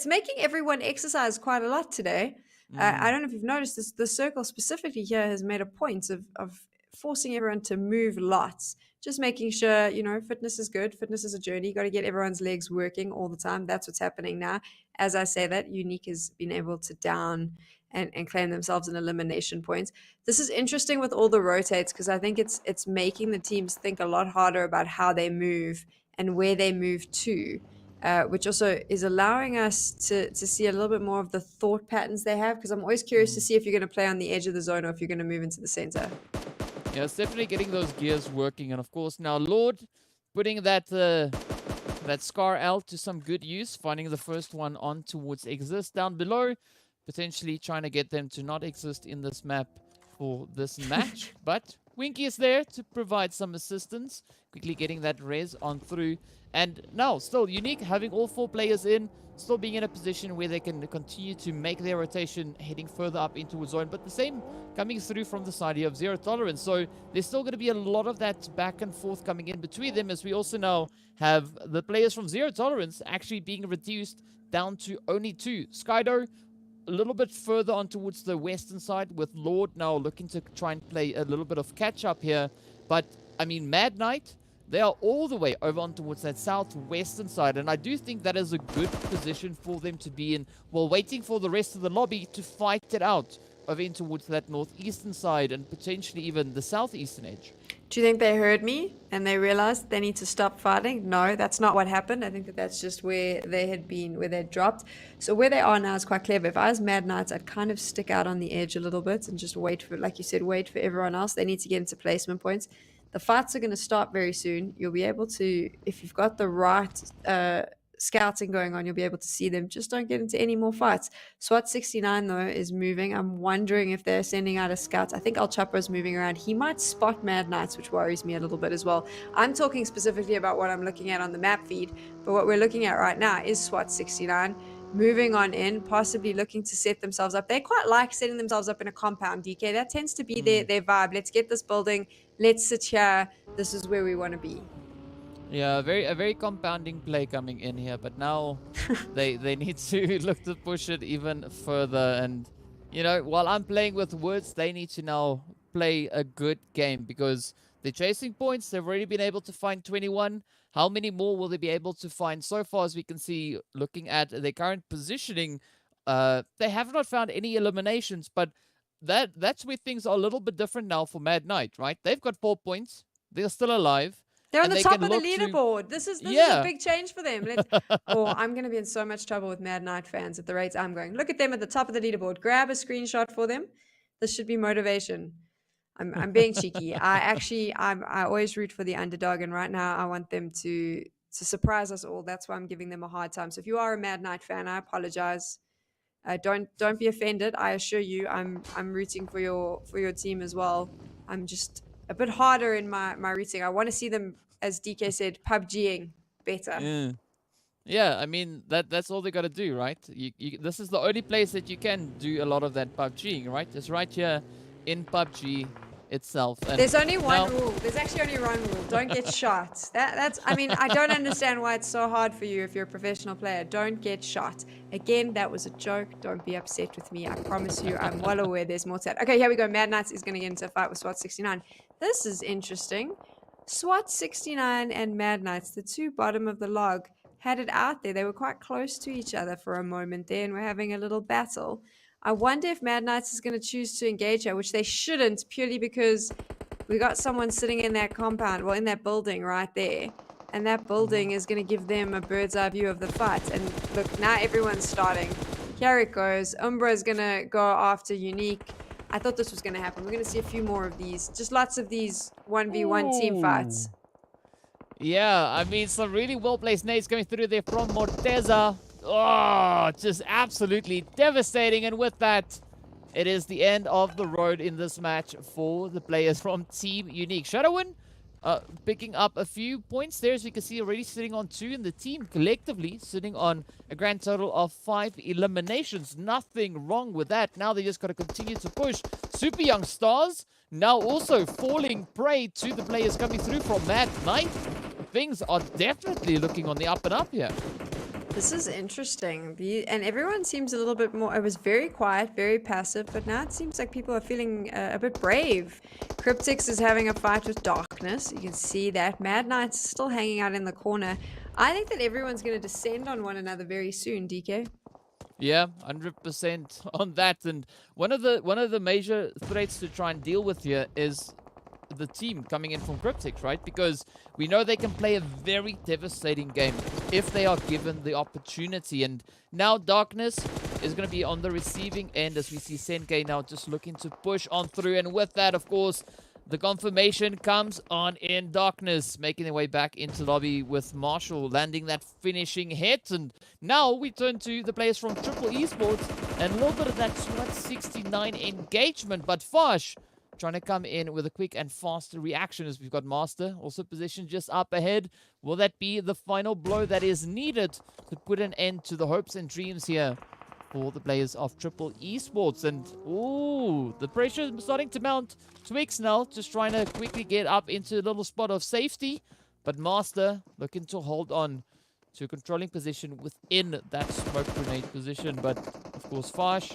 Speaker 5: making everyone exercise quite a lot today. I don't know if you've noticed this, the circle specifically here has made a point of forcing everyone to move lots. Just making sure, fitness is good. Fitness is a journey. You got to get everyone's legs working all the time. That's what's happening now. As I say that, Unique has been able to down and claim themselves an elimination points. This is interesting with all the rotates because I think it's making the teams think a lot harder about how they move and where they move to, which also is allowing us to see a little bit more of the thought patterns they have, because I'm always curious to see if you're going to play on the edge of the zone or if you're going to move into the center.
Speaker 4: Yeah, it's definitely getting those gears working. And of course now Lord putting that Scar out to some good use, finding the first one on towards Exist down below, potentially trying to get them to not exist in this map for this match. But Winky is there to provide some assistance, quickly getting that res on through. And now still Unique having all 4 players in, still being in a position where they can continue to make their rotation heading further up into a zone, but the same coming through from the side here of Zero Tolerance. So there's still going to be a lot of that back and forth coming in between them, as we also now have the players from Zero Tolerance actually being reduced down to only 2. Skydo a little bit further on towards the western side, with Lord now looking to try and play a little bit of catch up here. But I mean, Mad Knight, they are all the way over on towards that southwestern side, and I do think that is a good position for them to be in while waiting for the rest of the lobby to fight it out over in towards that northeastern side and potentially even the southeastern edge.
Speaker 5: Do you think they heard me and they realized they need to stop fighting? No, that's not what happened. I think that that's just where they had been, where they'd dropped. So where they are now is quite clever. If I was Mad Knights, I'd kind of stick out on the edge a little bit and just wait for, like you said, wait for everyone else. They need to get into placement points. The fights are going to start very soon. You'll be able to, if you've got the right scouting going on, you'll be able to see them. Just don't get into any more fights. SWAT 69 though is moving. I'm wondering if they're sending out a scout. I think El Chapo's moving around. He might spot Mad Knights, which worries me a little bit as well. I'm talking specifically about what I'm looking at on the map feed, but what we're looking at right now is SWAT 69 moving on in, possibly looking to set themselves up. They quite like setting themselves up in a compound, DK. That tends to be their vibe. Let's get this building. Let's sit here. This is where we want to be.
Speaker 4: Yeah, a very compounding play coming in here, but now they need to look to push it even further. And you know, while I'm playing with words, they need to now play a good game because they're chasing points. They've already been able to find 21. How many more will they be able to find? So far as we can see, looking at their current positioning, they have not found any eliminations, but that's where things are a little bit different now for Mad Knight, right? They've got 4 points. They're still alive.
Speaker 5: They're on the top of the
Speaker 4: look
Speaker 5: leaderboard. This is a big change for them. I'm going to be in so much trouble with Mad Knight fans at the rates I'm going. Look at them at the top of the leaderboard. Grab a screenshot for them. This should be motivation. I'm being cheeky. I always root for the underdog, and right now I want them to surprise us all. That's why I'm giving them a hard time. So if you are a Mad Knight fan, I apologize. Don't be offended. I assure you, I'm rooting for your team as well. I'm just a bit harder in my rooting. I want to see them, as DK said, PUBGing better.
Speaker 4: Yeah, I mean, that's all they got to do, right? This is the only place that you can do a lot of that PUBGing, right? It's right here in PUBG itself. And
Speaker 5: there's only one rule. There's actually only one rule. Don't get shot. That's. I mean, I don't understand why it's so hard for you if you're a professional player. Don't get shot. Again, that was a joke. Don't be upset with me. I promise you, I'm well aware there's more to that. Okay, here we go. Mad Knights is going to get into a fight with SWAT 69. This is interesting. SWAT 69 and Mad Knights, the two bottom of the log, had it out there. They were quite close to each other for a moment there, and we're having a little battle. I wonder if Mad Knights is going to choose to engage her, which they shouldn't, purely because we got someone sitting in that compound, well, in that building right there. And that building is going to give them a bird's eye view of the fight. And look, now everyone's starting. Here it goes. Umbra is going to go after Unique. I thought this was going to happen. We're going to see a few more of these. Just lots of these 1v1 team fights.
Speaker 4: Yeah, I mean, some really well-placed nades coming through there from Morteza. Oh, just absolutely devastating. And with that, it is the end of the road in this match for the players from Team Unique. Shadowin picking up a few points there, as we can see, already sitting on 2, and the team collectively sitting on a grand total of 5 eliminations. Nothing wrong with that. Now they just got to continue to push. Super Young Stars now also falling prey to the players coming through from Mad Knight. Things are definitely looking on the up and up here.
Speaker 5: This is interesting. And everyone seems a little bit more... It was very quiet, very passive, but now it seems like people are feeling a bit brave. Cryptics is having a fight with Darkness. You can see that. Mad Knight's still hanging out in the corner. I think that everyone's going to descend on one another very soon, DK.
Speaker 4: Yeah, 100% on that. And one of the major threats to try and deal with here is the team coming in from Cryptics, right? Because we know they can play a very devastating game if they are given the opportunity. And now Darkness is going to be on the receiving end, as we see Senke now just looking to push on through. And with that, of course, the confirmation comes on in. Darkness making their way back into the lobby with Marshall landing that finishing hit. And now we turn to the players from PMPL Esports and a little bit of that SWAT 69 engagement. But Fosh trying to come in with a quick and fast reaction, as we've got Master also positioned just up ahead. Will that be the final blow that is needed to put an end to the hopes and dreams here for the players of PMPL Esports? And ooh, the pressure is starting to mount. Twix now just trying to quickly get up into a little spot of safety, but Master looking to hold on to a controlling position within that smoke grenade position. But of course, Fash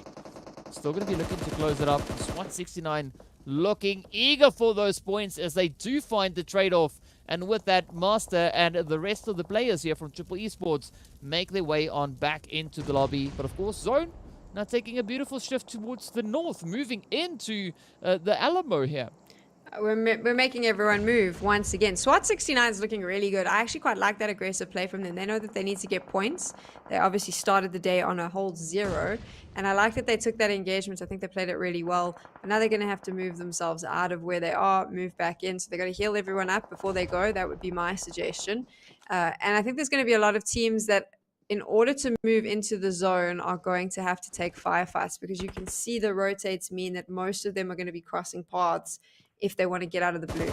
Speaker 4: still going to be looking to close it up. SWAT 69 looking eager for those points as they do find the trade-off. And with that, Master and the rest of the players here from PMPL Esports make their way on back into the lobby. But of course, Zone now taking a beautiful shift towards the north, moving into the Alamo here.
Speaker 5: We're making everyone move once again. SWAT 69 is looking really good. I actually quite like that aggressive play from them. They know that they need to get points. They obviously started the day on a hold 0. And I like that they took that engagement. I think they played it really well. But now they're going to have to move themselves out of where they are, move back in. So they're going to heal everyone up before they go. That would be my suggestion. And I think there's going to be a lot of teams that, in order to move into the zone, are going to have to take firefights, because you can see the rotates mean that most of them are going to be crossing paths if they want to get out of the blue.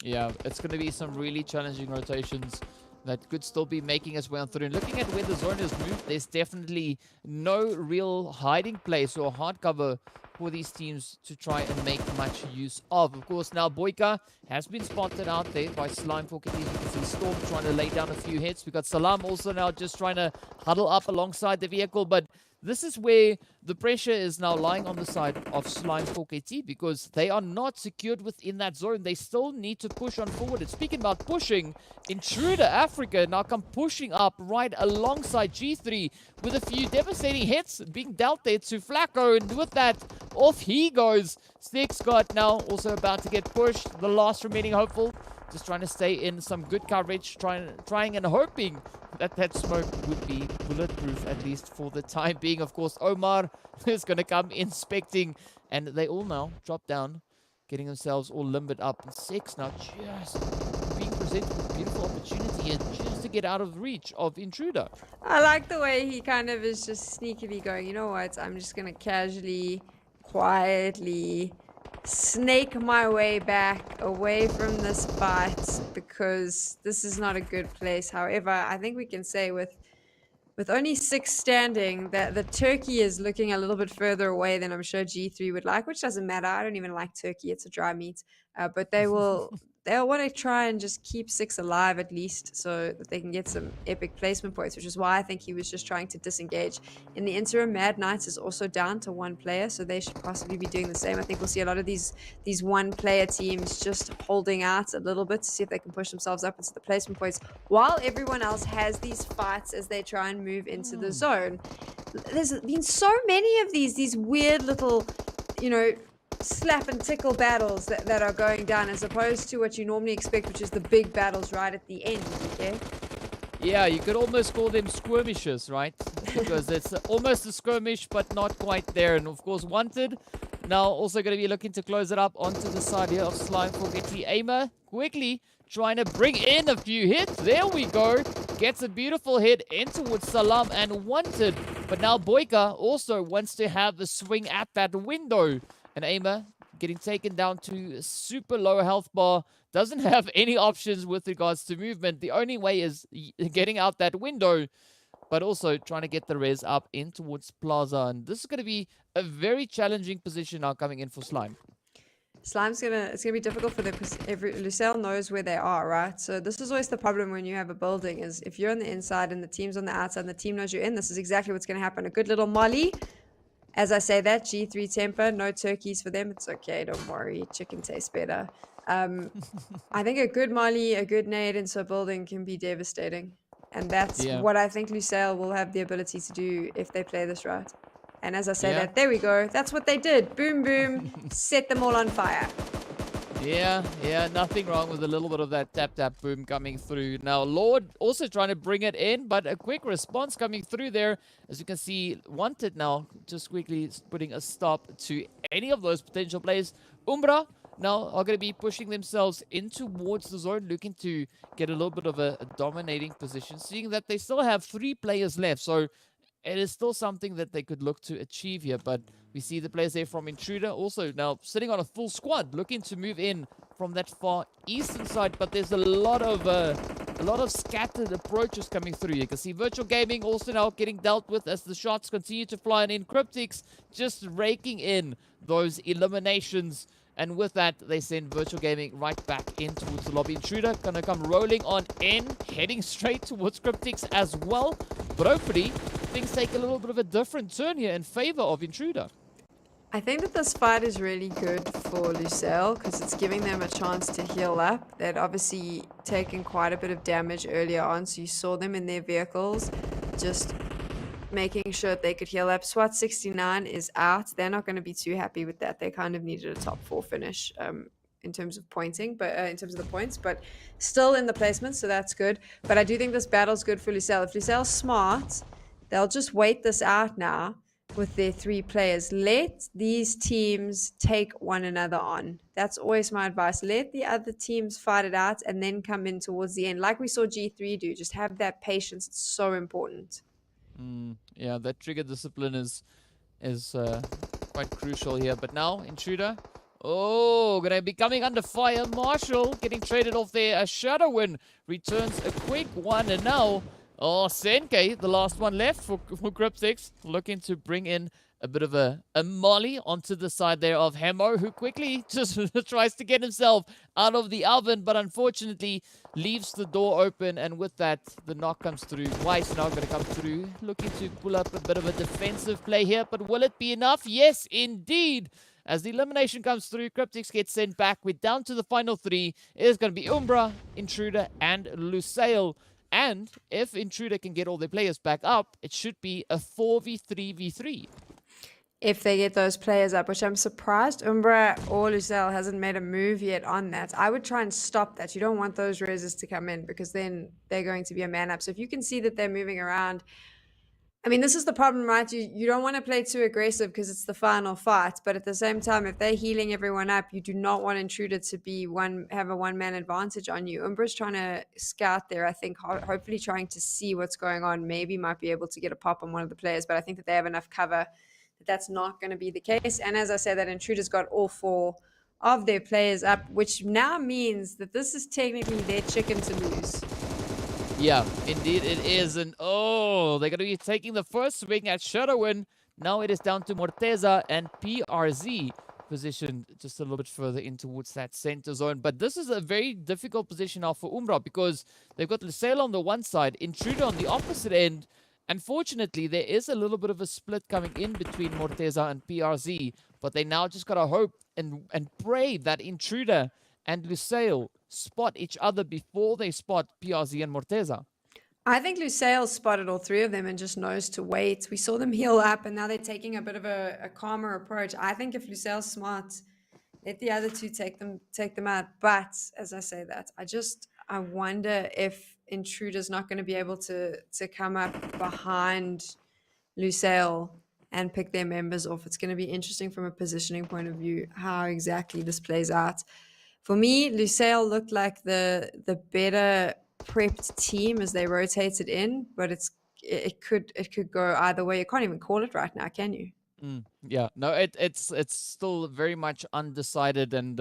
Speaker 4: Yeah, it's going to be some really challenging rotations that could still be making its way on through. And looking at where the zone has moved, there's definitely no real hiding place or hard cover for these teams to try and make much use of. Of course, now Boyka has been spotted out there by Slime for Kitties. You can see Storm trying to lay down a few hits. We've got Salam also now just trying to huddle up alongside the vehicle, but this is where the pressure is now lying on the side of Slime 4KT, because they are not secured within that zone. They still need to push on forward. And speaking about pushing, Intruder Africa now come pushing up right alongside G3 with a few devastating hits being dealt there to Flacco. And with that, off he goes. Stickscott now also about to get pushed. The last remaining hopeful, just trying to stay in some good coverage, trying and hoping that that smoke would be bulletproof, at least for the time being. Of course, Omar is going to come inspecting, and they all now drop down, getting themselves all limbered up. And Six now just being presented with a beautiful opportunity and just to get out of reach of Intruder.
Speaker 5: I like the way he kind of is just sneakily going, you know what, I'm just going to casually, quietly snake my way back away from this fight, because this is not a good place. However, I think we can say with only 6 standing that the turkey is looking a little bit further away than I'm sure G3 would like, which doesn't matter. I don't even like turkey. It's a dry meat. But they'll want to try and just keep 6 alive at least, so that they can get some epic placement points, which is why I think he was just trying to disengage. In the interim, Mad Knights is also down to 1 player, so they should possibly be doing the same. I think we'll see a lot of these 1-player teams just holding out a little bit to see if they can push themselves up into the placement points, while everyone else has these fights as they try and move into the zone. There's been so many of these weird little, you know, slap and tickle battles that are going down, as opposed to what you normally expect, which is the big battles right at the end. Okay?
Speaker 4: Yeah, you could almost call them skirmishes, right? Because it's almost a skirmish, but not quite there. And of course, Wanted now also going to be looking to close it up onto the side here of Slime for Getty. Aimer quickly trying to bring in a few hits. There we go. Gets a beautiful hit in towards Salam and Wanted. But now Boyka also wants to have the swing at that window. And Aimer getting taken down to super low health bar. Doesn't have any options with regards to movement. The only way is getting out that window, but also trying to get the res up in towards Plaza. And this is going to be a very challenging position now coming in for Slime.
Speaker 5: It's gonna be difficult for them, because Lusail knows where they are, right? So this is always the problem when you have a building, is if you're on the inside and the team's on the outside and the team knows you're in, this is exactly what's going to happen. A good little molly. As I say that, G3 temper, no turkeys for them. It's okay, don't worry. Chicken tastes better. I think a good molly, a good nade into a building can be devastating. And that's what I think Lusail will have the ability to do if they play this right. And as I say that, there we go. That's what they did. Boom, boom. Set them all on fire.
Speaker 4: Yeah, nothing wrong with a little bit of that tap boom coming through. Now, Lord also trying to bring it in, but a quick response coming through there. As you can see, Wanted now just quickly putting a stop to any of those potential plays. Umbra now are going to be pushing themselves in towards the zone, looking to get a little bit of a dominating position, seeing that they still have 3 players left. So it is still something that they could look to achieve here, but we see the players there from Intruder also now sitting on a full squad, looking to move in from that far eastern side. But there's a lot of scattered approaches coming through. You can see Virtual Gaming also now getting dealt with as the shots continue to fly in. Cryptics just raking in those eliminations. And with that, they send Virtual Gaming right back in towards the lobby. Intruder gonna come rolling on in, heading straight towards Cryptics as well. But hopefully, things take a little bit of a different turn here in favor of Intruder.
Speaker 5: I think that this fight is really good for Lusail, because it's giving them a chance to heal up. They'd obviously taken quite a bit of damage earlier on, so you saw them in their vehicles just making sure that they could heal up. SWAT 69 is out. They're not going to be too happy with that. They kind of needed a top 4 finish in terms of pointing, but in terms of the points, but still in the placement, so that's good. But I do think this battle's good for Lusail. If Lusail's smart, they'll just wait this out now with their 3 players. Let these teams take one another on. That's always my advice. Let the other teams fight it out and then come in towards the end, like we saw G3 do. Just have that patience. It's so important.
Speaker 4: Yeah, that trigger discipline is quite crucial here. But now, Intruder, gonna be coming under fire. Marshall getting traded off there. A Shadow Win returns a quick one, and now, Senke, the last one left for Cryptics, looking to bring in a bit of a molly onto the side there of Hemo, who quickly just tries to get himself out of the oven, but unfortunately leaves the door open, and with that, the knock comes through. Weiss now going to come through, looking to pull up a bit of a defensive play here, but will it be enough? Yes, indeed. As the elimination comes through, Cryptics gets sent back. We're down to the final 3. It is going to be Umbra, Intruder, and Lusail. And if Intruder can get all their players back up, it should be a 4v3v3.
Speaker 5: If they get those players up, which I'm surprised Umbra or Lusail hasn't made a move yet on that. I would try and stop that. You don't want those reses to come in because then they're going to be a man up. So if you can see that they're moving around, I mean, this is the problem, right? You don't want to play too aggressive because it's the final fight. But at the same time, if they're healing everyone up, you do not want Intruder to be have a one-man advantage on you. Umbra's trying to scout there, I think, hopefully trying to see what's going on. Maybe might be able to get a pop on one of the players, but I think that they have enough cover that that's not going to be the case. And as I said, that Intruder's got all 4 of their players up, which now means that this is technically their chicken to lose.
Speaker 4: Yeah, indeed it is. And they're going to be taking the first swing at Shadowin. Now it is down to Morteza and PRZ, positioned just a little bit further in towards that center zone. But this is a very difficult position now for Umbra because they've got Lusail on the one side, Intruder on the opposite end. Unfortunately, there is a little bit of a split coming in between Morteza and PRZ, but they now just got to hope and pray that Intruder and Lusail spot each other before they spot PRZ and Morteza.
Speaker 5: I think Lusail spotted all 3 of them and just knows to wait. We saw them heal up, and now they're taking a bit of a calmer approach. I think if Lusail's smart, let the other 2 take them out. But as I say that, I wonder if Intruder's not going to be able to come up behind Lusail and pick their members off. It's going to be interesting from a positioning point of view how exactly this plays out. For me, Lusail looked like the better prepped team as they rotated in, but it could go either way. You can't even call it right now, can you?
Speaker 4: Yeah, no, it's still very much undecided, and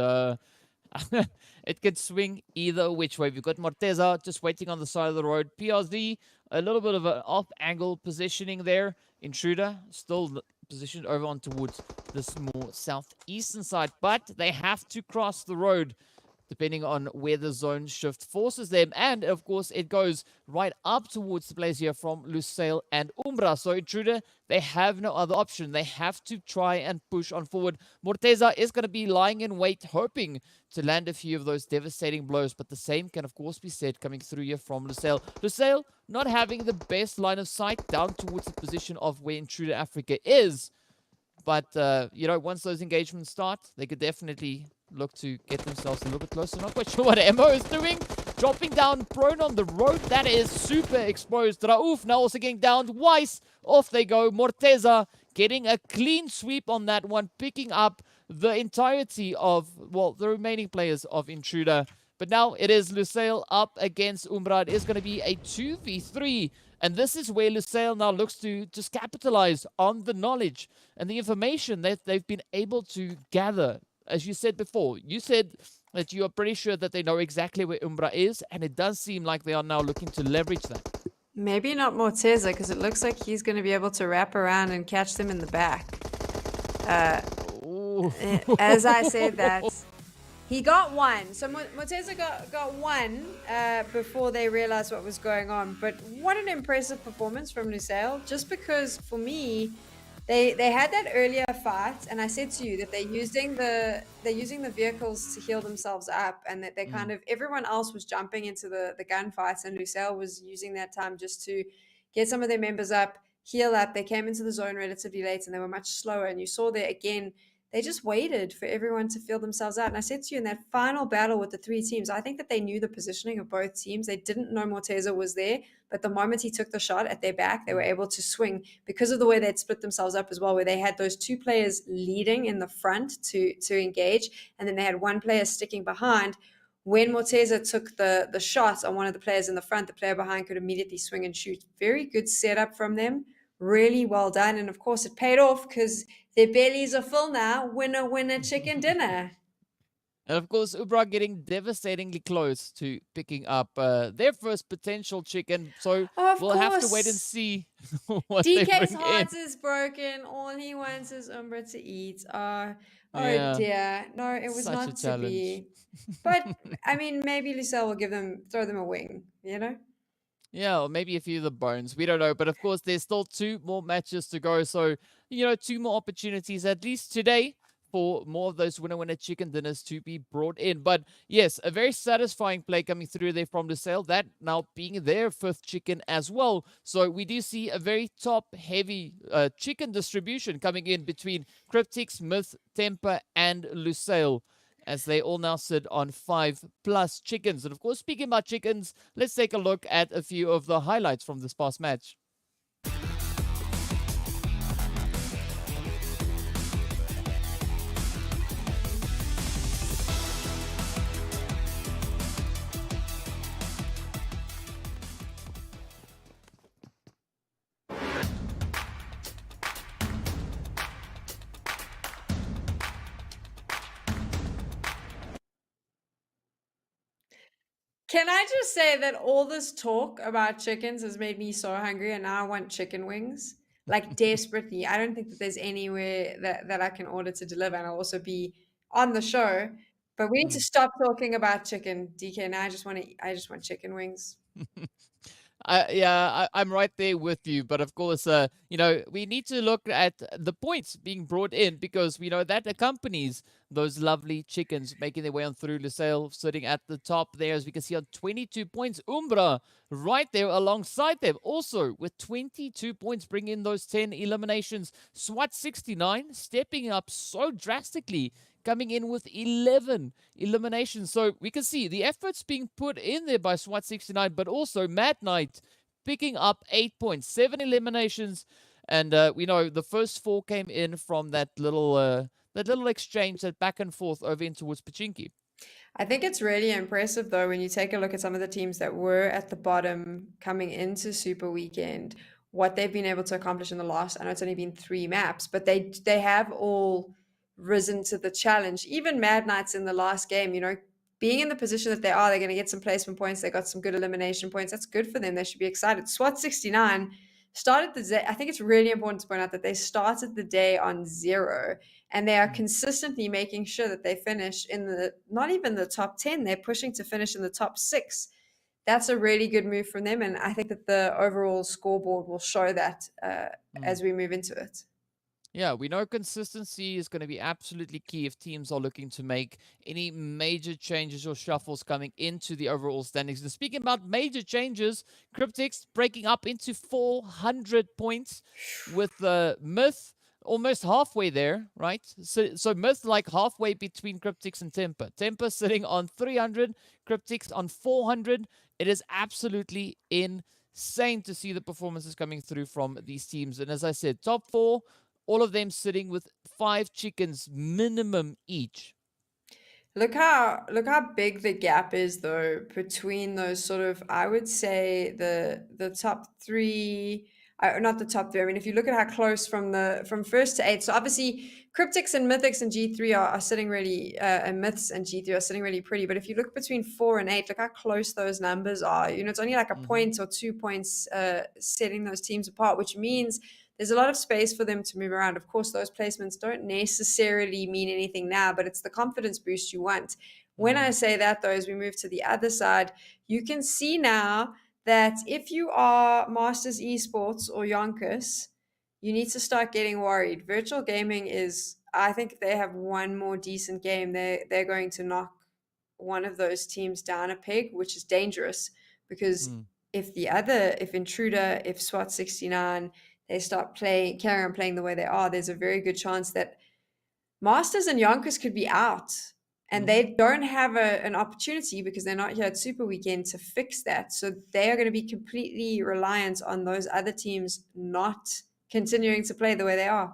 Speaker 4: it could swing either which way. We've got Morteza just waiting on the side of the road. PRZ, a little bit of an off-angle positioning there. Intruder still positioned over on towards this more southeastern side, but they have to cross the road depending on where the zone shift forces them. And, of course, it goes right up towards the place here from Lusail and Umbra. So, Intruder, they have no other option. They have to try and push on forward. Morteza is going to be lying in wait, hoping to land a few of those devastating blows. But the same can, of course, be said coming through here from Lusail. Lusail not having the best line of sight down towards the position of where Intruder Africa is. But, once those engagements start, they could definitely look to get themselves a little bit closer. Not quite sure what Emo is doing. Dropping down prone on the road. That is super exposed. Raouf now also getting down. Weiss, off they go. Morteza getting a clean sweep on that one. Picking up the entirety of, the remaining players of Intruder. But now it is Lusail up against Umbra. It is going to be a 2v3. And this is where Lusail now looks to just capitalize on the knowledge and the information that they've been able to gather. As you said before, you said that you are pretty sure that they know exactly where Umbra is, and it does seem like they are now looking to leverage that.
Speaker 5: Maybe not Morteza, because it looks like he's going to be able to wrap around and catch them in the back. As I said that, he got one. So Morteza got one before they realized what was going on. But what an impressive performance from Lusail, just because for me, They had that earlier fight, and I said to you that they're using the vehicles to heal themselves up, and that they kind of everyone else was jumping into the gunfights, and Lusail was using that time just to get some of their members up, heal up. They came into the zone relatively late and they were much slower. And you saw there again, they just waited for everyone to feel themselves out. And I said to you in that final battle with the three teams, I think that they knew the positioning of both teams. They didn't know Morteza was there, but the moment he took the shot at their back, they were able to swing because of the way they'd split themselves up as well, where they had those two players leading in the front to engage, and then they had one player sticking behind. When Morteza took the shot on one of the players in the front, the player behind could immediately swing and shoot. Very good setup from them. Really well done. And of course, it paid off because their bellies are full now. Winner, winner, chicken dinner.
Speaker 4: And of course, Umbra getting devastatingly close to picking up their first potential chicken. So we'll have to wait and see what they
Speaker 5: DK's
Speaker 4: bring
Speaker 5: heart
Speaker 4: in.
Speaker 5: is broken. All he wants is Umbra to eat. Oh
Speaker 4: Yeah.
Speaker 5: dear. No, it was
Speaker 4: Such
Speaker 5: not
Speaker 4: a
Speaker 5: to
Speaker 4: challenge.
Speaker 5: be. But I mean, maybe Lusail will throw them a wing,
Speaker 4: Yeah, or maybe a few of the bones. We don't know. But of course, there's still 2 more matches to go. So, 2 more opportunities, at least today, for more of those winner-winner chicken dinners to be brought in. But yes, a very satisfying play coming through there from Lusail. That now being their 5th chicken as well. So we do see a very top-heavy chicken distribution coming in between Cryptics, Myth, Temper, and Lusail, as they all now sit on 5+ chickens. And of course, speaking about chickens, let's take a look at a few of the highlights from this past match.
Speaker 5: Can I just say that all this talk about chickens has made me so hungry, and now I want chicken wings, like desperately. I don't think that there's anywhere that I can order to deliver, and I'll also be on the show. But we need to stop talking about chicken, DK. Now I just want chicken wings.
Speaker 4: I'm right there with you. But of course, we need to look at the points being brought in, because we know that accompanies those lovely chickens making their way on through. Lusail sitting at the top there, as we can see, on 22 points. Umbra right there alongside them, also with 22 points, bringing in those 10 eliminations. SWAT 69 stepping up so drastically, coming in with 11 eliminations. So we can see the efforts being put in there by SWAT 69, but also Mad Knight picking up 8 points, 7 eliminations. And we know the first 4 came in from that little exchange, that back and forth over in towards Pachinki.
Speaker 5: I think it's really impressive, though, when you take a look at some of the teams that were at the bottom coming into Super Weekend, what they've been able to accomplish in the last, I know it's only been 3 maps, but they have all risen to the challenge. Even Mad Knights in the last game, being in the position that they're going to get some placement points. They got some good elimination points. That's good for them. They should be excited. SWAT 69 started the day. I think it's really important to point out that they started the day on 0, and they are consistently making sure that they finish in not even the top 10. They're pushing to finish in the top 6. That's a really good move from them, and I think that the overall scoreboard will show that as we move into it.
Speaker 4: Yeah, we know consistency is going to be absolutely key if teams are looking to make any major changes or shuffles coming into the overall standings. And speaking about major changes, Cryptics breaking up into 400 points, with Myth almost halfway there, right? So Myth like halfway between Cryptics and Temper. Temper sitting on 300, Cryptics on 400. It is absolutely insane to see the performances coming through from these teams. And as I said, top 4, all of them sitting with 5 chickens minimum each.
Speaker 5: Look how big the gap is, though, between those sort of, I would say, the top 3, not the top 3. I mean, if you look at how close from 1st to 8th, so obviously Cryptics and Mythics and G3 are sitting really, and Myths and G3 are sitting really pretty. But if you look between 4 and 8, look how close those numbers are. It's only like a point or 2 points setting those teams apart, which means there's a lot of space for them to move around. Of course, those placements don't necessarily mean anything now, but it's the confidence boost you want. When I say that, though, as we move to the other side, you can see now that if you are Masters Esports or YONKOUS, you need to start getting worried. Virtual Gaming is, I think if they have one more decent game, they're going to knock one of those teams down a peg, which is dangerous, because if INTRUDER, if SWAT 69, they start carry on playing the way they are, there's a very good chance that Masters and Yonkers could be out. And they don't have an opportunity because they're not here at Super Weekend to fix that. So they are going to be completely reliant on those other teams not continuing to play the way they are.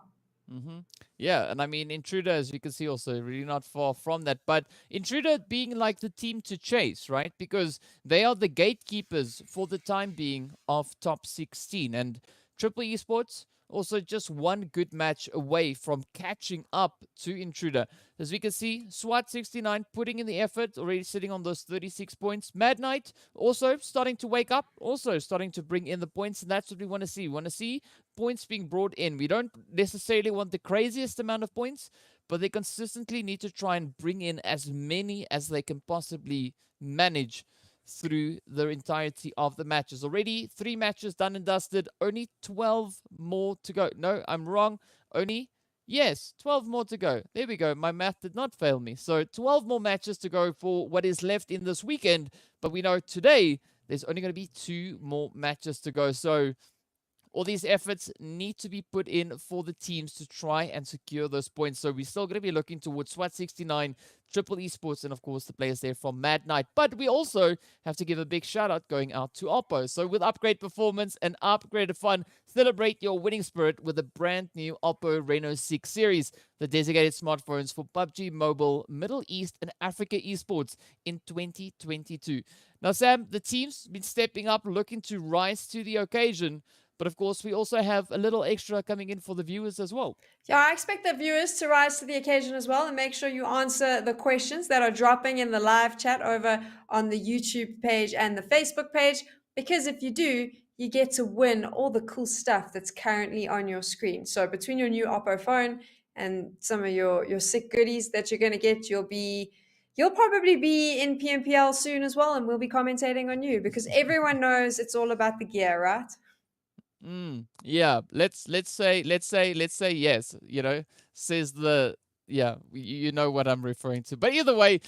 Speaker 4: Yeah, and I mean, Intruder, as you can see, also really not far from that. But Intruder being like the team to chase, right? Because they are the gatekeepers for the time being of top 16. And Triple Esports also just one good match away from catching up to Intruder. As we can see, SWAT 69 putting in the effort, already sitting on those 36 points. Mad Knight also starting to wake up, also starting to bring in the points, and that's what we want to see. We want to see points being brought in. We don't necessarily want the craziest amount of points, but they consistently need to try and bring in as many as they can possibly manage through the entirety of the matches. Already 3 matches done and dusted, only 12 more to go. No, I'm wrong. Yes, 12 more to go. There we go. My math did not fail me. So 12 more matches to go for what is left in this weekend. But we know today there's only going to be 2 more matches to go. So all these efforts need to be put in for the teams to try and secure those points. So we're still going to be looking towards SWAT 69, Triple Esports, and of course the players there from Mad Knight. But we also have to give a big shout out going out to Oppo. So with upgrade performance and upgraded fun, celebrate your winning spirit with a brand new Oppo Reno 6 series, the designated smartphones for PUBG Mobile, Middle East and Africa esports in 2022. Now, Sam, the team's been stepping up, looking to rise to the occasion. But of course, we also have a little extra coming in for the viewers as well.
Speaker 5: Yeah, I expect the viewers to rise to the occasion as well, and make sure you answer the questions that are dropping in the live chat over on the YouTube page and the Facebook page. Because if you do, you get to win all the cool stuff that's currently on your screen. So between your new Oppo phone and some of your sick goodies that you're going to get, you'll probably be in PMPL soon as well, and we'll be commentating on you because everyone knows it's all about the gear, right?
Speaker 4: Yeah, let's say yes, says the, yeah, you know what I'm referring to. But either way,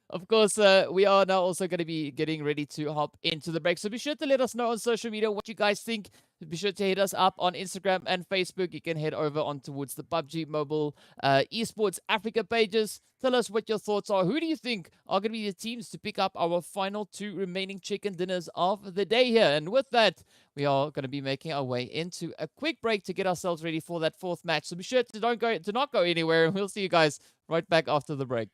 Speaker 4: of course, we are now also going to be getting ready to hop into the break. So be sure to let us know on social media what you guys think. Be sure to hit us up on Instagram and Facebook. You can head over on towards the PUBG Mobile Esports Africa pages. Tell us what your thoughts are. Who do you think are going to be the teams to pick up our final 2 remaining chicken dinners of the day here? And with that, we are going to be making our way into a quick break to get ourselves ready for that 4th match. So be sure to not go anywhere, and we'll see you guys right back after the break.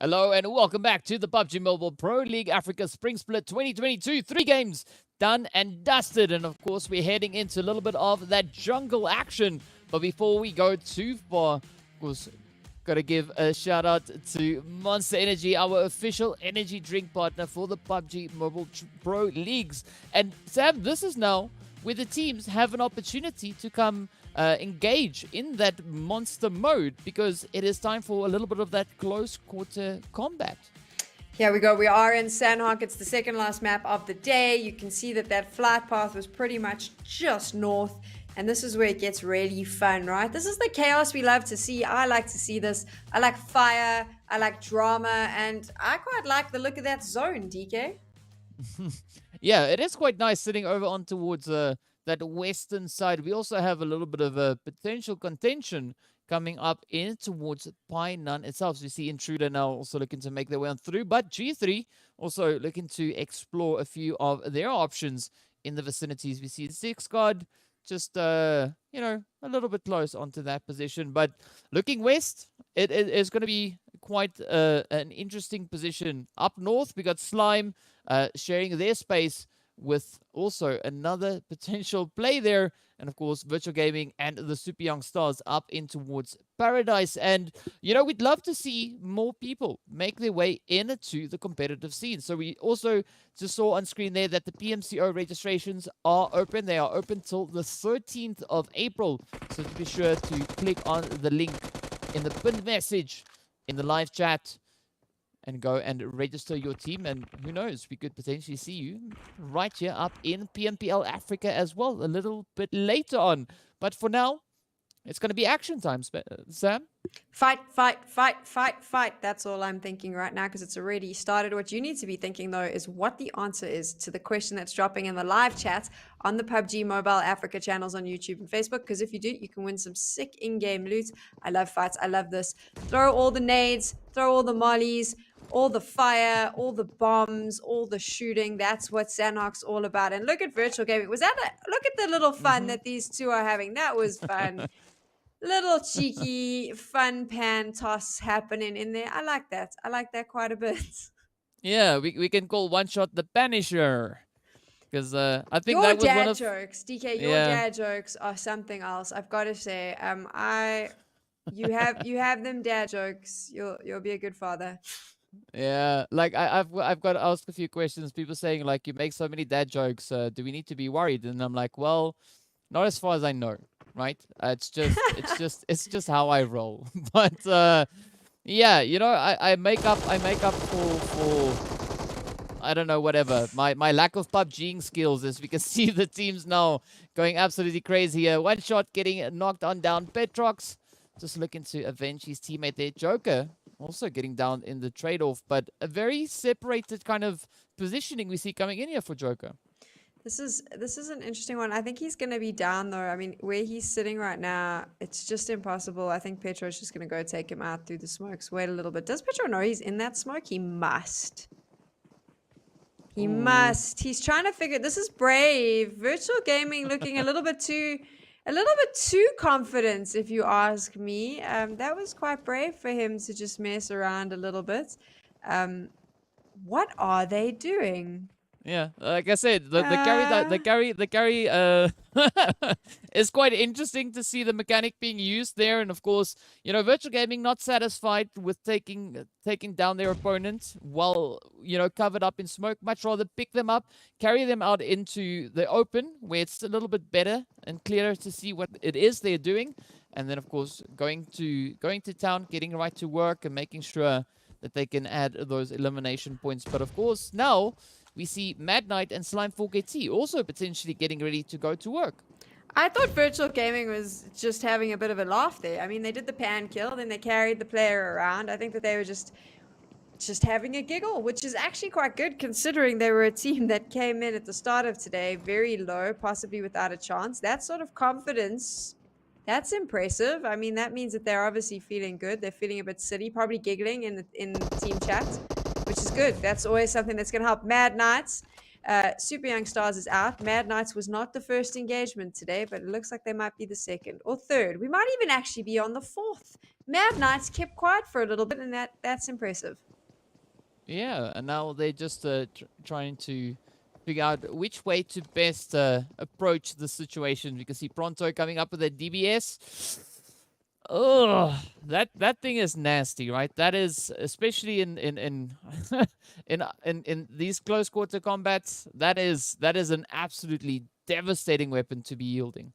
Speaker 4: Hello and welcome back to the PUBG Mobile Pro League Africa Spring Split 2022. 3 games done and dusted. And of course, we're heading into a little bit of that jungle action. But before we go too far, of course, got to give a shout out to Monster Energy, our official energy drink partner for the PUBG Mobile Pro Leagues. And Sam, this is now where the teams have an opportunity to come engage in that monster mode, because it is time for a little bit of that close quarter combat.
Speaker 5: Here we go. We are in Sanhok. It's the second last map of the day. You can see that flight path was pretty much just north. And this is where it gets really fun, right? This is the chaos we love to see. I like to see this. I like fire. I like drama. And I quite like the look of that zone, DK.
Speaker 4: Yeah, it is quite nice sitting over on towards that western side. We also have a little bit of a potential contention coming up in towards Painan itself. So we see Intruder now also looking to make their way on through. But G3 also looking to explore a few of their options in the vicinities. We see Six God just, a little bit close onto that position. But looking west, it is going to be quite an interesting position. Up north, we got Slime sharing their space with also another potential play there. And of course, Virtual Gaming and the Super Young Stars up in towards Paradise. And, we'd love to see more people make their way into the competitive scene. So we also just saw on screen there that the PMCO registrations are open. They are open till the 13th of April. So be sure to click on the link in the pinned message in the live chat and go and register your team. And who knows, we could potentially see you right here up in PMPL Africa as well a little bit later on. But for now, it's going to be action time, Sam.
Speaker 5: Fight, fight, fight, fight, fight. That's all I'm thinking right now, because it's already started. What you need to be thinking, though, is what the answer is to the question that's dropping in the live chat on the PUBG Mobile Africa channels on YouTube and Facebook. Because if you do, you can win some sick in-game loot. I love fights. I love this. Throw all the nades. Throw all the mollies. All the fire, all the bombs, all the shooting. That's what Sanhok's all about. And look at Virtual Gaming. Look at the little fun that these two are having. That was fun. Little cheeky fun pan toss happening in there. I like that. I like that quite a bit.
Speaker 4: Yeah, we can call one shot the Banisher. Because I think
Speaker 5: your
Speaker 4: that was
Speaker 5: dad
Speaker 4: one of...
Speaker 5: jokes, DK, your dad jokes are something else. I've got to say, you have them dad jokes. You'll be a good father.
Speaker 4: Yeah, like I've got to ask a few questions. People saying like, you make so many dad jokes. Do we need to be worried? And I'm like, well, not as far as I know, right? It's just how I roll. But yeah, I make up for I don't know, whatever. My lack of PUBGing skills, as we can see the teams now going absolutely crazy here. One shot getting knocked on down. Petrox just looking to avenge his teammate there. Joker also getting down in the trade-off, but a very separated kind of positioning we see coming in here for Joker.
Speaker 5: This is an interesting one. I think he's going to be down, though. I mean, where he's sitting right now, it's just impossible. I think Petro's just going to go take him out through the smokes. Wait a little bit. Does Petro know he's in that smoke? He must. He must. He's trying to figure... This is brave. Virtual Gaming looking a little bit too confident, if you ask me. That was quite brave for him to just mess around a little bit. What are they doing?
Speaker 4: Yeah, like I said, the carry is quite interesting to see the mechanic being used there. And of course, Virtual Gaming not satisfied with taking down their opponents while, covered up in smoke. Much rather pick them up, carry them out into the open where it's a little bit better and clearer to see what it is they're doing. And then, of course, going to town, getting right to work and making sure that they can add those elimination points. But of course, now we see Mad Knight and Slime 4KT also potentially getting ready to go to work.
Speaker 5: I thought Virtual Gaming was just having a bit of a laugh there. I mean, they did the pan kill, then they carried the player around. I think that they were just having a giggle, which is actually quite good considering they were a team that came in at the start of today very low, possibly without a chance. That sort of confidence, that's impressive. I mean, that means that they're obviously feeling good. They're feeling a bit silly, probably giggling in the team chat, which is good. That's always something that's going to help. Mad Knights, Super Young Stars is out. Mad Knights was not the first engagement today, but it looks like they might be the second or third. We might even actually be on the fourth. Mad Knights kept quiet for a little bit, and that's impressive.
Speaker 4: Yeah, and now they're just trying to figure out which way to best approach the situation. You can see Pronto coming up with a DBS. Oh, that thing is nasty, right? That is, especially in in these close quarter combats. That is an absolutely devastating weapon to be yielding.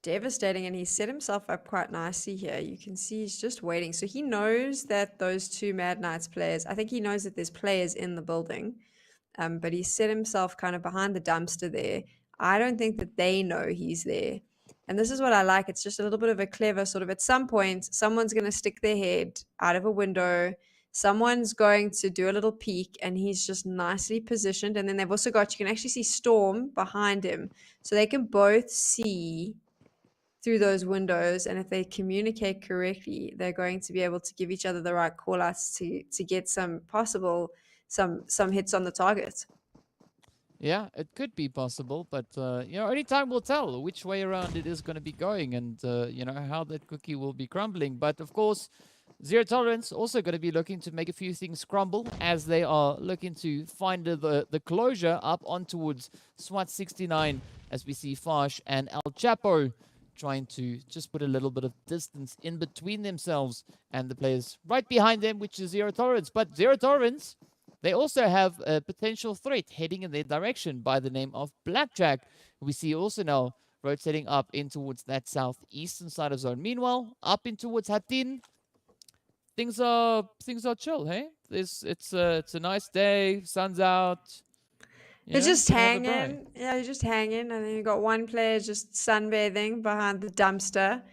Speaker 5: Devastating, and he set himself up quite nicely here. You can see he's just waiting. So he knows that those two Mad Knights players, I think he knows that there's players in the building, but he set himself kind of behind the dumpster there. I don't think that they know he's there. And this is what I like. It's just a little bit of a clever sort of, at some point, someone's going to stick their head out of a window. Someone's going to do a little peek, and he's just nicely positioned. And then they've also got, you can actually see Storm behind him. So they can both see through those windows, and if they communicate correctly, they're going to be able to give each other the right call outs to get some possible some hits on the target.
Speaker 4: Yeah, it could be possible, but only time will tell which way around it is going to be going, and how that cookie will be crumbling. But of course, Zero Tolerance also going to be looking to make a few things crumble as they are looking to find the closure up on towards SWAT 69, as we see Fash and El Chapo trying to just put a little bit of distance in between themselves and the players right behind them, which is Zero Tolerance. But Zero Tolerance, they also have a potential threat heading in their direction by the name of Blackjack. We see also now rotating up in towards that southeastern side of zone. Meanwhile, up in towards Hatin, things are chill, hey? It's a nice day, sun's out.
Speaker 5: They're just hanging. Yeah, you're just hanging. And then you've got one player just sunbathing behind the dumpster.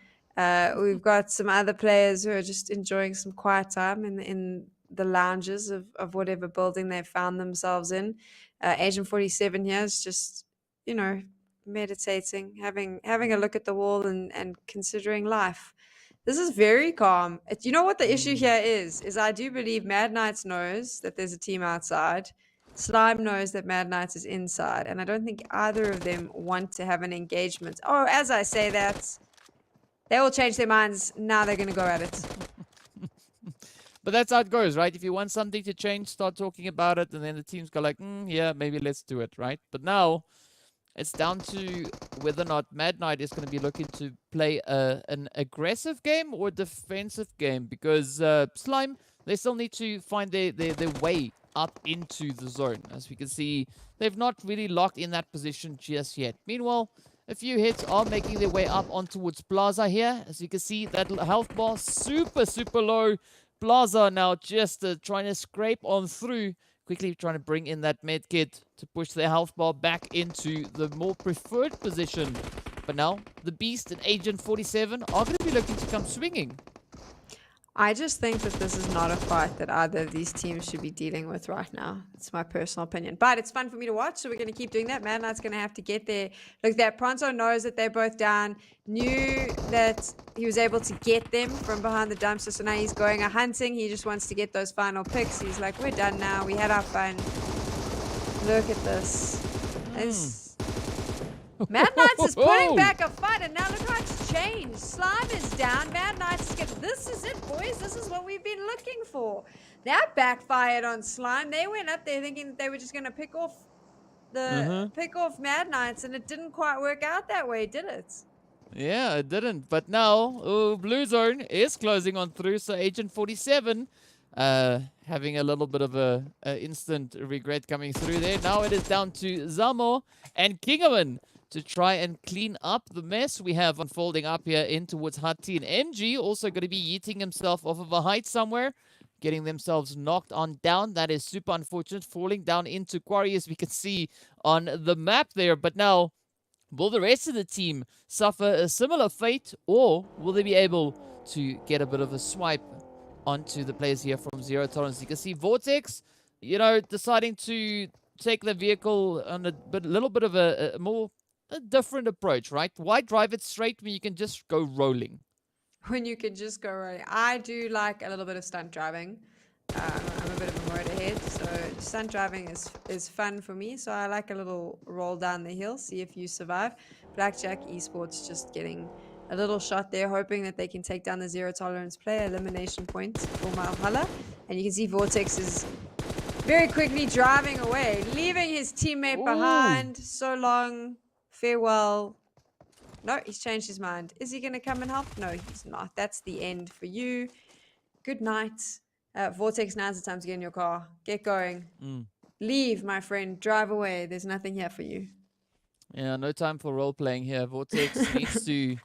Speaker 5: We've got some other players who are just enjoying some quiet time in the lounges of whatever building they found themselves in. Agent 47 here is just, meditating, having a look at the wall and considering life. This is very calm. You know what the issue here is I do believe Mad Knights knows that there's a team outside. Slime knows that Mad Knights is inside, and I don't think either of them want to have an engagement. Oh, as I say that, they all change their minds. Now they're going to go at it.
Speaker 4: But that's how it goes, right? If you want something to change, start talking about it, and then the teams go like, yeah, maybe let's do it, right? But now it's down to whether or not Mad Knight is going to be looking to play an aggressive game or defensive game, because Slime, they still need to find their way up into the zone. As we can see, they've not really locked in that position just yet. Meanwhile, a few hits are making their way up on towards Plaza here. As you can see, that health bar super low. Plaza now just trying to scrape on through, quickly trying to bring in that med kit to push their health bar back into the more preferred position. But now, the Beast and Agent 47 are going to be looking to come swinging.
Speaker 5: I just think that this is not a fight that either of these teams should be dealing with right now. It's my personal opinion. But it's fun for me to watch, so we're going to keep doing that. Mad Knight's going to have to get there. Look, that Pronto knows that they're both down, knew that he was able to get them from behind the dumpster, so now he's going hunting. He just wants to get those final picks. He's like, we're done now. We had our fun. Look at this. Mad Knights is putting back a fight, and now look how it's changed. Slime is down. Mad Knights is getting... This is it, boys. This is what we've been looking for. That backfired on Slime. They went up there thinking that they were just going to pick off Mad Knights, and it didn't quite work out that way, did it?
Speaker 4: Yeah, it didn't. But now, Blue Zone is closing on through, so Agent 47 having a little bit of a instant regret coming through there. Now it is down to Zamo and Kingerman to try and clean up the mess we have unfolding up here in towards Hatin. MG also going to be yeeting himself off of a height somewhere, getting themselves knocked on down. That is super unfortunate, falling down into Quarry, as we can see on the map there. But now, will the rest of the team suffer a similar fate, or will they be able to get a bit of a swipe onto the players here from Zero Tolerance? You can see Vortex, deciding to take the vehicle on a little bit of a different approach, right? Why drive it straight when you can just go rolling?
Speaker 5: When you can just go rolling. I do like a little bit of stunt driving. I'm a bit of a motorhead, so stunt driving is fun for me. So I like a little roll down the hill, see if you survive. Blackjack Esports just getting a little shot there, hoping that they can take down the Zero Tolerance player. Elimination point for Malhalla. And you can see Vortex is very quickly driving away, leaving his teammate behind. So long. Farewell. No, he's changed his mind. Is he going to come and help? No, he's not. That's the end for you. Good night. Vortex, now's the time to get in your car. Get going. Leave, my friend. Drive away. There's nothing here for you.
Speaker 4: Yeah, no time for role-playing here. Vortex needs to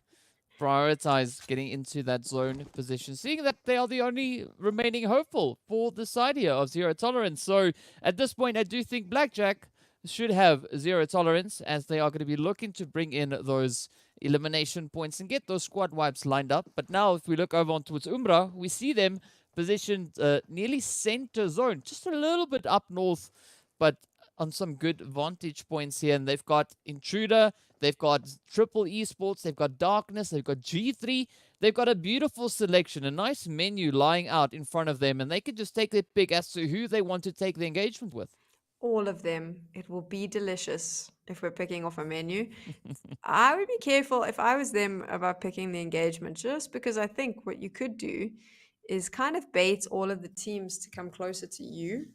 Speaker 4: prioritize getting into that zone position, seeing that they are the only remaining hopeful for the side here of zero tolerance. So at this point, I do think Blackjack should have zero tolerance, as they are going to be looking to bring in those elimination points and get those squad wipes lined up. But now if we look over on towards Umbra, we see them positioned nearly center zone, just a little bit up north, but on some good vantage points here. And they've got Intruder, they've got Triple Esports, they've got Darkness, they've got G3. They've got a beautiful selection, a nice menu lying out in front of them, and they can just take their pick as to who they want to take the engagement with.
Speaker 5: All of them. It will be delicious if we're picking off a menu. I would be careful if I was them about picking the engagement, just because I think what you could do is kind of bait all of the teams to come closer to you.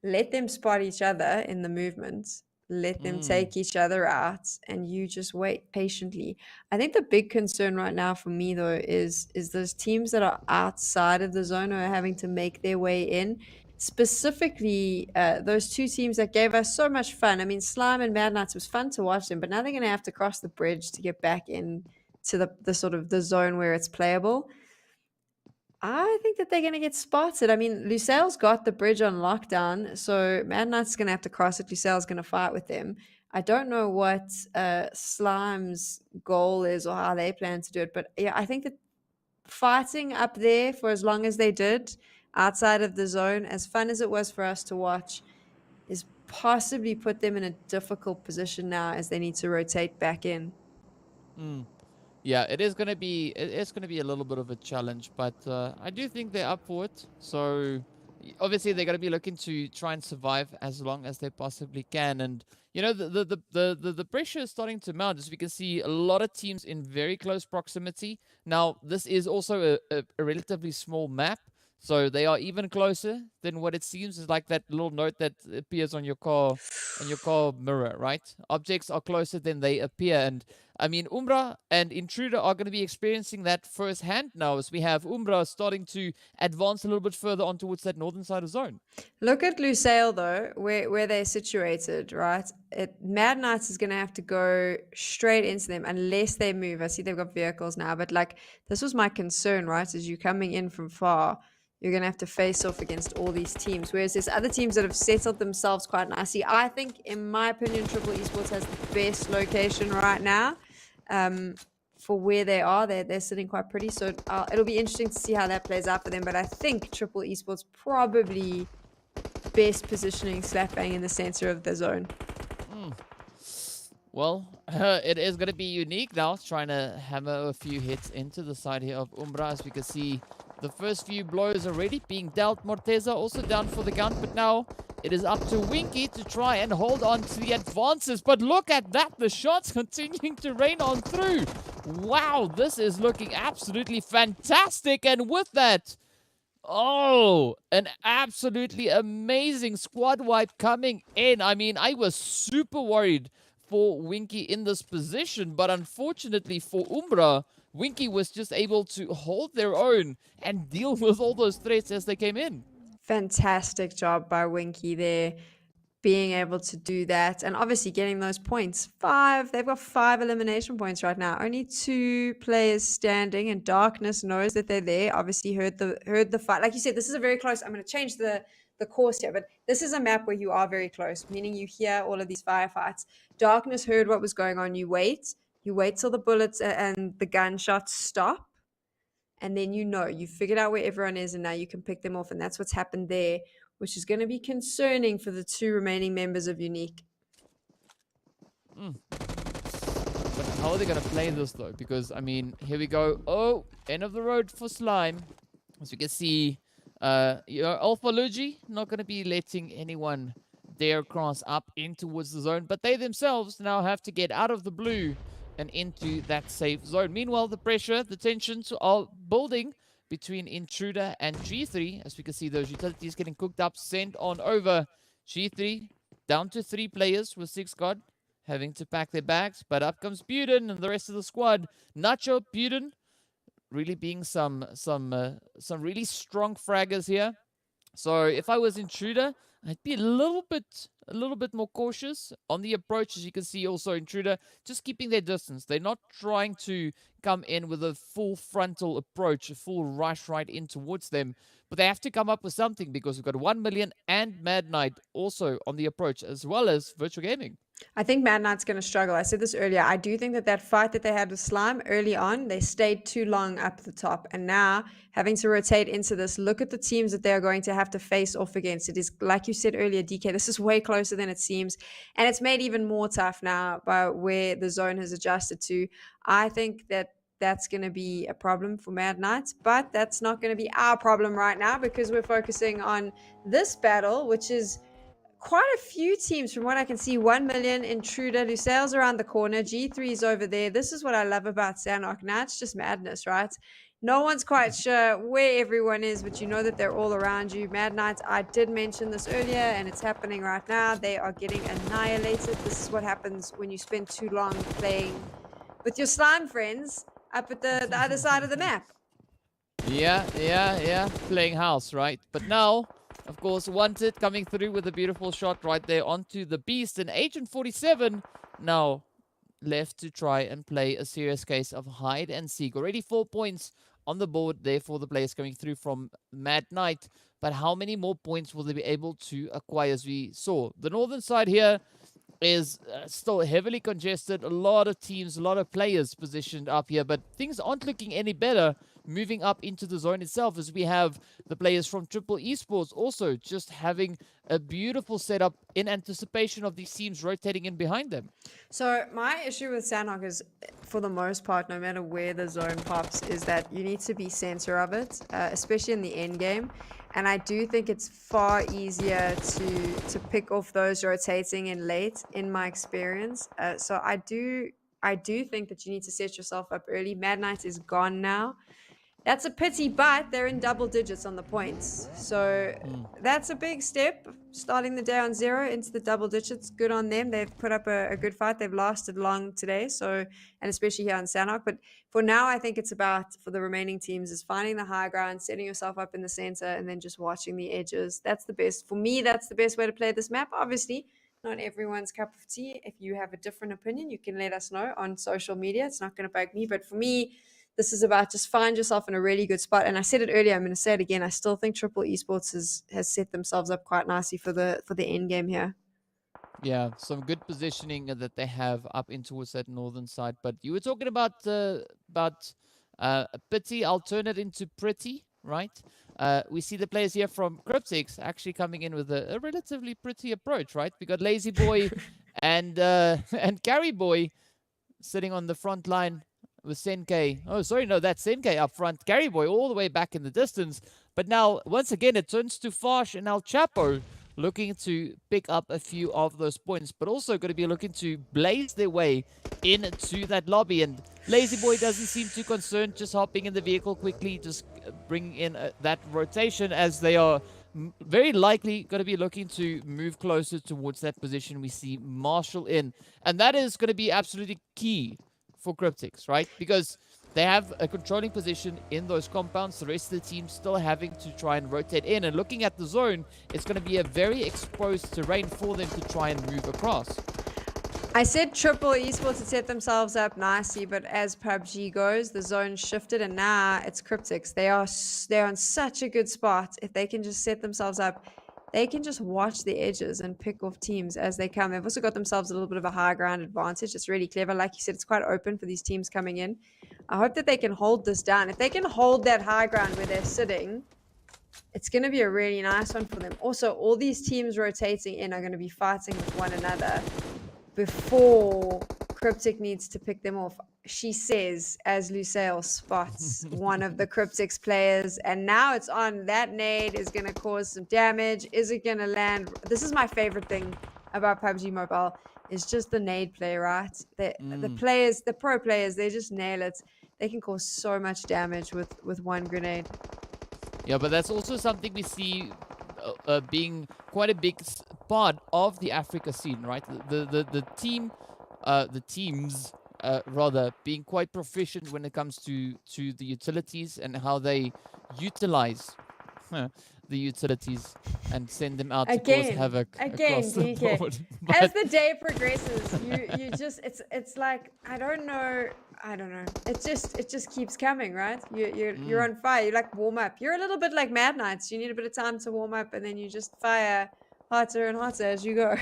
Speaker 5: Let them spot each other in the movements. Let them take each other out, and you just wait patiently. I think the big concern right now for me, though, is those teams that are outside of the zone or are having to make their way in. Specifically, those two teams that gave us so much fun. I mean, Slime and Mad Knights was fun to watch them, but now they're going to have to cross the bridge to get back in to the sort of the zone where it's playable. I think that they're going to get spotted. I mean, Lusail's got the bridge on lockdown, so Mad Knight's going to have to cross it. Lusail's going to fight with them. I don't know what Slime's goal is or how they plan to do it, but yeah, I think that fighting up there for as long as they did outside of the zone, as fun as it was for us to watch, is possibly put them in a difficult position now as they need to rotate back in.
Speaker 4: Yeah, it's going to be a little bit of a challenge, but I do think they're up for it. So obviously they're going to be looking to try and survive as long as they possibly can. And you know, the pressure is starting to mount, as we can see a lot of teams in very close proximity. Now, this is also a relatively small map, so they are even closer than what it seems. Is like that little note that appears on your car mirror, right? Objects are closer than they appear. And I mean, Umbra and Intruder are going to be experiencing that firsthand now, as we have Umbra starting to advance a little bit further on towards that northern side of zone.
Speaker 5: Look at Lusail, though, where they're situated, right? Mad Knights is going to have to go straight into them unless they move. I see they've got vehicles now, but like, this was my concern, right? As you coming in from far, you're going to have to face off against all these teams. Whereas there's other teams that have settled themselves quite nicely. I think, in my opinion, Triple Esports has the best location right now. For where they are, they're sitting quite pretty, so it'll be interesting to see how that plays out for them. But I think Triple Esports probably best positioning slap bang in the center of the zone.
Speaker 4: Well, it is going to be unique now, trying to hammer a few hits into the side here of Umbra, as we can see the first few blows already being dealt. Morteza also down for the count, but now it is up to Winky to try and hold on to the advances. But look at that, the shots continuing to rain on through. Wow, this is looking absolutely fantastic. And with that, an absolutely amazing squad wipe coming in. I mean, I was super worried for Winky in this position, but unfortunately for Umbra, Winky was just able to hold their own and deal with all those threats as they came in.
Speaker 5: Fantastic job by Winky there, being able to do that, and obviously getting those points. They've got 5 elimination points right now. Only 2 players standing, and Darkness knows that they're there. Obviously heard the fight. Like you said, this is a very close. I'm going to change the course here, but this is a map where you are very close, meaning you hear all of these firefights. Darkness heard what was going on. You wait till the bullets and the gunshots stop, and then you figured out where everyone is, and now you can pick them off. And that's what's happened there, which is going to be concerning for the 2 remaining members of Unique.
Speaker 4: But how are they going to play this, though? Because, I mean, here we go. End of the road for Slime. As you can see, Alpha Luigi not going to be letting anyone dare cross up in towards the zone, but they themselves now have to get out of the blue and into that safe zone. Meanwhile, the pressure, the tensions are building between Intruder and G3. As we can see, those utilities getting cooked up, sent on over. G3 down to 3 players with 6 God, having to pack their bags. But up comes Buden and the rest of the squad. Nacho, Buden, really being some really strong fraggers here. So if I was Intruder, I'd be a little bit more cautious on the approach. As you can see, also Intruder just keeping their distance. They're not trying to come in with a full frontal approach, a full rush right in towards them. But they have to come up with something, because we've got 1 million and Mad Knight also on the approach, as well as Virtual Gaming.
Speaker 5: I think Mad Knight's going to struggle. I said this earlier. I do think that fight that they had with Slime early on, they stayed too long up the top. And now, having to rotate into this, look at the teams that they're going to have to face off against. It is, like you said earlier, DK, this is way closer than it seems. And it's made even more tough now by where the zone has adjusted to. I think that that's going to be a problem for Mad Knights, but that's not going to be our problem right now, because we're focusing on this battle, which is quite a few teams from what I can see. 1 million, Intruder, Lusail's around the corner, G3's over there. This is what I love about Sanhok. Now it's just madness, right? No one's quite sure where everyone is, but you know that they're all around you. Mad Knights, I did mention this earlier, and it's happening right now. They are getting annihilated. This is what happens when you spend too long playing with your slime friends up at the other side of the map.
Speaker 4: Yeah. Playing house, right? But now, of course, Wanted coming through with a beautiful shot right there onto the Beast. And Agent 47 now left to try and play a serious case of hide and seek. Already 4 points on the board there for the players coming through from Mad Knight. But how many more points will they be able to acquire? As we saw, the northern side here is still heavily congested. A lot of teams, a lot of players positioned up here, but things aren't looking any better moving up into the zone itself, as we have the players from PMPL Esports also just having a beautiful setup in anticipation of these teams rotating in behind them.
Speaker 5: So my issue with Sanhok is, for the most part, no matter where the zone pops, is that you need to be center of it, especially in the end game. And I do think it's far easier to pick off those rotating in late, in my experience. So I do think that you need to set yourself up early. Mad Knight is gone now. That's a pity, but they're in double digits on the points. So that's a big step, starting the day on 0 into the double digits. Good on them. They've put up a good fight. They've lasted long today, so, and especially here on Sanhok. But for now, I think it's about, for the remaining teams, is finding the high ground, setting yourself up in the center, and then just watching the edges. That's the best. For me, that's the best way to play this map. Obviously, not everyone's cup of tea. If you have a different opinion, you can let us know on social media. It's not going to bug me. But for me, this is about just find yourself in a really good spot. And I said it earlier, I'm going to say it again. I still think PMPL Esports has set themselves up quite nicely for the end game here.
Speaker 4: Yeah, some good positioning that they have up in towards that northern side. But you were talking about Pity. I'll turn it into Pretty, right? We see the players here from Cryptics actually coming in with a relatively pretty approach, right? We got Lazy Boy and Carry Boy sitting on the front line with Senke. Oh, sorry, no, that's Senke up front. Carry Boy all the way back in the distance. But now, once again, it turns to Fash and El Chapo looking to pick up a few of those points, but also going to be looking to blaze their way into that lobby. And Lazy Boy doesn't seem too concerned, just hopping in the vehicle quickly, just bringing in that rotation, as they are very likely going to be looking to move closer towards that position. We see Marshall in, and that is going to be absolutely key for Cryptics, right? Because they have a controlling position in those compounds. The rest of the team still having to try and rotate in. And looking at the zone, it's going to be a very exposed terrain for them to try and move across.
Speaker 5: I said PMPL Esports had set themselves up nicely, but as PUBG goes, the zone shifted, and now it's Cryptics. They're on such a good spot. If they can just set themselves up, they can just watch the edges and pick off teams as they come. They've also got themselves a little bit of a high ground advantage. It's really clever. Like you said, it's quite open for these teams coming in. I hope that they can hold this down. If they can hold that high ground where they're sitting, it's going to be a really nice one for them. Also, all these teams rotating in are going to be fighting with one another before Cryptic needs to pick them off. She says, as Lusail spots one of the Cryptics players, and now it's on. That nade is going to cause some damage. Is it going to land? This is my favorite thing about PUBG Mobile, is just the nade play, right? The players, the pro players, they just nail it. they can cause so much damage with one grenade.
Speaker 4: Yeah, but that's also something we see being quite a big part of the Africa scene, right? The teams rather being quite proficient when it comes to the utilities and how they utilize the utilities and send them out to cause havoc across the
Speaker 5: DK.
Speaker 4: board.
Speaker 5: As
Speaker 4: But
Speaker 5: the day progresses, you just it's like I don't know. It just keeps coming, right? You're on fire. You like warm up. You're a little bit like Mad Knights. You need a bit of time to warm up, and then you just fire hotter and hotter as you go.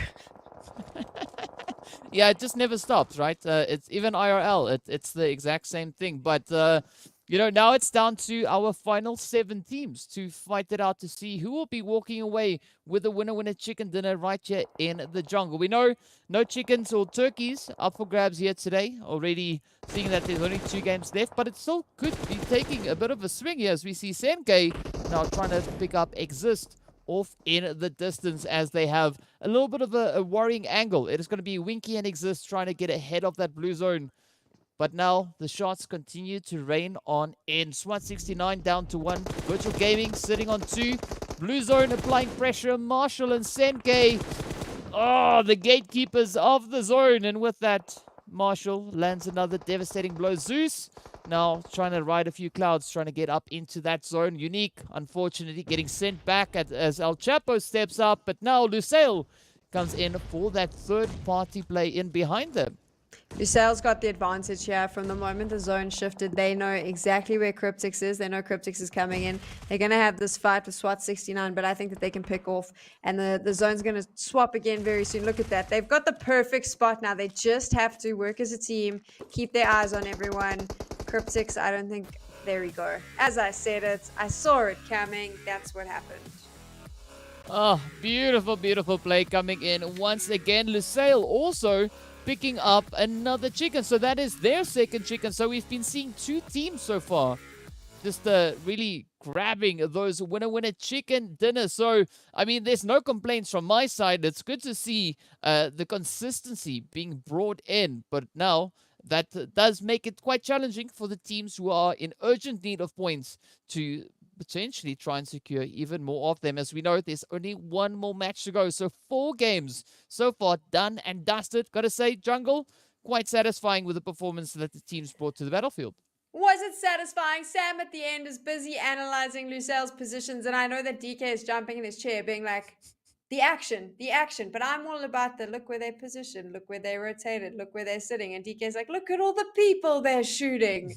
Speaker 4: yeah, it just never stops, right? It's even IRL. It's the exact same thing. But you know, now it's down to our final 7 teams to fight it out to see who will be walking away with the winner chicken dinner right here in the jungle. We know no chickens or turkeys up for grabs here today. Already seeing that there's only 2 games left, but it still could be taking a bit of a swing here as we see Semke now trying to pick up Exist off in the distance as they have a little bit of a worrying angle. It is going to be Winky and Exist trying to get ahead of that blue zone. But now the shots continue to rain on in. SWAT69 down to 1. Virtual Gaming sitting on 2. Blue zone applying pressure. Marshall and Senke. Oh, the gatekeepers of the zone. And with that, Marshall lands another devastating blow. Zeus now trying to ride a few clouds, trying to get up into that zone. Unique, unfortunately, getting sent back as El Chapo steps up. But now Lusail comes in for that third-party play in behind them.
Speaker 5: Lusail's got the advantage here. From the moment the zone shifted, they know exactly where Cryptics is. They know Cryptics is coming in. They're going to have this fight with SWAT69, but I think that they can pick off. And the zone's going to swap again very soon. Look at that. They've got the perfect spot now. They just have to work as a team, keep their eyes on everyone. Cryptics, I don't think... There we go. As I said it, I saw it coming. That's what happened.
Speaker 4: Oh, beautiful, beautiful play coming in once again. Lusail also picking up another chicken. So that is their second chicken. So we've been seeing 2 teams so far just really grabbing those winner chicken dinners. So, I mean, there's no complaints from my side. It's good to see the consistency being brought in. But now that does make it quite challenging for the teams who are in urgent need of points to potentially try and secure even more of them. As we know, there's only 1 more match to go. So 4 games so far done and dusted. Gotta say, Jungle, quite satisfying with the performance that the teams brought to the battlefield.
Speaker 5: Was it satisfying? Sam at the end is busy analyzing Lusail's positions, and I know that DK is jumping in his chair being like, the action. But I'm all about the look where they're positioned, look where they rotated, look where they're sitting. And DK's like, look at all the people they're shooting.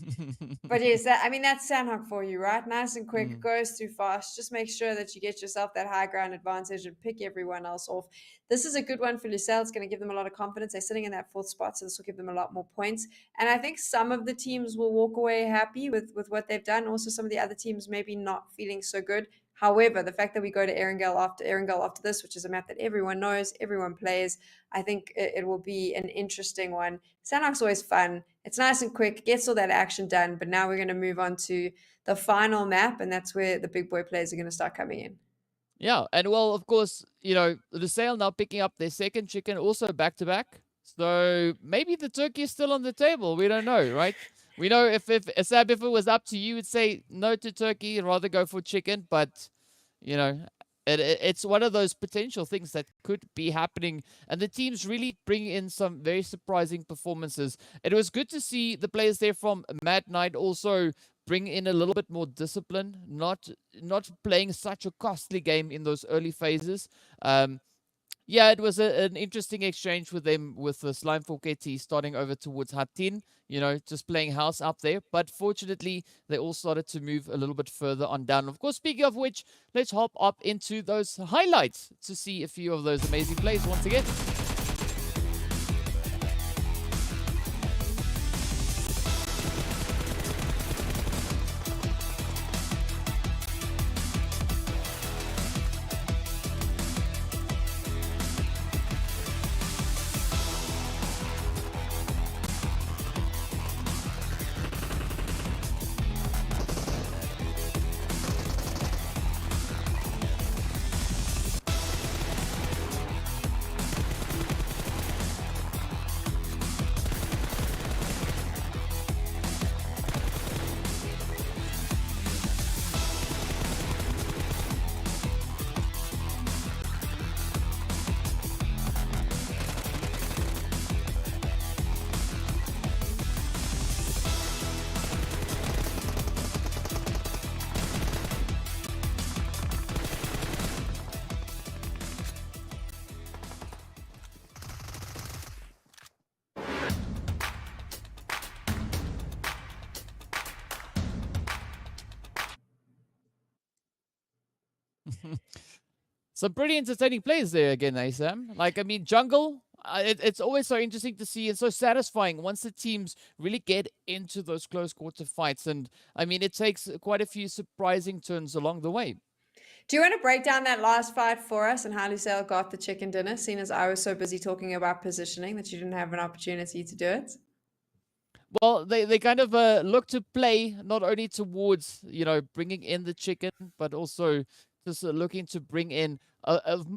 Speaker 5: But yes, that's Sanhok for you, right? Nice and quick, goes through fast. Just make sure that you get yourself that high ground advantage and pick everyone else off. This is a good one for Lusail. It's going to give them a lot of confidence. They're sitting in that 4th spot, so this will give them a lot more points. And I think some of the teams will walk away happy with what they've done. Also, some of the other teams maybe not feeling so good. However, the fact that we go to Erangel after this, which is a map that everyone knows, everyone plays, I think it will be an interesting one. Sanhok's always fun. It's nice and quick, gets all that action done, but now we're going to move on to the final map, and that's where the big boy players are going to start coming in.
Speaker 4: Yeah, and well, of course, you know, Lusail now picking up their second chicken, also back-to-back. So maybe the turkey is still on the table. We don't know, right? We know if Asab, if it was up to you, would say no to turkey, rather go for chicken. But, you know, it's one of those potential things that could be happening. And the teams really bring in some very surprising performances. It was good to see the players there from Mad Knight also bring in a little bit more discipline, not playing such a costly game in those early phases. Yeah, it was an interesting exchange with them, with the Slime 4KT starting over towards Hatin, you know, just playing house up there. But fortunately, they all started to move a little bit further on down. Of course, speaking of which, let's hop up into those highlights to see a few of those amazing plays once again. Some pretty entertaining plays there again, eh, Sam? Like, I mean, jungle, it's always so interesting to see and so satisfying once the teams really get into those close quarter fights. And I mean, it takes quite a few surprising turns along the way.
Speaker 5: Do you want to break down that last fight for us and how Lusail got the chicken dinner, seeing as I was so busy talking about positioning that you didn't have an opportunity to do it?
Speaker 4: Well, they kind of look to play not only towards, bringing in the chicken, but also just looking to bring in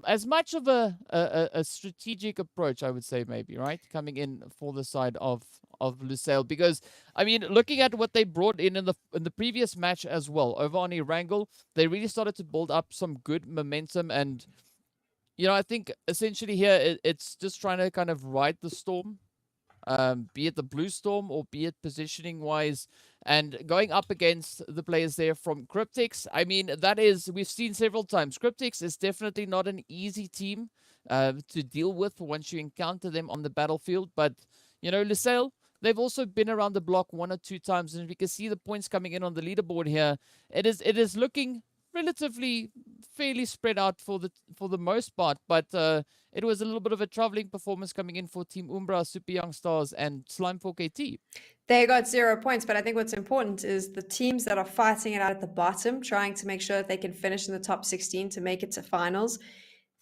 Speaker 4: as much of a strategic approach, I would say, maybe, right? Coming in for the side of Lusail, because I mean, looking at what they brought in the previous match as well over on Erangel, they really started to build up some good momentum. And I think essentially here it's just trying to kind of ride the storm, be it the blue storm or be it positioning wise, and going up against the players there from Cryptics. I mean, we've seen several times, Cryptics is definitely not an easy team to deal with once you encounter them on the battlefield. But Lusail, they've also been around the block one or two times, and we can see the points coming in on the leaderboard here. It is looking relatively fairly spread out for the most part, but it was a little bit of a traveling performance coming in for Team Umbra, Super Young Stars, and Slime 4KT.
Speaker 5: They got 0 points, but I think what's important is the teams that are fighting it out at the bottom, trying to make sure that they can finish in the top 16 to make it to finals.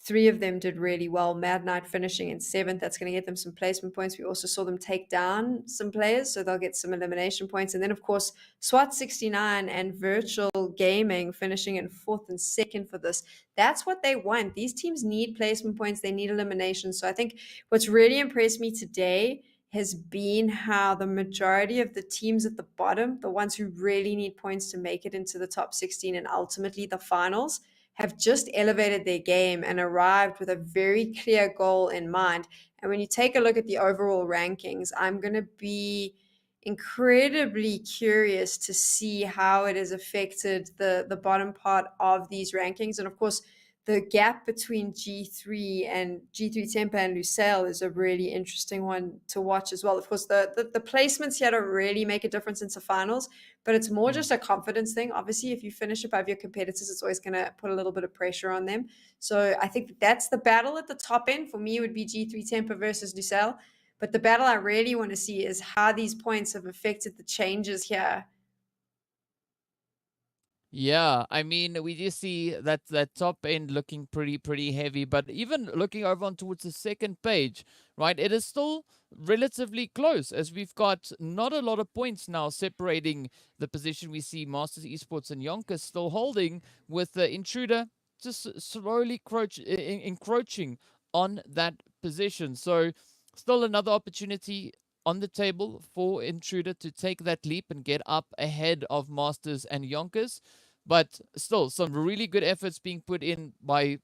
Speaker 5: 3 of them did really well. Mad Knight finishing in 7th. That's going to get them some placement points. We also saw them take down some players, so they'll get some elimination points. And then, of course, SWAT 69 and Virtual Gaming finishing in 4th and 2nd for this. That's what they want. These teams need placement points. They need elimination. So I think what's really impressed me today has been how the majority of the teams at the bottom, the ones who really need points to make it into the top 16 and ultimately the finals, have just elevated their game and arrived with a very clear goal in mind. And when you take a look at the overall rankings, I'm going to be incredibly curious to see how it has affected the bottom part of these rankings. And of course, the gap between G3 and G3 Temper and Lusail is a really interesting one to watch as well. Of course, the placements here don't really make a difference into finals, but it's more just a confidence thing. Obviously, if you finish above your competitors, it's always going to put a little bit of pressure on them. So I think that's the battle at the top end. For me, it would be G3 Temper versus Lusail. But the battle I really want to see is how these points have affected the changes here.
Speaker 4: Yeah, I mean, we do see that top end looking pretty heavy, but even looking over on towards the second page, right, it is still relatively close, as we've got not a lot of points now separating the position. We see Masters Esports and YONKOUS still holding, with the Intruder just slowly encroaching on that position. So still another opportunity on the table for Intruder to take that leap and get up ahead of Masters and YONKOUS. But still, some really good efforts being put in by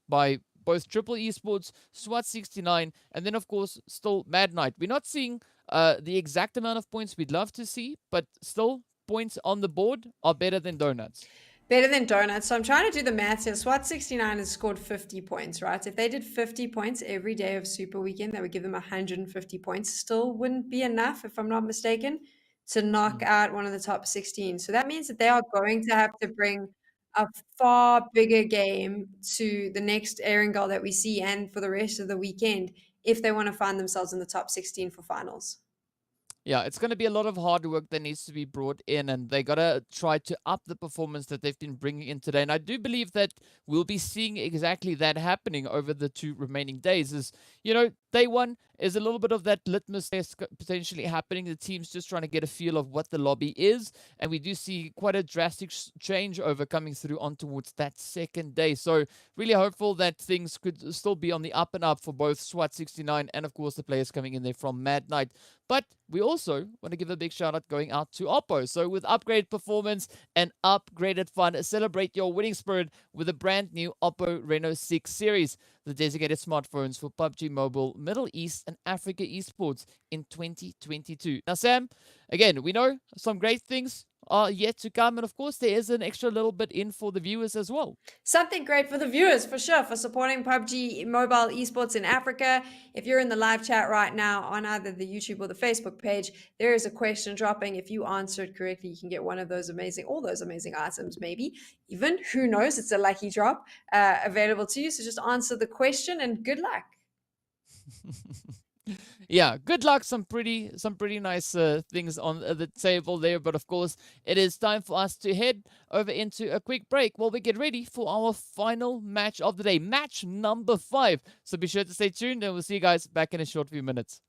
Speaker 4: both Triple Esports, SWAT 69, and then, of course, still Mad Knight. We're not seeing the exact amount of points we'd love to see, but still, points on the board are better than donuts.
Speaker 5: Better than donuts. So I'm trying to do the maths here. SWAT 69 has scored 50 points, right? If they did 50 points every day of Super Weekend, that would give them 150 points. Still wouldn't be enough, if I'm not mistaken, to knock out one of the top 16. So that means that they are going to have to bring a far bigger game to the next Erangel that we see and for the rest of the weekend if they want to find themselves in the top 16 for finals.
Speaker 4: Yeah, it's going to be a lot of hard work that needs to be brought in, and they got to try to up the performance that they've been bringing in today. And I do believe that we'll be seeing exactly that happening over the 2 remaining days. Day 1 is a little bit of that litmus test potentially happening. The team's just trying to get a feel of what the lobby is, and we do see quite a drastic changeover coming through on towards that second day. So really hopeful that things could still be on the up and up for both SWAT 69 and, of course, the players coming in there from Mad Knight. But we also want to give a big shout out going out to Oppo. So with upgraded performance and upgraded fun, celebrate your winning spirit with a brand new Oppo Reno 6 series, the designated smartphones for PUBG Mobile, Middle East and Africa esports in 2022. Now, Sam, again, we know some great things are yet to come. And of course, there is an extra little bit in for the viewers as well.
Speaker 5: Something great for the viewers, for sure, for supporting PUBG mobile esports in Africa. If you're in the live chat right now on either the YouTube or the Facebook page, there is a question dropping. If you answer it correctly, you can get one of those all those amazing items, maybe even, who knows, it's a lucky drop available to you. So just answer the question and good luck.
Speaker 4: Yeah, good luck. Some pretty nice things on the table there. But of course, it is time for us to head over into a quick break while we get ready for our final match of the day, match number 5. So be sure to stay tuned, and we'll see you guys back in a short few minutes.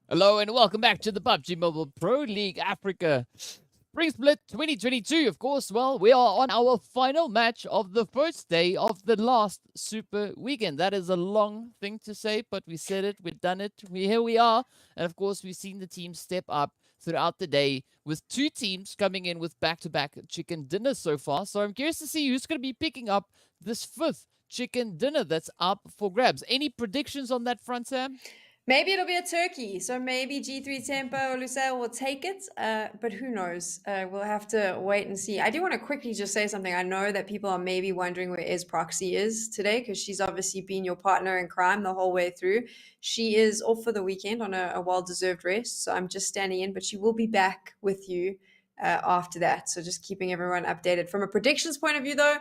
Speaker 4: Hello and welcome back to the PUBG Mobile Pro League Africa Spring Split 2022. Of course, well, we are on our final match of the first day of the last Super Weekend. That is a long thing to say, but we said it, we've done it, here we are. And of course, we've seen the team step up throughout the day with two teams coming in with back-to-back chicken dinners so far. So I'm curious to see who's going to be picking up this fifth chicken dinner that's up for grabs. Any predictions on that front, Sam?
Speaker 5: Maybe it'll be a turkey. So maybe G3 Tempo or Lusail will take it. But who knows? We'll have to wait and see. I do want to quickly just say something. I know that people are maybe wondering where Proxy is today because she's obviously been your partner in crime the whole way through. She is off for the weekend on a well-deserved rest. So I'm just standing in, but she will be back with you after that. So just keeping everyone updated. From a predictions point of view, though,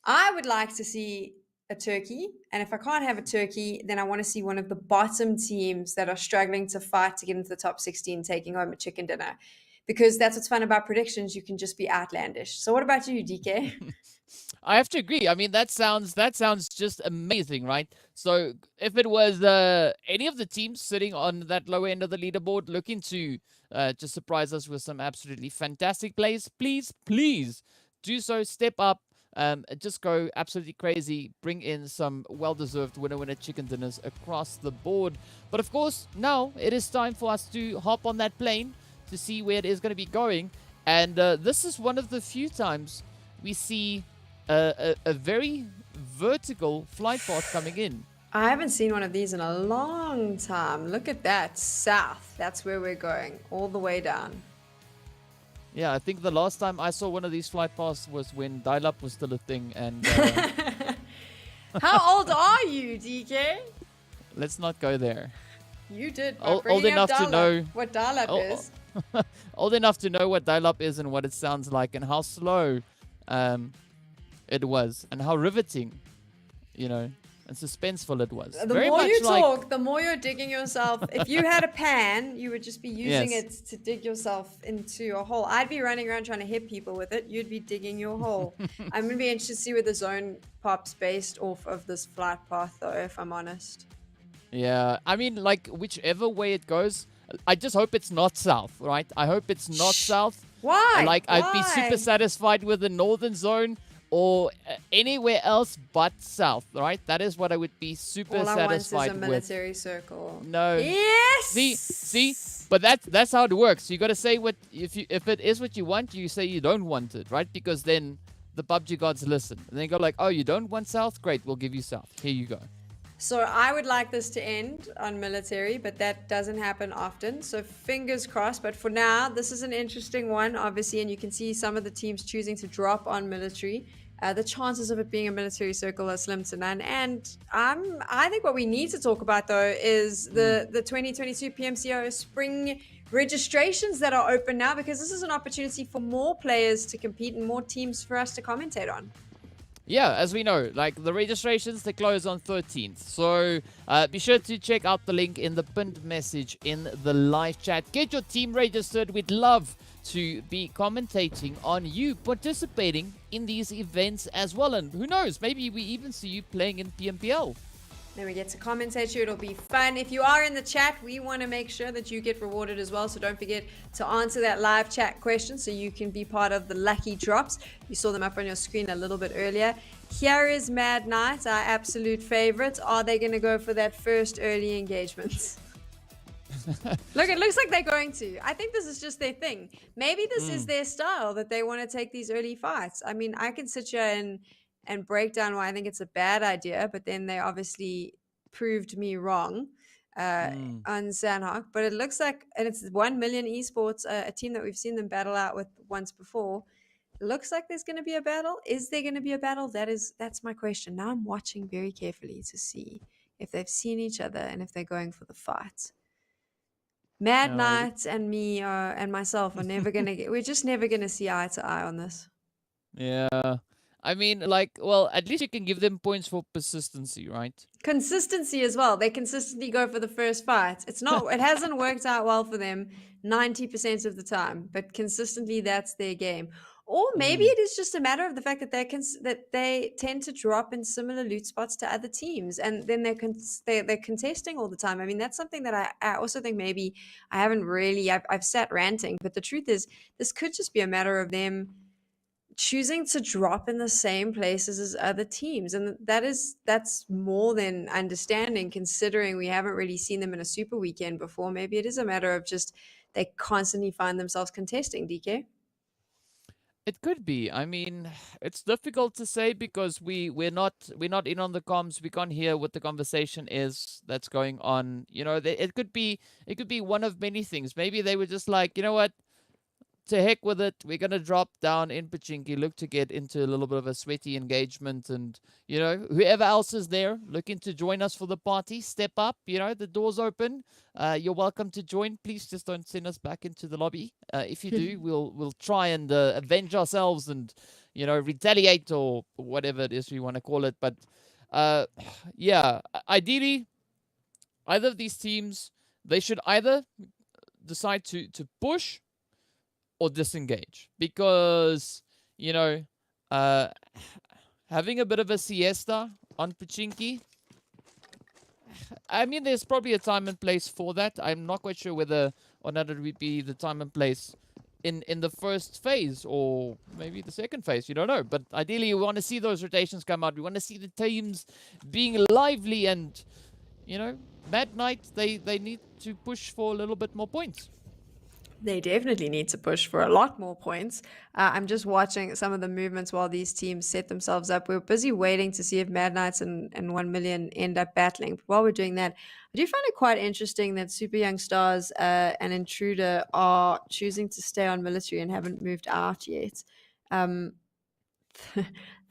Speaker 5: I would like to see a turkey, and if I can't have a turkey, then I want to see one of the bottom teams that are struggling to fight to get into the top 16 taking home a chicken dinner, because that's what's fun about predictions. You can just be outlandish. So what about you, DK?
Speaker 4: I have to agree. I mean, that sounds just amazing, right? So if it was any of the teams sitting on that lower end of the leaderboard looking to just surprise us with some absolutely fantastic plays, please do so. Step up. Just go absolutely crazy. Bring in some well-deserved winner chicken dinners across the board. But of course, now it is time for us to hop on that plane to see where it is going to be going. And this is one of the few times we see a very vertical flight path coming in.
Speaker 5: I haven't seen one of these in a long time. Look at that. South. That's where we're going. All the way down.
Speaker 4: Yeah, I think the last time I saw one of these flight paths was when dial-up was still a thing. And
Speaker 5: How old are you, DK?
Speaker 4: let's not go there.
Speaker 5: You did.
Speaker 4: Old enough to know
Speaker 5: what dial-up is.
Speaker 4: Old enough to know what dial-up is and what it sounds like and how slow it was and how riveting, and suspenseful it was.
Speaker 5: The more you talk, the more you're digging yourself. If you had a pan, you would just be using it to dig yourself into a hole. I'd be running around trying to hit people with it. You'd be digging your hole. I'm going to be interested to see where the zone pops based off of this flight path, though, if I'm honest.
Speaker 4: Yeah, I mean, like, whichever way it goes, I just hope it's not south, right? I hope it's not south.
Speaker 5: Why?
Speaker 4: Like, I'd be super satisfied with the northern zone or anywhere else but south, right? That is what I would be super satisfied with. All I want is a
Speaker 5: military circle.
Speaker 4: No.
Speaker 5: Yes!
Speaker 4: See? But that's how it works. You got to say what, if it is what you want, you say you don't want it, right? Because then the PUBG gods listen. And they go like, oh, you don't want south? Great, we'll give you south. Here you go.
Speaker 5: So I would like this to end on military, but that doesn't happen often. So fingers crossed. But for now, this is an interesting one, obviously. And you can see some of the teams choosing to drop on military. The chances of it being a military circle are slim to none. And I think what we need to talk about, though, is the 2022 PMCO spring registrations that are open now, because this is an opportunity for more players to compete and more teams for us to commentate on.
Speaker 4: Yeah, as we know, like the registrations, they close on 13th. So be sure to check out the link in the pinned message in the live chat. Get your team registered. We'd love to be commentating on you participating in these events as well. And who knows, maybe we even see you playing in PMPL.
Speaker 5: Then we get to commentate you. It'll be fun. If you are in the chat, we want to make sure that you get rewarded as well. So don't forget to answer that live chat question so you can be part of the lucky drops. You saw them up on your screen a little bit earlier. Here is Mad Knight, our absolute favorite. Are they going to go for that first early engagement? Look, it looks like they're going to. I think this is just their thing. Maybe this is their style, that they want to take these early fights. I mean, I can sit here and break down why I think it's a bad idea, but then they obviously proved me wrong on Sanhok. But it looks like, and it's 1 Million Esports, a team that we've seen them battle out with once before. It looks like there's going to be a battle. Is there going to be a battle? That's my question. Now I'm watching very carefully to see if they've seen each other and if they're going for the fight. Mad Knight and me and myself are never going to get, we're just never going to see eye to eye on this.
Speaker 4: Yeah. I mean, like, well, at least you can give them points for persistency, right?
Speaker 5: Consistency as well. They consistently go for the first fight. It hasn't worked out well for them 90% of the time, but consistently that's their game. Or maybe it is just a matter of the fact that they tend to drop in similar loot spots to other teams, and then they're contesting all the time. I mean, that's something that I also think maybe I haven't really I've sat ranting, but the truth is this could just be a matter of them choosing to drop in the same places as other teams, and that's more than understanding considering we haven't really seen them in a super weekend before. Maybe it is a matter of just they constantly find themselves contesting. DK.
Speaker 4: It could be. I mean, it's difficult to say because we're not in on the comms. We can't hear what the conversation is that's going on. You know, it could be one of many things. Maybe they were just like, you know what, to heck with it. We're gonna drop down in Pachinki, look to get into a little bit of a sweaty engagement, and you know, whoever else is there looking to join us for the party, step up. You know, the door's open. You're welcome to join. Please just don't send us back into the lobby. If you do, we'll try and avenge ourselves and, you know, retaliate or whatever it is we want to call it. But yeah, ideally, either of these teams, they should either decide to push or disengage, because, you know, having a bit of a siesta on Pachinki, I mean, there's probably a time and place for that. I'm not quite sure whether or not it would be the time and place in the first phase or maybe the second phase. You don't know. But ideally, we want to see those rotations come out. We want to see the teams being lively, and, you know, Mad Knight, they need to push for a little bit more points.
Speaker 5: They definitely need to push for a lot more points. I'm just watching some of the movements while these teams set themselves up. We're busy waiting to see if Mad Knights and 1 Million end up battling. But while we're doing that, I do find it quite interesting that Super Young Stars and Intruder are choosing to stay on military and haven't moved out yet.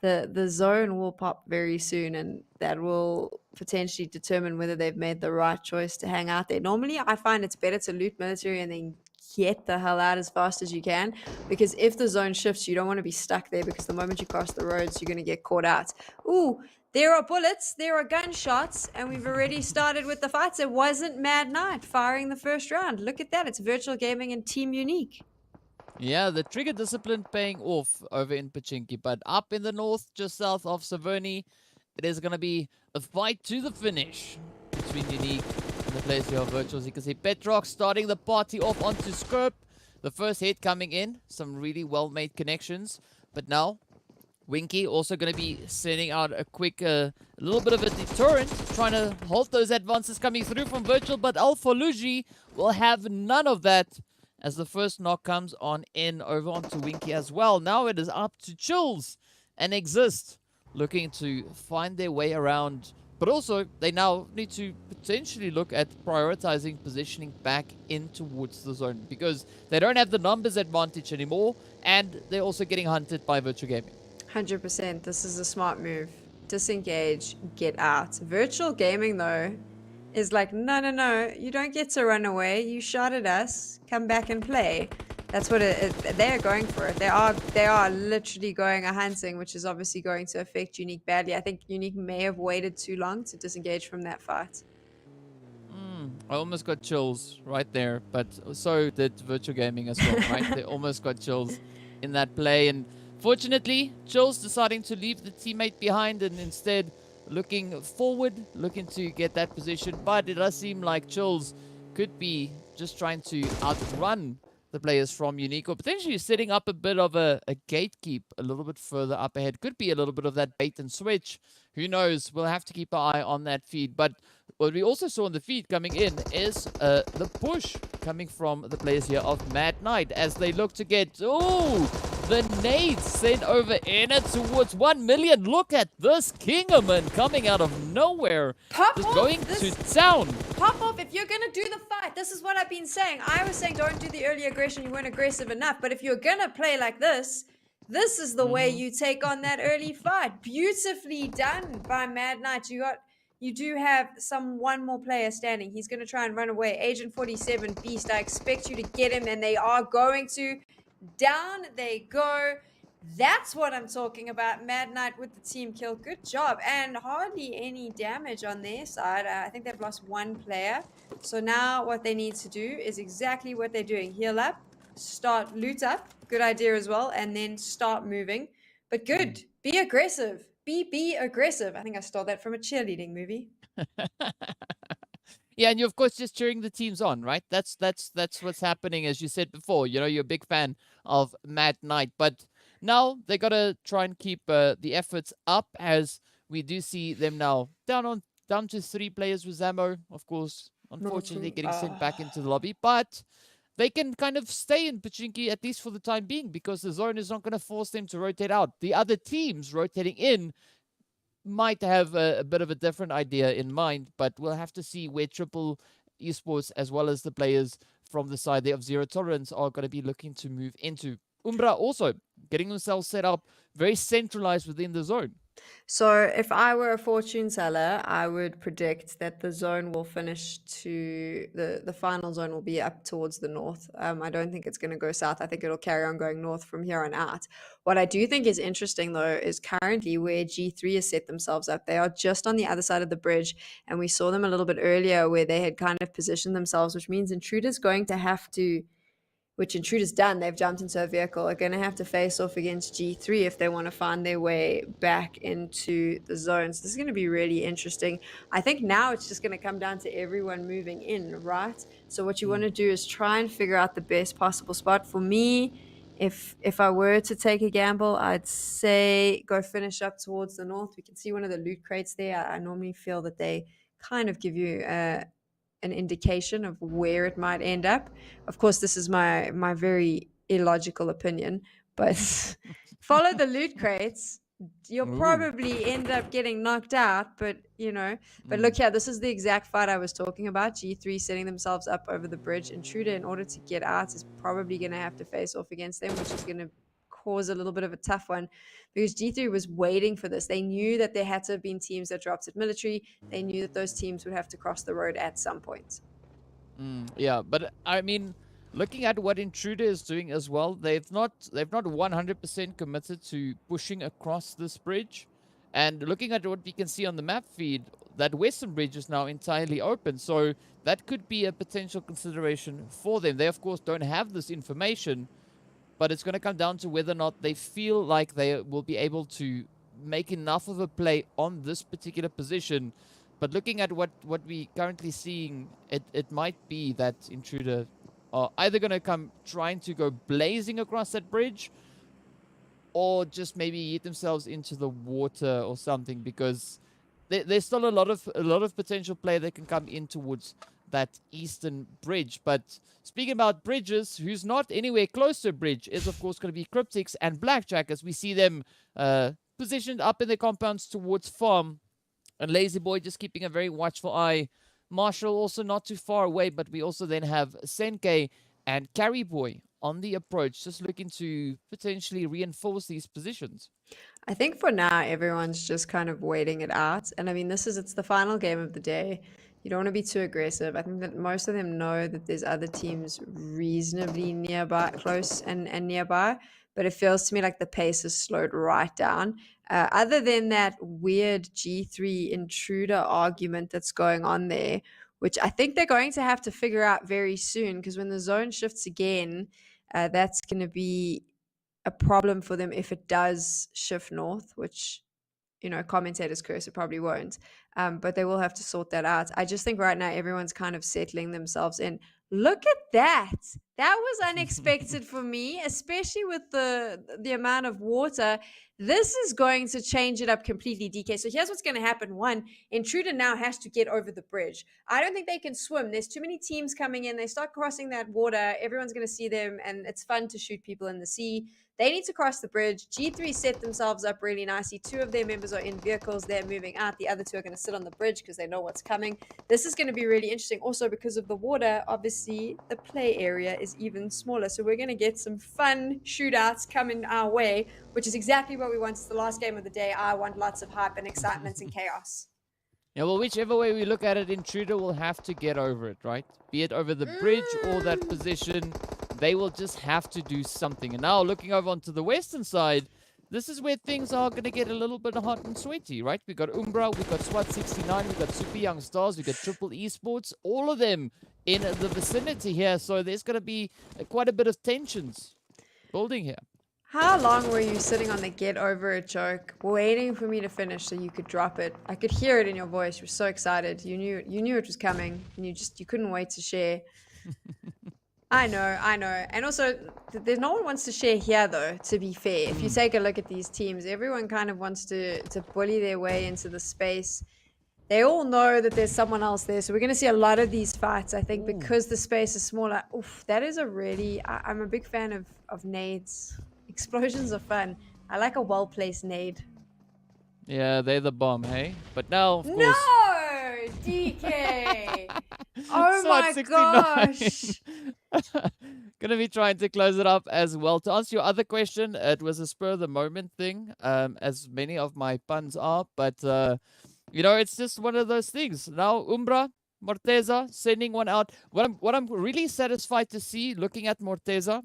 Speaker 5: The zone will pop very soon, and that will potentially determine whether they've made the right choice to hang out there. Normally, I find it's better to loot military and then get the hell out as fast as you can, because if the zone shifts, you don't want to be stuck there, because the moment you cross the roads, you're going to get caught out. Ooh, there are bullets, there are gunshots, and we've already started with the fights. It wasn't Mad Knight firing the first round. Look at that. It's Virtual Gaming and Team Unique.
Speaker 4: Yeah, the trigger discipline paying off over in Pachinki, but up in the north, just south of Saverni, it is going to be a fight to the finish between Unique and the players here of Virtuals. You can see Petrox starting the party off onto Skirp. The first hit coming in, some really well-made connections, but now Winky also going to be sending out a quick, a little bit of a deterrent, trying to halt those advances coming through from Virtual, but Alpha Luigi will have none of that as the first knock comes on in over onto Winky as well. Now it is up to Chills and Exist looking to find their way around, but also they now need to potentially look at prioritizing positioning back in towards the zone, because they don't have the numbers advantage anymore, and they're also getting hunted by Virtual Gaming.
Speaker 5: 100%. This is a smart move. Disengage, get out. Virtual Gaming, though, is like, no, you don't get to run away. You shot at us. Come back and play. That's what they're going for it. They are literally going a hunting, which is obviously going to affect Unique badly. I think Unique may have waited too long to disengage from that fight.
Speaker 4: I almost got chills right there, but so did Virtual Gaming as well, right? They almost got chills in that play, and fortunately, Chills deciding to leave the teammate behind and instead looking forward, looking to get that position. But it does seem like Chills could be just trying to outrun the players from Unique, or potentially setting up a bit of a gatekeep a little bit further up ahead. Could be a little bit of that bait and switch. Who knows? We'll have to keep an eye on that feed. But what we also saw in the feed coming in is the push coming from the players here of Mad Knight as they look to get, the nades sent over in it towards 1 million. Look at this Kingerman coming out of nowhere. Just going to town.
Speaker 5: Pop off if you're going to do the fight. This is what I've been saying. I was saying don't do the early aggression. You weren't aggressive enough. But if you're going to play like this, this is the way you take on that early fight. Beautifully done by Mad Knight. You do have one more player standing. He's going to try and run away. Agent 47, Beast, I expect you to get him, and they are going to. Down they go. That's what I'm talking about. Mad Knight with the team kill. Good job. And hardly any damage on their side. I think they've lost one player. So now what they need to do is exactly what they're doing. Heal up, start loot up. Good idea as well. And then start moving. But good. Be aggressive. Be aggressive. I think I stole that from a cheerleading movie.
Speaker 4: Yeah, and you're of course just cheering the teams on, right? That's what's happening, as you said before. You know, you're a big fan of Mad Knight, but now they gotta try and keep the efforts up, as we do see them now down to 3 players with Zamo, of course. Unfortunately, getting sent back into the lobby, but they can kind of stay in Pachinki at least for the time being, because the zone is not going to force them to rotate out. The other teams rotating in might have a bit of a different idea in mind, but we'll have to see where Triple Esports, as well as the players from the side there of Zero Tolerance, are going to be looking to move into. Umbra also getting themselves set up very centralized within the zone.
Speaker 5: So if I were a fortune teller, I would predict that the zone will finish to the final zone will be up towards the north. I don't think it's going to go south. I think it'll carry on going north from here on out. What I do think is interesting, though, is currently where G3 has set themselves up. They are just on the other side of the bridge, and we saw them a little bit earlier where they had kind of positioned themselves, which means Intruder's going to have to, which Intruder's done, they've jumped into a vehicle, are going to have to face off against G3 if they want to find their way back into the zone. So this is going to be really interesting. I think now it's just going to come down to everyone moving in, right? So what you want to do is try and figure out the best possible spot. For me, if I were to take a gamble, I'd say go finish up towards the north. We can see one of the loot crates there. I normally feel that they kind of give you an indication of where it might end up. Of course, this is my very illogical opinion, but follow the loot crates. You'll probably end up getting knocked out, but look here, this is the exact fight I was talking about. G3 setting themselves up over the bridge. Intruder, in order to get out, is probably going to have to face off against them, which is going to cause a little bit of a tough one, because G3 was waiting for this. They knew that there had to have been teams that dropped at military. They knew that those teams would have to cross the road at some point.
Speaker 4: Yeah, but I mean, looking at what Intruder is doing as well, they've not 100% committed to pushing across this bridge. And looking at what we can see on the map feed, that western bridge is now entirely open, so that could be a potential consideration for them. They of course don't have this information, but it's going to come down to whether or not they feel like they will be able to make enough of a play on this particular position. But looking at what we're currently seeing, it might be that Intruder are either going to come trying to go blazing across that bridge, or just maybe get themselves into the water or something, because there's still a lot of potential play that can come in towards that eastern bridge. But speaking about bridges, who's not anywhere close to a bridge is of course going to be Cryptics and Blackjack, as we see them positioned up in their compounds towards farm, and Lazy Boy just keeping a very watchful eye. Marshall also not too far away, but we also then have Senke and Carry Boy on the approach, just looking to potentially reinforce these positions.
Speaker 5: I think for now everyone's just kind of waiting it out, and I mean it's the final game of the day. You don't want to be too aggressive. I think that most of them know that there's other teams reasonably nearby, close and nearby, but it feels to me like the pace has slowed right down. Other than that weird G3 Intruder argument that's going on there, which I think they're going to have to figure out very soon, because when the zone shifts again, that's going to be a problem for them if it does shift north, which commentators curse it probably won't, but they will have to sort that out. I just think right now everyone's kind of settling themselves in. Look at that was unexpected for me, especially with the amount of water. This is going to change it up completely, DK. So here's what's going to happen. One, Intruder now has to get over the bridge. I don't think they can swim. There's too many teams coming in. They start crossing that water. Everyone's going to see them, and it's fun to shoot people in the sea. They need to cross the bridge. G3 set themselves up really nicely. 2 of their members are in vehicles. They're moving out. The other 2 are going to sit on the bridge because they know what's coming. This is going to be really interesting. Also, because of the water, obviously, the play area is even smaller. So we're going to get some fun shootouts coming our way, which is exactly what we want. It's the last game of the day. I want lots of hype and excitement and chaos.
Speaker 4: Yeah, well, whichever way we look at it, Intruder will have to get over it, right? Be it over the bridge or that position, they will just have to do something. And now looking over onto the western side, this is where things are going to get a little bit hot and sweaty, right? We got Umbra, we got SWAT 69, we got Super Young Stars, we got Triple Esports, all of them in the vicinity here. So there's going to be quite a bit of tensions building here.
Speaker 5: How long were you sitting on the get over it joke, waiting for me to finish so you could drop it? I could hear it in your voice. You were so excited. You knew it was coming, and you couldn't wait to share. I know. And also, there's no one wants to share here, though, to be fair. If you take a look at these teams, everyone kind of wants to bully their way into the space. They all know that there's someone else there. So we're going to see a lot of these fights, I think, because the space is smaller. Oof, that is a really... I'm a big fan of nades. Explosions are fun. I like a well-placed nade.
Speaker 4: Yeah, they're the bomb, hey? But now, of course...
Speaker 5: No! DK! Oh my gosh!
Speaker 4: Gonna be trying to close it up as well. To answer your other question, it was a spur of the moment thing, as many of my puns are. But, you know, it's just one of those things. Now, Umbra, Morteza, sending one out. What I'm really satisfied to see, looking at Morteza,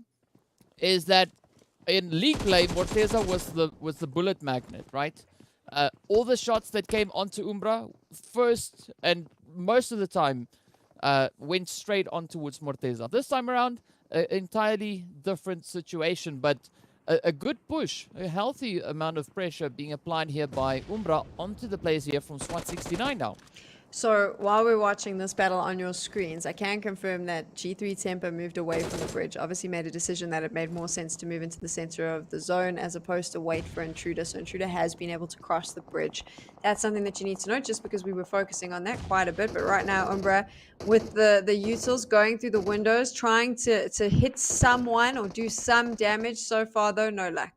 Speaker 4: is that in league play, Morteza was the bullet magnet, right? All the shots that came onto Umbra first and most of the time went straight on towards Morteza. This time around, an entirely different situation, but a good push, a healthy amount of pressure being applied here by Umbra onto the players here from SWAT69 now.
Speaker 5: So while we're watching this battle on your screens, I can confirm that G3 Temper moved away from the bridge. Obviously made a decision that it made more sense to move into the center of the zone as opposed to wait for Intruder. So Intruder has been able to cross the bridge. That's something that you need to know just because we were focusing on that quite a bit. But right now, Umbra, with the utils going through the windows, trying to hit someone or do some damage. So far, though, no luck.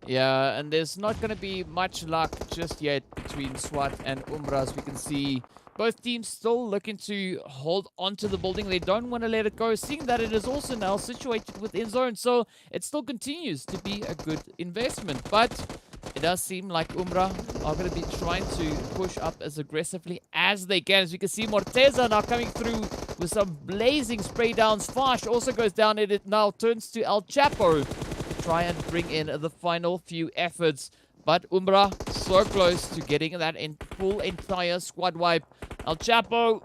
Speaker 4: Yeah, and there's not going to be much luck just yet between SWAT and Umbra. As we can see, both teams still looking to hold onto the building. They don't want to let it go, seeing that it is also now situated within zone. So it still continues to be a good investment. But it does seem like Umbra are going to be trying to push up as aggressively as they can. As you can see, Morteza now coming through with some blazing spray downs. Fash also goes down, and it now turns to El Chapo. Try and bring in the final few efforts, but Umbra so close to getting that full entire squad wipe. El Chapo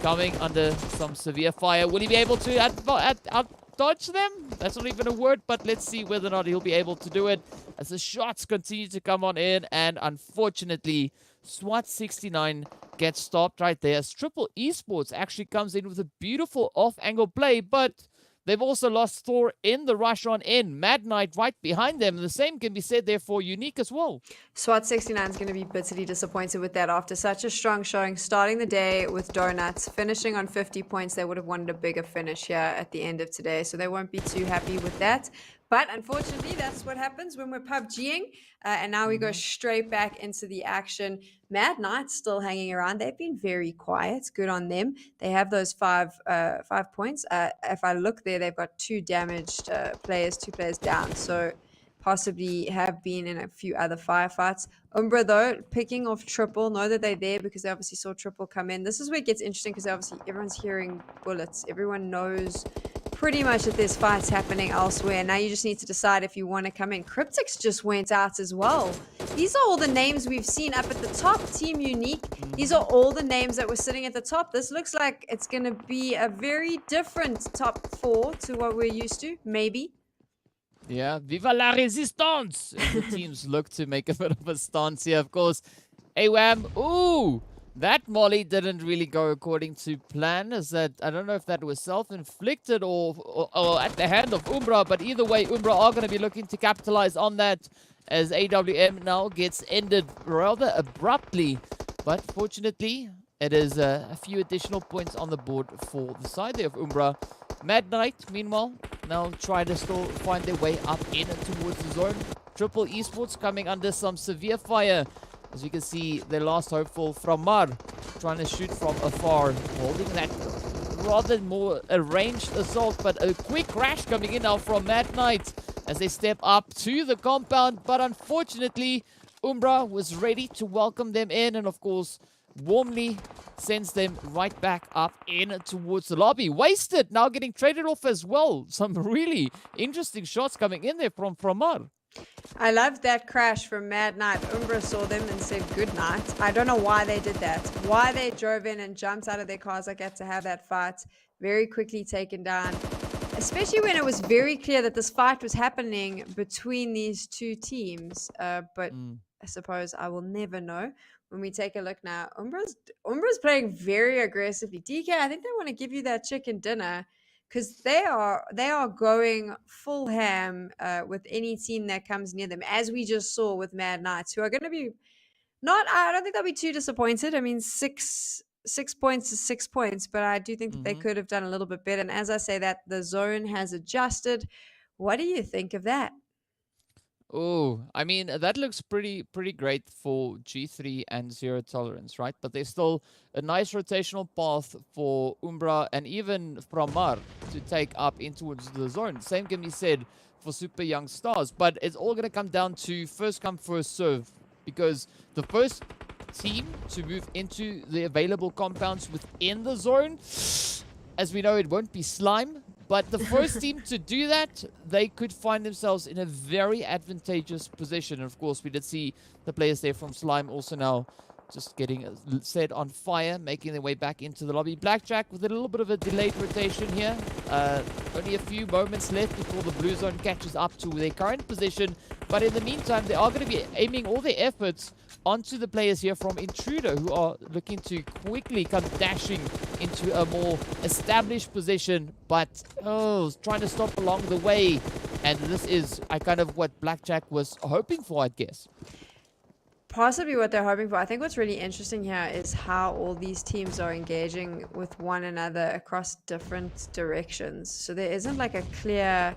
Speaker 4: coming under some severe fire. Will he be able to out-dodge them? That's not even a word, but let's see whether or not he'll be able to do it as the shots continue to come on in, and unfortunately SWAT69 gets stopped right there as Triple Esports actually comes in with a beautiful off-angle play, but they've also lost Thor in the rush on in. Mad Knight right behind them. And the same can be said there for Unique as well.
Speaker 5: SWAT69 is going to be bitterly disappointed with that after such a strong showing, starting the day with donuts, finishing on 50 points. They would have wanted a bigger finish here at the end of today, so they won't be too happy with that. But unfortunately, that's what happens when we're PUBGing. And now we go straight back into the action. Mad Knight's still hanging around. They've been very quiet. Good on them. They have those five points. If I look there, they've got 2 damaged players, 2 players down. So possibly have been in a few other firefights. Umbra, though, picking off Triple. Know that they're there because they obviously saw Triple come in. This is where it gets interesting because obviously everyone's hearing bullets. Everyone knows pretty much that there's fights happening elsewhere. Now you just need to decide if you want to come in. Cryptics just went out as well. These are all the names we've seen up at the top. Team Unique. These are all the names that were sitting at the top. This looks like it's going to be a very different top 4 to what we're used to, maybe.
Speaker 4: Yeah, viva la resistance! The teams look to make a bit of a stance here, of course. AWAM, ooh! That molly didn't really go according to plan, as that, I don't know if that was self-inflicted or at the hand of Umbra, but either way, Umbra are going to be looking to capitalize on that as AWM now gets ended rather abruptly. But fortunately, it is a few additional points on the board for the side there of Umbra. Mad Knight, meanwhile, now trying to still find their way up in towards the zone. Triple Esports coming under some severe fire. As you can see, their last hopeful from Mar, trying to shoot from afar, holding that rather more a ranged assault, but a quick crash coming in now from Mad Knight as they step up to the compound. But unfortunately, Umbra was ready to welcome them in and, of course, warmly sends them right back up in towards the lobby. Wasted now getting traded off as well. Some really interesting shots coming in there from Mar.
Speaker 5: I loved that crash from Mad Knight. Umbra saw them and said good night. I don't know why they did that. Why they drove in and jumped out of their cars like that to have that fight very quickly taken down. Especially when it was very clear that this fight was happening between these two teams. But I suppose I will never know when we take a look now. Umbra's playing very aggressively. DK, I think they want to give you that chicken dinner, because they are going full ham with any team that comes near them, as we just saw with Mad Knights, who are going to be I don't think they'll be too disappointed. I mean, 6 points is 6 points, but I do think that they could have done a little bit better. And as I say that, the zone has adjusted. What do you think of that?
Speaker 4: Oh, I mean, that looks pretty great for G3 and Zero Tolerance, right? But there's still a nice rotational path for Umbra and even Miramar to take up in towards the zone. Same can be said for Super Young Stars, but it's all going to come down to first come, first serve, because the first team to move into the available compounds within the zone, as we know, it won't be Slime. But the first team to do that, they could find themselves in a very advantageous position. And of course, we did see the players there from Slime also now just getting set on fire, making their way back into the lobby. Blackjack with a little bit of a delayed rotation here. Only a few moments left before the blue zone catches up to their current position. But in the meantime, they are going to be aiming all their efforts onto the players here from Intruder, who are looking to quickly come dashing into a more established position, but trying to stop along the way. And this is kind of what Blackjack was hoping for, I guess.
Speaker 5: Possibly what they're hoping for. I think what's really interesting here is how all these teams are engaging with one another across different directions. So there isn't like a clear,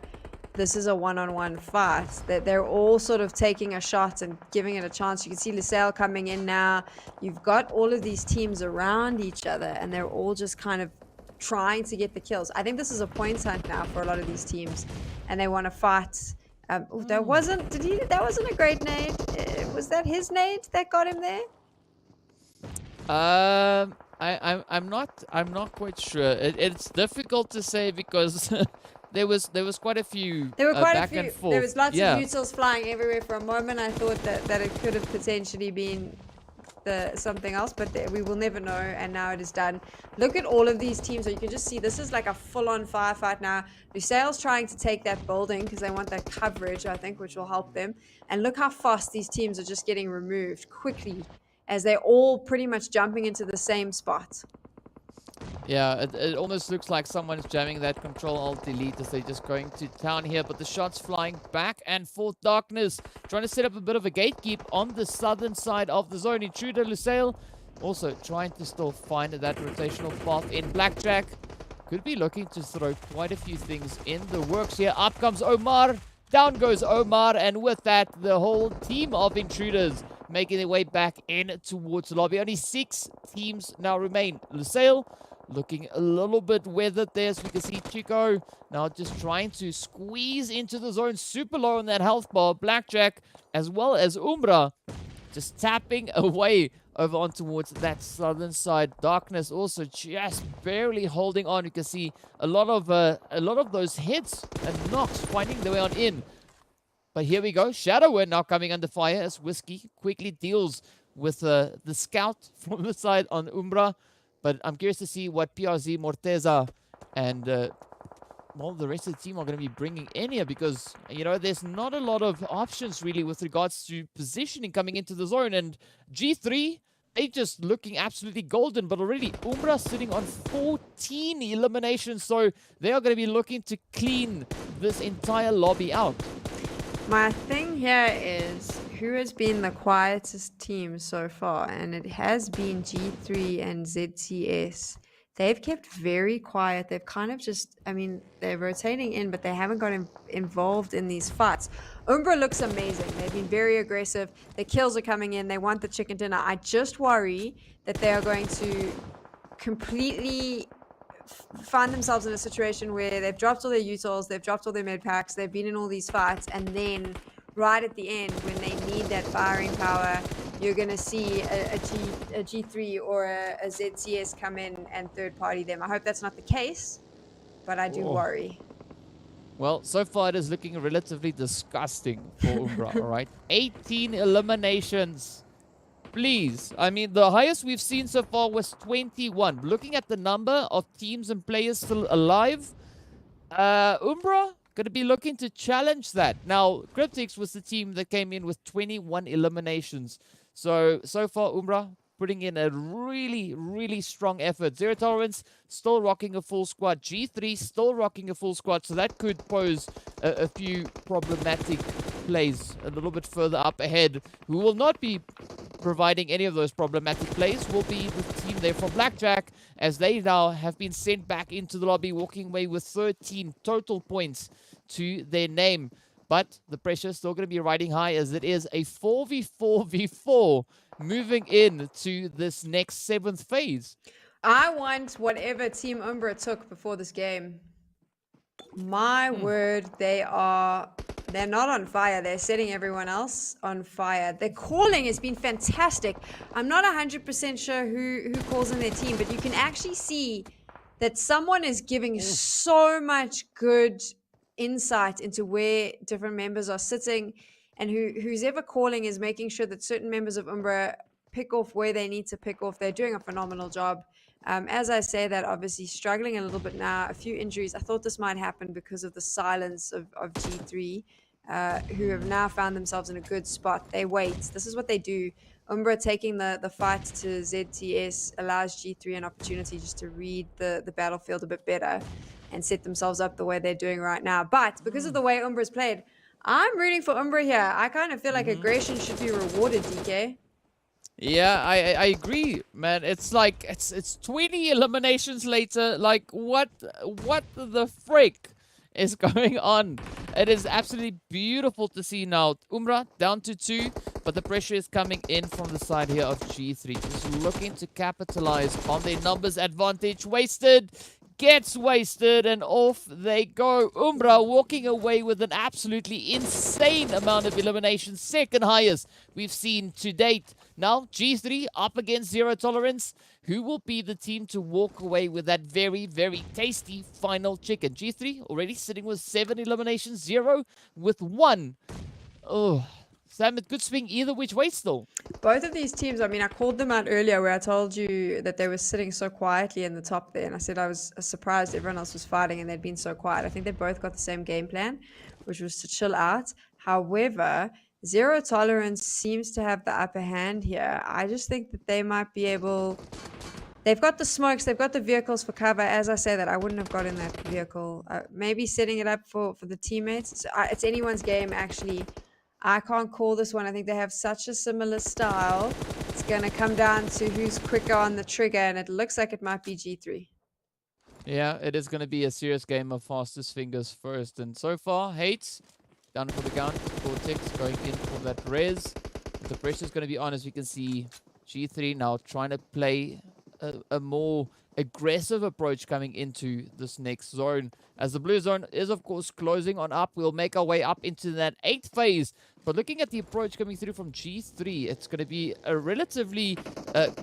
Speaker 5: this is a one-on-one fight. That they're all sort of taking a shot and giving it a chance. You can see Lusail coming in now. You've got all of these teams around each other, and they're all just kind of trying to get the kills. I think this is a points hunt now for a lot of these teams, and they want to fight. That wasn't a great nade. Was that his nade that got him there?
Speaker 4: I'm not quite sure. It's difficult to say because there was quite a few.
Speaker 5: There were quite
Speaker 4: back
Speaker 5: a few.
Speaker 4: and forth.
Speaker 5: There was lots of utils flying everywhere. For a moment, I thought that it could have potentially been something else, but we will never know. And now it is done. Look at all of these teams. So you can just see this is like a full-on firefight now. Lusail's trying to take that building because they want that coverage, I think, which will help them. And look how fast these teams are just getting removed quickly, as they're all pretty much jumping into the same spot.
Speaker 4: Yeah, it almost looks like someone's jamming that Control-Alt-Delete as they're just going to town here, but the shots flying back and forth. Darkness trying to set up a bit of a gatekeep on the southern side of the zone. Intruder, Lusail also trying to still find that rotational path in. Blackjack could be looking to throw quite a few things in the works here. Up comes Omar, down goes Omar, and with that, the whole team of Intruders making their way back in towards the lobby. Only 6 teams now remain. Lusail looking a little bit weathered there, so we can see Chico now just trying to squeeze into the zone, super low on that health bar. Blackjack as well as Umbra just tapping away over on towards that southern side. Darkness also just barely holding on. You can see a lot of those hits and knocks finding their way on in. But here we go. Shadow now coming under fire as Whiskey quickly deals with the scout from the side on Umbra. But I'm curious to see what PRZ, Morteza, and well, the rest of the team are going to be bringing in here, because, you know, there's not a lot of options really with regards to positioning coming into the zone. And G3, they just looking absolutely golden, but already Umbra sitting on 14 eliminations, so they are going to be looking to clean this entire lobby out.
Speaker 5: My thing here is who has been the quietest team so far, and it has been G3 and ZCS. They've kept very quiet. They've kind of just, I mean, they're rotating in, but they haven't got involved in these fights. Umbra looks amazing. They've been very aggressive. The kills are coming in. They want the chicken dinner. I just worry that they are going to completely find themselves in a situation where they've dropped all their utils, they've dropped all their med packs, they've been in all these fights, and then right at the end, when they need that firing power, you're going to see a G3 or a ZCS come in and third party them. I hope that's not the case, but I do worry.
Speaker 4: Well, so far it is looking relatively disgusting for Umbra, all right? 18 eliminations. Please. I mean, the highest we've seen so far was 21. Looking at the number of teams and players still alive, Umbra going to be looking to challenge that. Now, Cryptics was the team that came in with 21 eliminations. So far, Umbra putting in a really, really strong effort. Zero Tolerance still rocking a full squad. G3 still rocking a full squad. So that could pose a few problematic plays a little bit further up ahead. Who will not be providing any of those problematic plays will be the team there from Blackjack, as they now have been sent back into the lobby, walking away with 13 total points to their name. But the pressure is still going to be riding high, as it is a 4v4v4 moving into this next 7th phase.
Speaker 5: I want whatever Team Umbra took before this game. My word, they're not on fire. They're setting everyone else on fire. Their calling has been fantastic. I'm not 100% sure who calls in their team, but you can actually see that someone is giving so much good insight into where different members are sitting, and who's ever calling is making sure that certain members of Umbra pick off where they need to pick off. They're doing a phenomenal job. As I say that, obviously struggling a little bit now, a few injuries. I thought this might happen because of the silence of G3, who have now found themselves in a good spot. They wait. This is what they do. Umbra taking the fight to ZTS allows G3 an opportunity just to read the battlefield a bit better and set themselves up the way they're doing right now. But because of the way Umbra's played, I'm rooting for Umbra here. I kind of feel like aggression should be rewarded, DK.
Speaker 4: Yeah, I agree, man. It's like it's 20 eliminations later. Like what the frick is going on? It is absolutely beautiful to see now. Umbra down to 2, but the pressure is coming in from the side here of G3, just looking to capitalize on their numbers advantage. Wasted. Gets wasted, and off they go. Umbra walking away with an absolutely insane amount of eliminations, second highest we've seen to date. Now G3 up against Zero Tolerance. Who will be the team to walk away with that very, very tasty final chicken? G3 already sitting with 7 eliminations, Zero with 1. Oh, Sam, it could swing either which way still.
Speaker 5: Both of these teams, I mean, I called them out earlier where I told you that they were sitting so quietly in the top there. And I said I was surprised everyone else was fighting and they'd been so quiet. I think they both got the same game plan, which was to chill out. However, Zero Tolerance seems to have the upper hand here. I just think that they might be able... They've got the smokes, they've got the vehicles for cover. As I say that, I wouldn't have got in that vehicle. Maybe setting it up for the teammates. It's anyone's game, actually. I can't call this one. I think they have such a similar style. It's going to come down to who's quicker on the trigger, and it looks like it might be G3.
Speaker 4: Yeah, it is going to be a serious game of fastest fingers first. And so far, Hates down for the count. Cortex going in for that res. The pressure is going to be on, as we can see. G3 now trying to play a more aggressive approach coming into this next zone. As the blue zone is, of course, closing on up. We'll make our way up into that 8th phase. But looking at the approach coming through from G3, it's going to be a relatively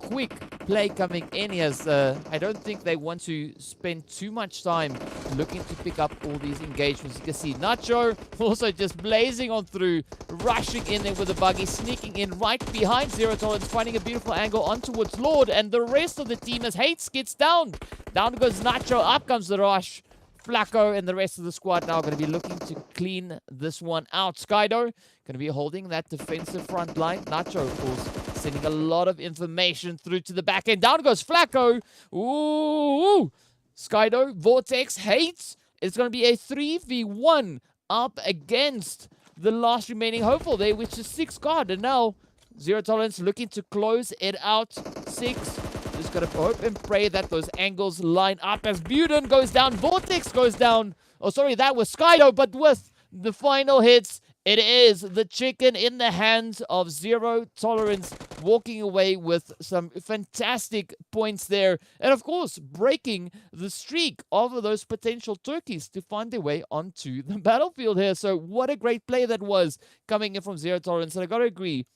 Speaker 4: quick play coming in, as I don't think they want to spend too much time looking to pick up all these engagements. You can see Nacho also just blazing on through, rushing in there with a buggy, sneaking in right behind Zero Tolerance, finding a beautiful angle on towards Lord, and the rest of the team as Hates gets down. Down goes Nacho, up comes the rush. Flacco and the rest of the squad now going to be looking to clean this one out. Skydo going to be holding that defensive front line. Nacho, of course, sending a lot of information through to the back end. Down goes Flacco. Ooh! Skydo, Vortex, Hates. It's going to be a 3v1 up against the last remaining hopeful there, which is 6 guard. And now Zero Tolerance looking to close it out. 6. Just gotta hope and pray that those angles line up as Buden goes down, Vortex goes down. Oh, sorry, that was Skydo, but with the final hits, it is the chicken in the hands of Zero Tolerance, walking away with some fantastic points there. And of course, breaking the streak of those potential turkeys to find their way onto the battlefield here. So what a great play that was coming in from Zero Tolerance. And I gotta agree,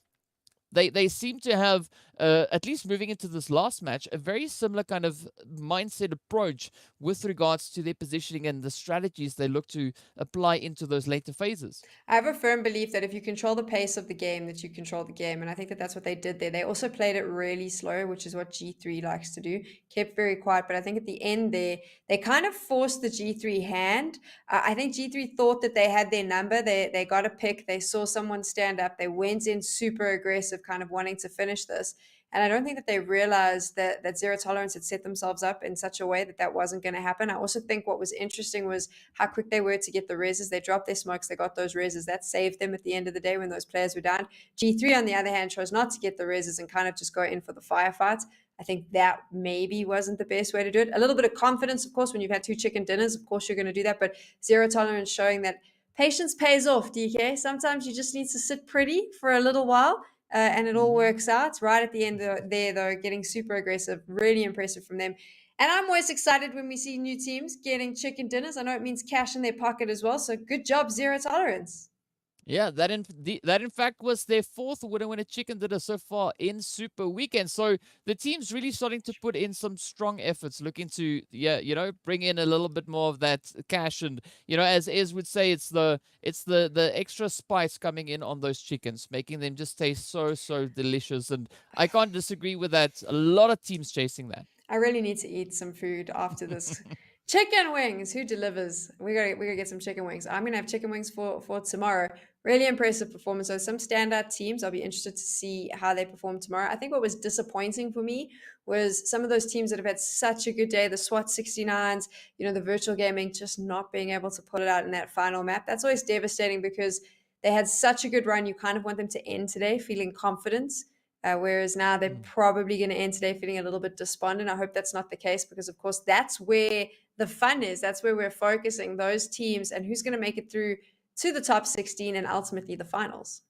Speaker 4: they seem to have, at least moving into this last match, a very similar kind of mindset approach with regards to their positioning and the strategies they look to apply into those later phases.
Speaker 5: I have a firm belief that if you control the pace of the game, that you control the game. And I think that that's what they did there. They also played it really slow, which is what G3 likes to do. Kept very quiet. But I think at the end there, they kind of forced the G3 hand. I think G3 thought that they had their number. They got a pick. They saw someone stand up. They went in super aggressive, kind of wanting to finish this. And I don't think that they realized that Zero Tolerance had set themselves up in such a way that that wasn't going to happen. I also think what was interesting was how quick they were to get the reses. They dropped their smokes. They got those reses. That saved them at the end of the day when those players were down. G3, on the other hand, chose not to get the reses and kind of just go in for the firefights. I think that maybe wasn't the best way to do it. A little bit of confidence, of course, when you've had 2 chicken dinners, of course you're going to do that. But Zero Tolerance showing that patience pays off, DK. Sometimes you just need to sit pretty for a little while. And it all works out right at the end there, though, getting super aggressive. Really impressive from them. And I'm always excited when we see new teams getting chicken dinners. I know it means cash in their pocket as well. So good job, Zero Tolerance.
Speaker 4: Yeah, that in fact was their 4th winner chicken dinner so far in Super Weekend. So the team's really starting to put in some strong efforts, looking to bring in a little bit more of that cash, and as Ez would say, it's the extra spice coming in on those chickens, making them just taste so delicious. And I can't disagree with that. A lot of teams chasing that.
Speaker 5: I really need to eat some food after this. Chicken wings. Who delivers? We gotta get some chicken wings. I'm gonna have chicken wings for tomorrow. Really impressive performance. So some standout teams. I'll be interested to see how they perform tomorrow. I think what was disappointing for me was some of those teams that have had such a good day, the SWAT 69s, the virtual gaming, just not being able to pull it out in that final map. That's always devastating because they had such a good run. You kind of want them to end today feeling confident. Whereas now they're probably going to end today feeling a little bit despondent. I hope that's not the case because, of course, that's where the fun is. That's where we're focusing, those teams and who's going to make it through to the top 16 and ultimately the finals.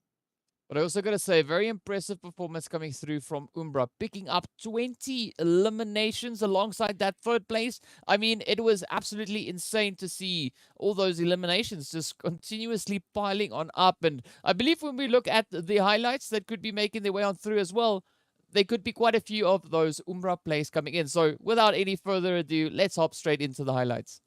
Speaker 4: But I also got to say, very impressive performance coming through from Umbra, picking up 20 eliminations alongside that 3rd place. I mean, it was absolutely insane to see all those eliminations just continuously piling on up. And I believe when we look at the highlights that could be making their way on through as well, there could be quite a few of those Umbra plays coming in. So without any further ado, let's hop straight into the highlights.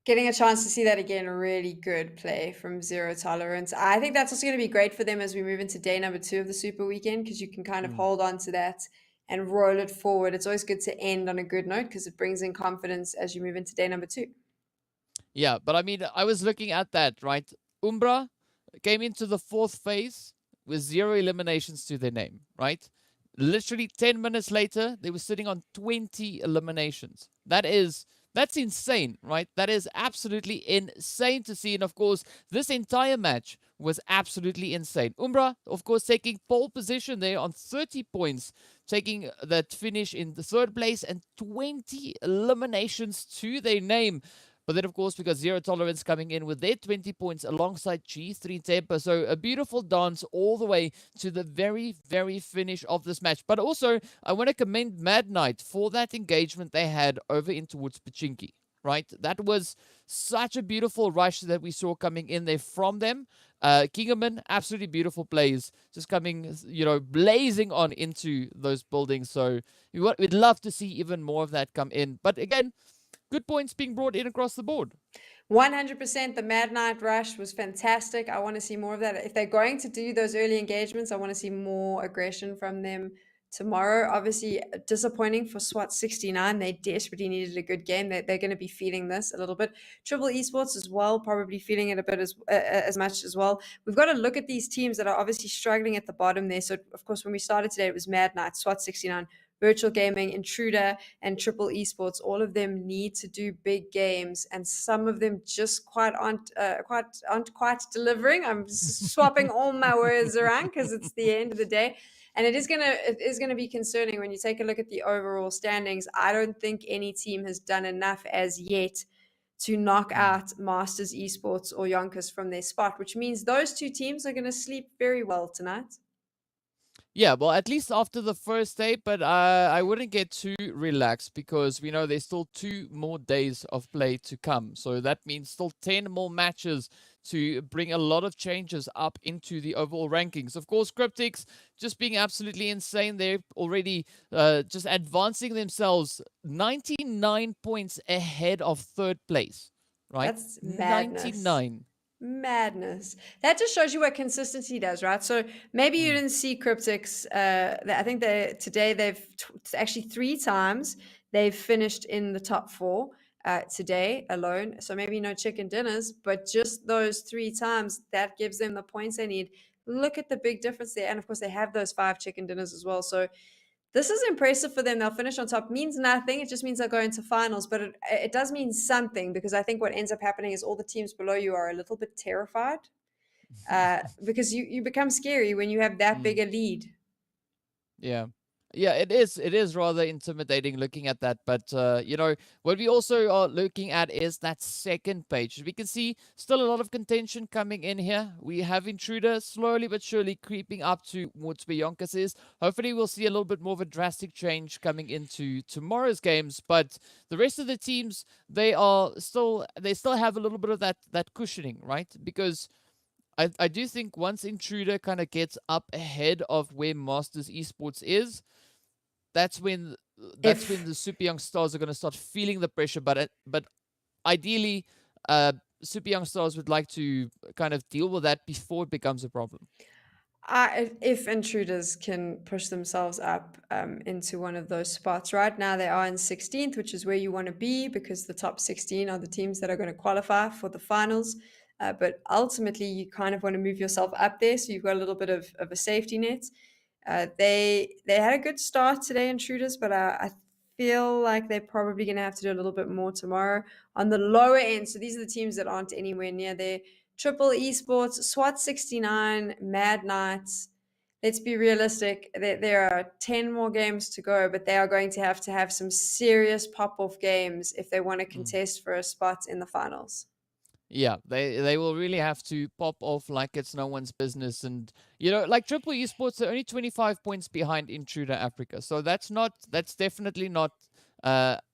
Speaker 5: Getting a chance to see that again, really good play from Zero Tolerance. I think that's also going to be great for them as we move into day number 2 of the Super Weekend, because you can kind of hold on to that and roll it forward. It's always good to end on a good note because it brings in confidence as you move into day number 2.
Speaker 4: Yeah, but I mean, I was looking at that, right? Umbra came into the 4th phase with 0 eliminations to their name, right? Literally 10 minutes later, they were sitting on 20 eliminations. That is That's insane, right? That is absolutely insane to see. And of course, this entire match was absolutely insane. Umbra, of course, taking pole position there on 30 points, taking that finish in the third place and 20 eliminations to their name. But then, of course, we got Zero Tolerance coming in with their 20 points alongside G3 Temper. So a beautiful dance all the way to the very, very finish of this match. But also, I want to commend Mad Knight for that engagement they had over in towards Pachinki, right? That was such a beautiful rush that we saw coming in there from them. Kingerman, absolutely beautiful plays, just coming, blazing on into those buildings. So we'd love to see even more of that come in. But again, good points being brought in across the board.
Speaker 5: 100%. The Mad Knight Rush was fantastic. I want to see more of that. If they're going to do those early engagements, I want to see more aggression from them tomorrow. Obviously, disappointing for SWAT 69. They desperately needed a good game. They're going to be feeling this a little bit. Triple Esports as well, probably feeling it a bit as much as well. We've got to look at these teams that are obviously struggling at the bottom there. So, of course, when we started today, it was Mad Knight, SWAT 69, Virtual Gaming, Intruder, and Triple Esports. All of them need to do big games, and some of them just aren't quite delivering. I'm swapping all my words around because it's the end of the day, and it is gonna be concerning when you take a look at the overall standings. I don't think any team has done enough as yet to knock out Masters Esports or YONKOUS from their spot, which means those two teams are going to sleep very well tonight.
Speaker 4: Yeah, well, at least after the first day, but I wouldn't get too relaxed because we know there's still 2 more days of play to come. So that means still 10 more matches to bring a lot of changes up into the overall rankings. Of course, Cryptics just being absolutely insane. They're already just advancing themselves 99 points ahead of third place, right?
Speaker 5: That's madness.
Speaker 4: 99.
Speaker 5: Madness. That just shows you what consistency does, right? So maybe you didn't see Cryptics. I think today they've actually 3 times they've finished in the top 4 today alone. So maybe no chicken dinners, but just those 3 times, that gives them the points they need. Look at the big difference there. And of course, they have those 5 chicken dinners as well. So this is impressive for them. They'll finish on top. Means nothing. It just means they'll go into finals. But it does mean something, because I think what ends up happening is all the teams below you are a little bit terrified because you become scary when you have that big a lead.
Speaker 4: Yeah. Yeah, it is rather intimidating looking at that. But, what we also are looking at is that second page. We can see still a lot of contention coming in here. We have Intruder slowly but surely creeping up towards where YONKOUS is. Hopefully, we'll see a little bit more of a drastic change coming into tomorrow's games. But the rest of the teams, they still have a little bit of that cushioning, right? Because I do think once Intruder kind of gets up ahead of where Masters Esports is, that's when the Super Young Stars are going to start feeling the pressure. But ideally, Super Young Stars would like to kind of deal with that before it becomes a problem.
Speaker 5: If Intruders can push themselves up into one of those spots. Right now they are in 16th, which is where you want to be, because the top 16 are the teams that are going to qualify for the finals. But ultimately, you kind of want to move yourself up there, so you've got a little bit of a safety net. They had a good start today, Intruders, but I feel like they're probably going to have to do a little bit more tomorrow on the lower end. So these are the teams that aren't anywhere near there. Triple Esports, SWAT 69, Mad Knights. Let's be realistic. There are 10 more games to go, but they are going to have some serious pop-off games if they want to contest for a spot in the finals.
Speaker 4: Yeah, they will really have to pop off like it's no one's business. And, like Triple Esports, they're only 25 points behind Intruder Africa. So that's definitely not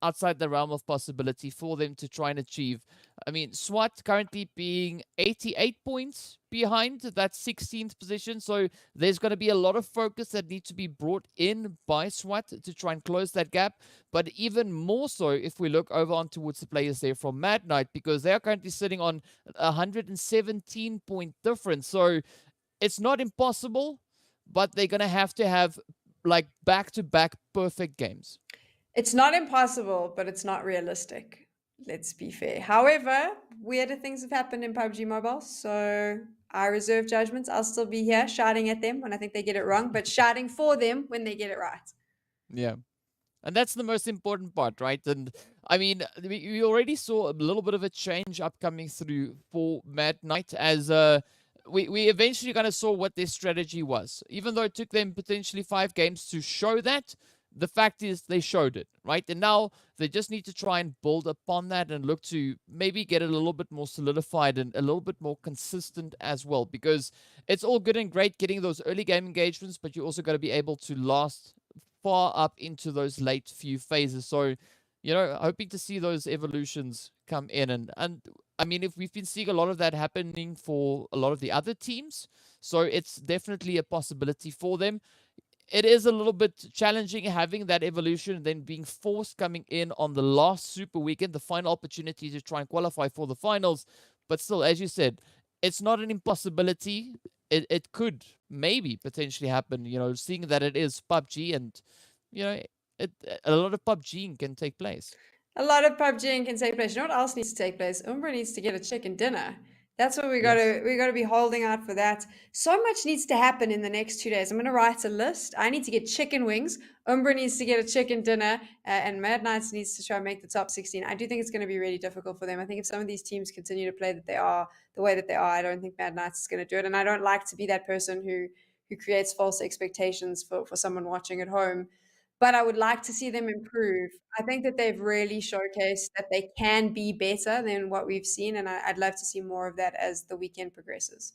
Speaker 4: outside the realm of possibility for them to try and achieve. I mean, SWAT currently being 88 points behind that 16th position. So there's going to be a lot of focus that needs to be brought in by SWAT to try and close that gap. But even more so if we look over on towards the players there from Mad Knight, because they are currently sitting on 117 point difference. So it's not impossible, but they're going to have like back-to-back perfect games.
Speaker 5: It's not impossible, but it's not realistic. Let's be fair. However, weirder things have happened in PUBG Mobile, so I reserve judgments. I'll still be here shouting at them when I think they get it wrong, but shouting for them when they get it right.
Speaker 4: Yeah. And that's the most important part, right? And I mean, we already saw a little bit of a change upcoming through for Mad Knight as we eventually kind of saw what their strategy was. Even though it took them potentially 5 games to show that, the fact is they showed it, right? And now they just need to try and build upon that and look to maybe get it a little bit more solidified and a little bit more consistent as well. Because it's all good and great getting those early game engagements, but you also got to be able to last far up into those late few phases. So, you know, hoping to see those evolutions come in. And I mean, if we've been seeing a lot of that happening for a lot of the other teams, so it's definitely a possibility for them. It is a little bit challenging having that evolution and then being forced coming in on the last super weekend, the final opportunity to try and qualify for the finals. But still, as you said, it's not an impossibility. It could maybe potentially happen, you know, seeing that it is PUBG and, you know, a lot of PUBG can take place.
Speaker 5: A lot of PUBG can take place. You know what else needs to take place? Umbra needs to get a chicken dinner. That's what we gotta be holding out for that. So much needs to happen in the next 2 days. I'm gonna write a list. I need to get chicken wings. Umbra needs to get a chicken dinner, and Mad Knights needs to try and make the top 16. I do think it's going to be really difficult for them. I think if some of these teams continue to play that they are the way that they are, I don't think Mad Knights is going to do it. And I don't like to be that person who creates false expectations for someone watching at home. But I would like to see them improve. I think that they've really showcased that they can be better than what we've seen, and I'd love to see more of that as the weekend progresses.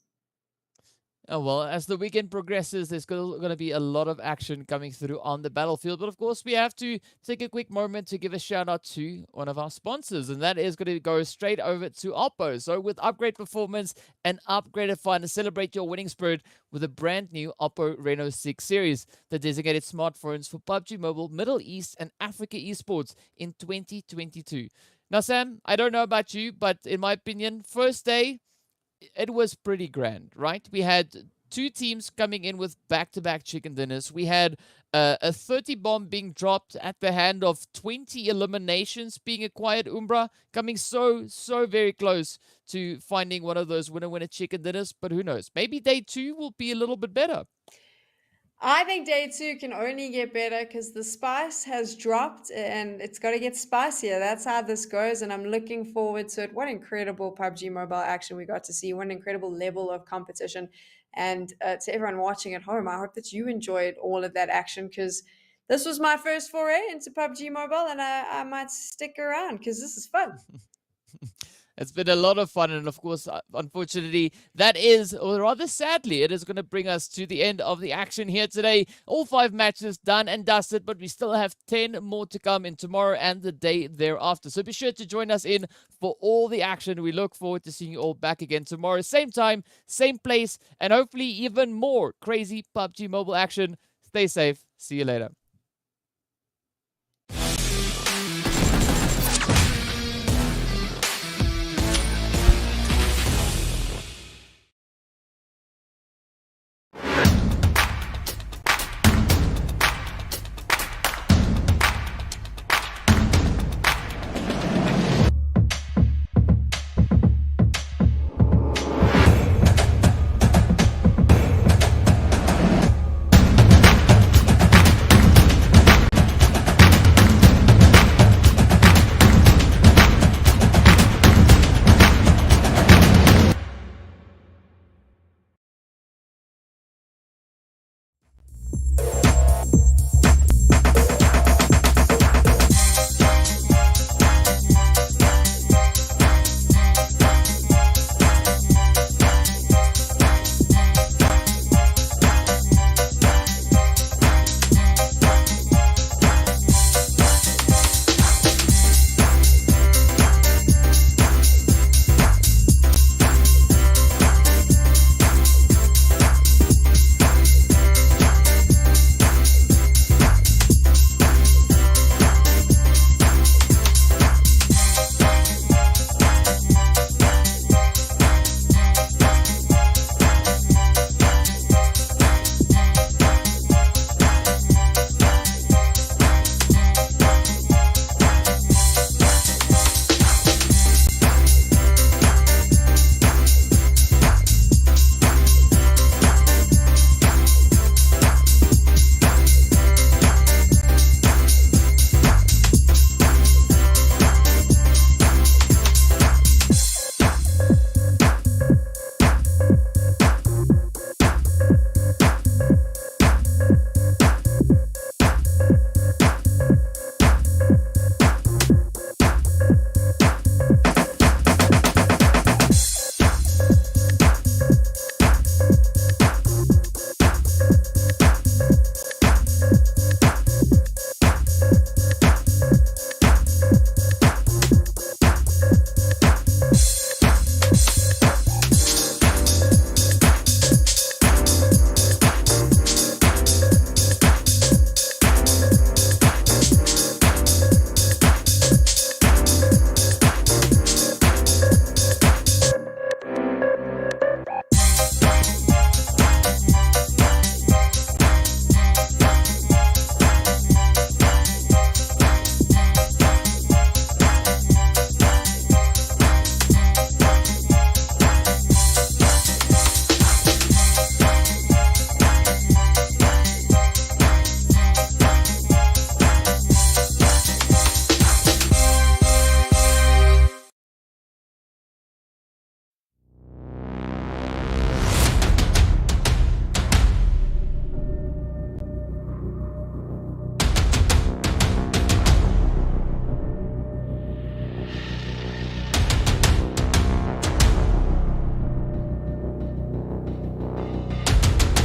Speaker 4: Oh, well, as the weekend progresses, there's going to be a lot of action coming through on the battlefield. But of course, we have to take a quick moment to give a shout out to one of our sponsors, and that is going to go straight over to Oppo. So, with upgrade performance and upgraded fun, celebrate your winning spirit with a brand new Oppo Reno 6 series, the designated smartphones for PUBG Mobile, Middle East, and Africa esports in 2022. Now, Sam, I don't know about you, but in my opinion, first day, it was pretty grand, right? We had 2 teams coming in with back-to-back chicken dinners. We had a 30 bomb being dropped at the hand of 20 eliminations being acquired. Umbra coming so very close to finding one of those winner chicken dinners. But who knows? Maybe day 2 will be a little bit better.
Speaker 5: I think day 2 can only get better because the spice has dropped and it's got to get spicier. That's how this goes, and I'm looking forward to it. What incredible PUBG Mobile action we got to see. What an incredible level of competition. And to everyone watching at home, I hope that you enjoyed all of that action because this was my first foray into PUBG Mobile, and I might stick around because this is fun.
Speaker 4: It's been a lot of fun, and of course, unfortunately, that is, or rather sadly, it is going to bring us to the end of the action here today. All 5 matches done and dusted, but we still have 10 more to come in tomorrow and the day thereafter. So be sure to join us in for all the action. We look forward to seeing you all back again tomorrow. Same time, same place, and hopefully even more crazy PUBG Mobile action. Stay safe. See you later.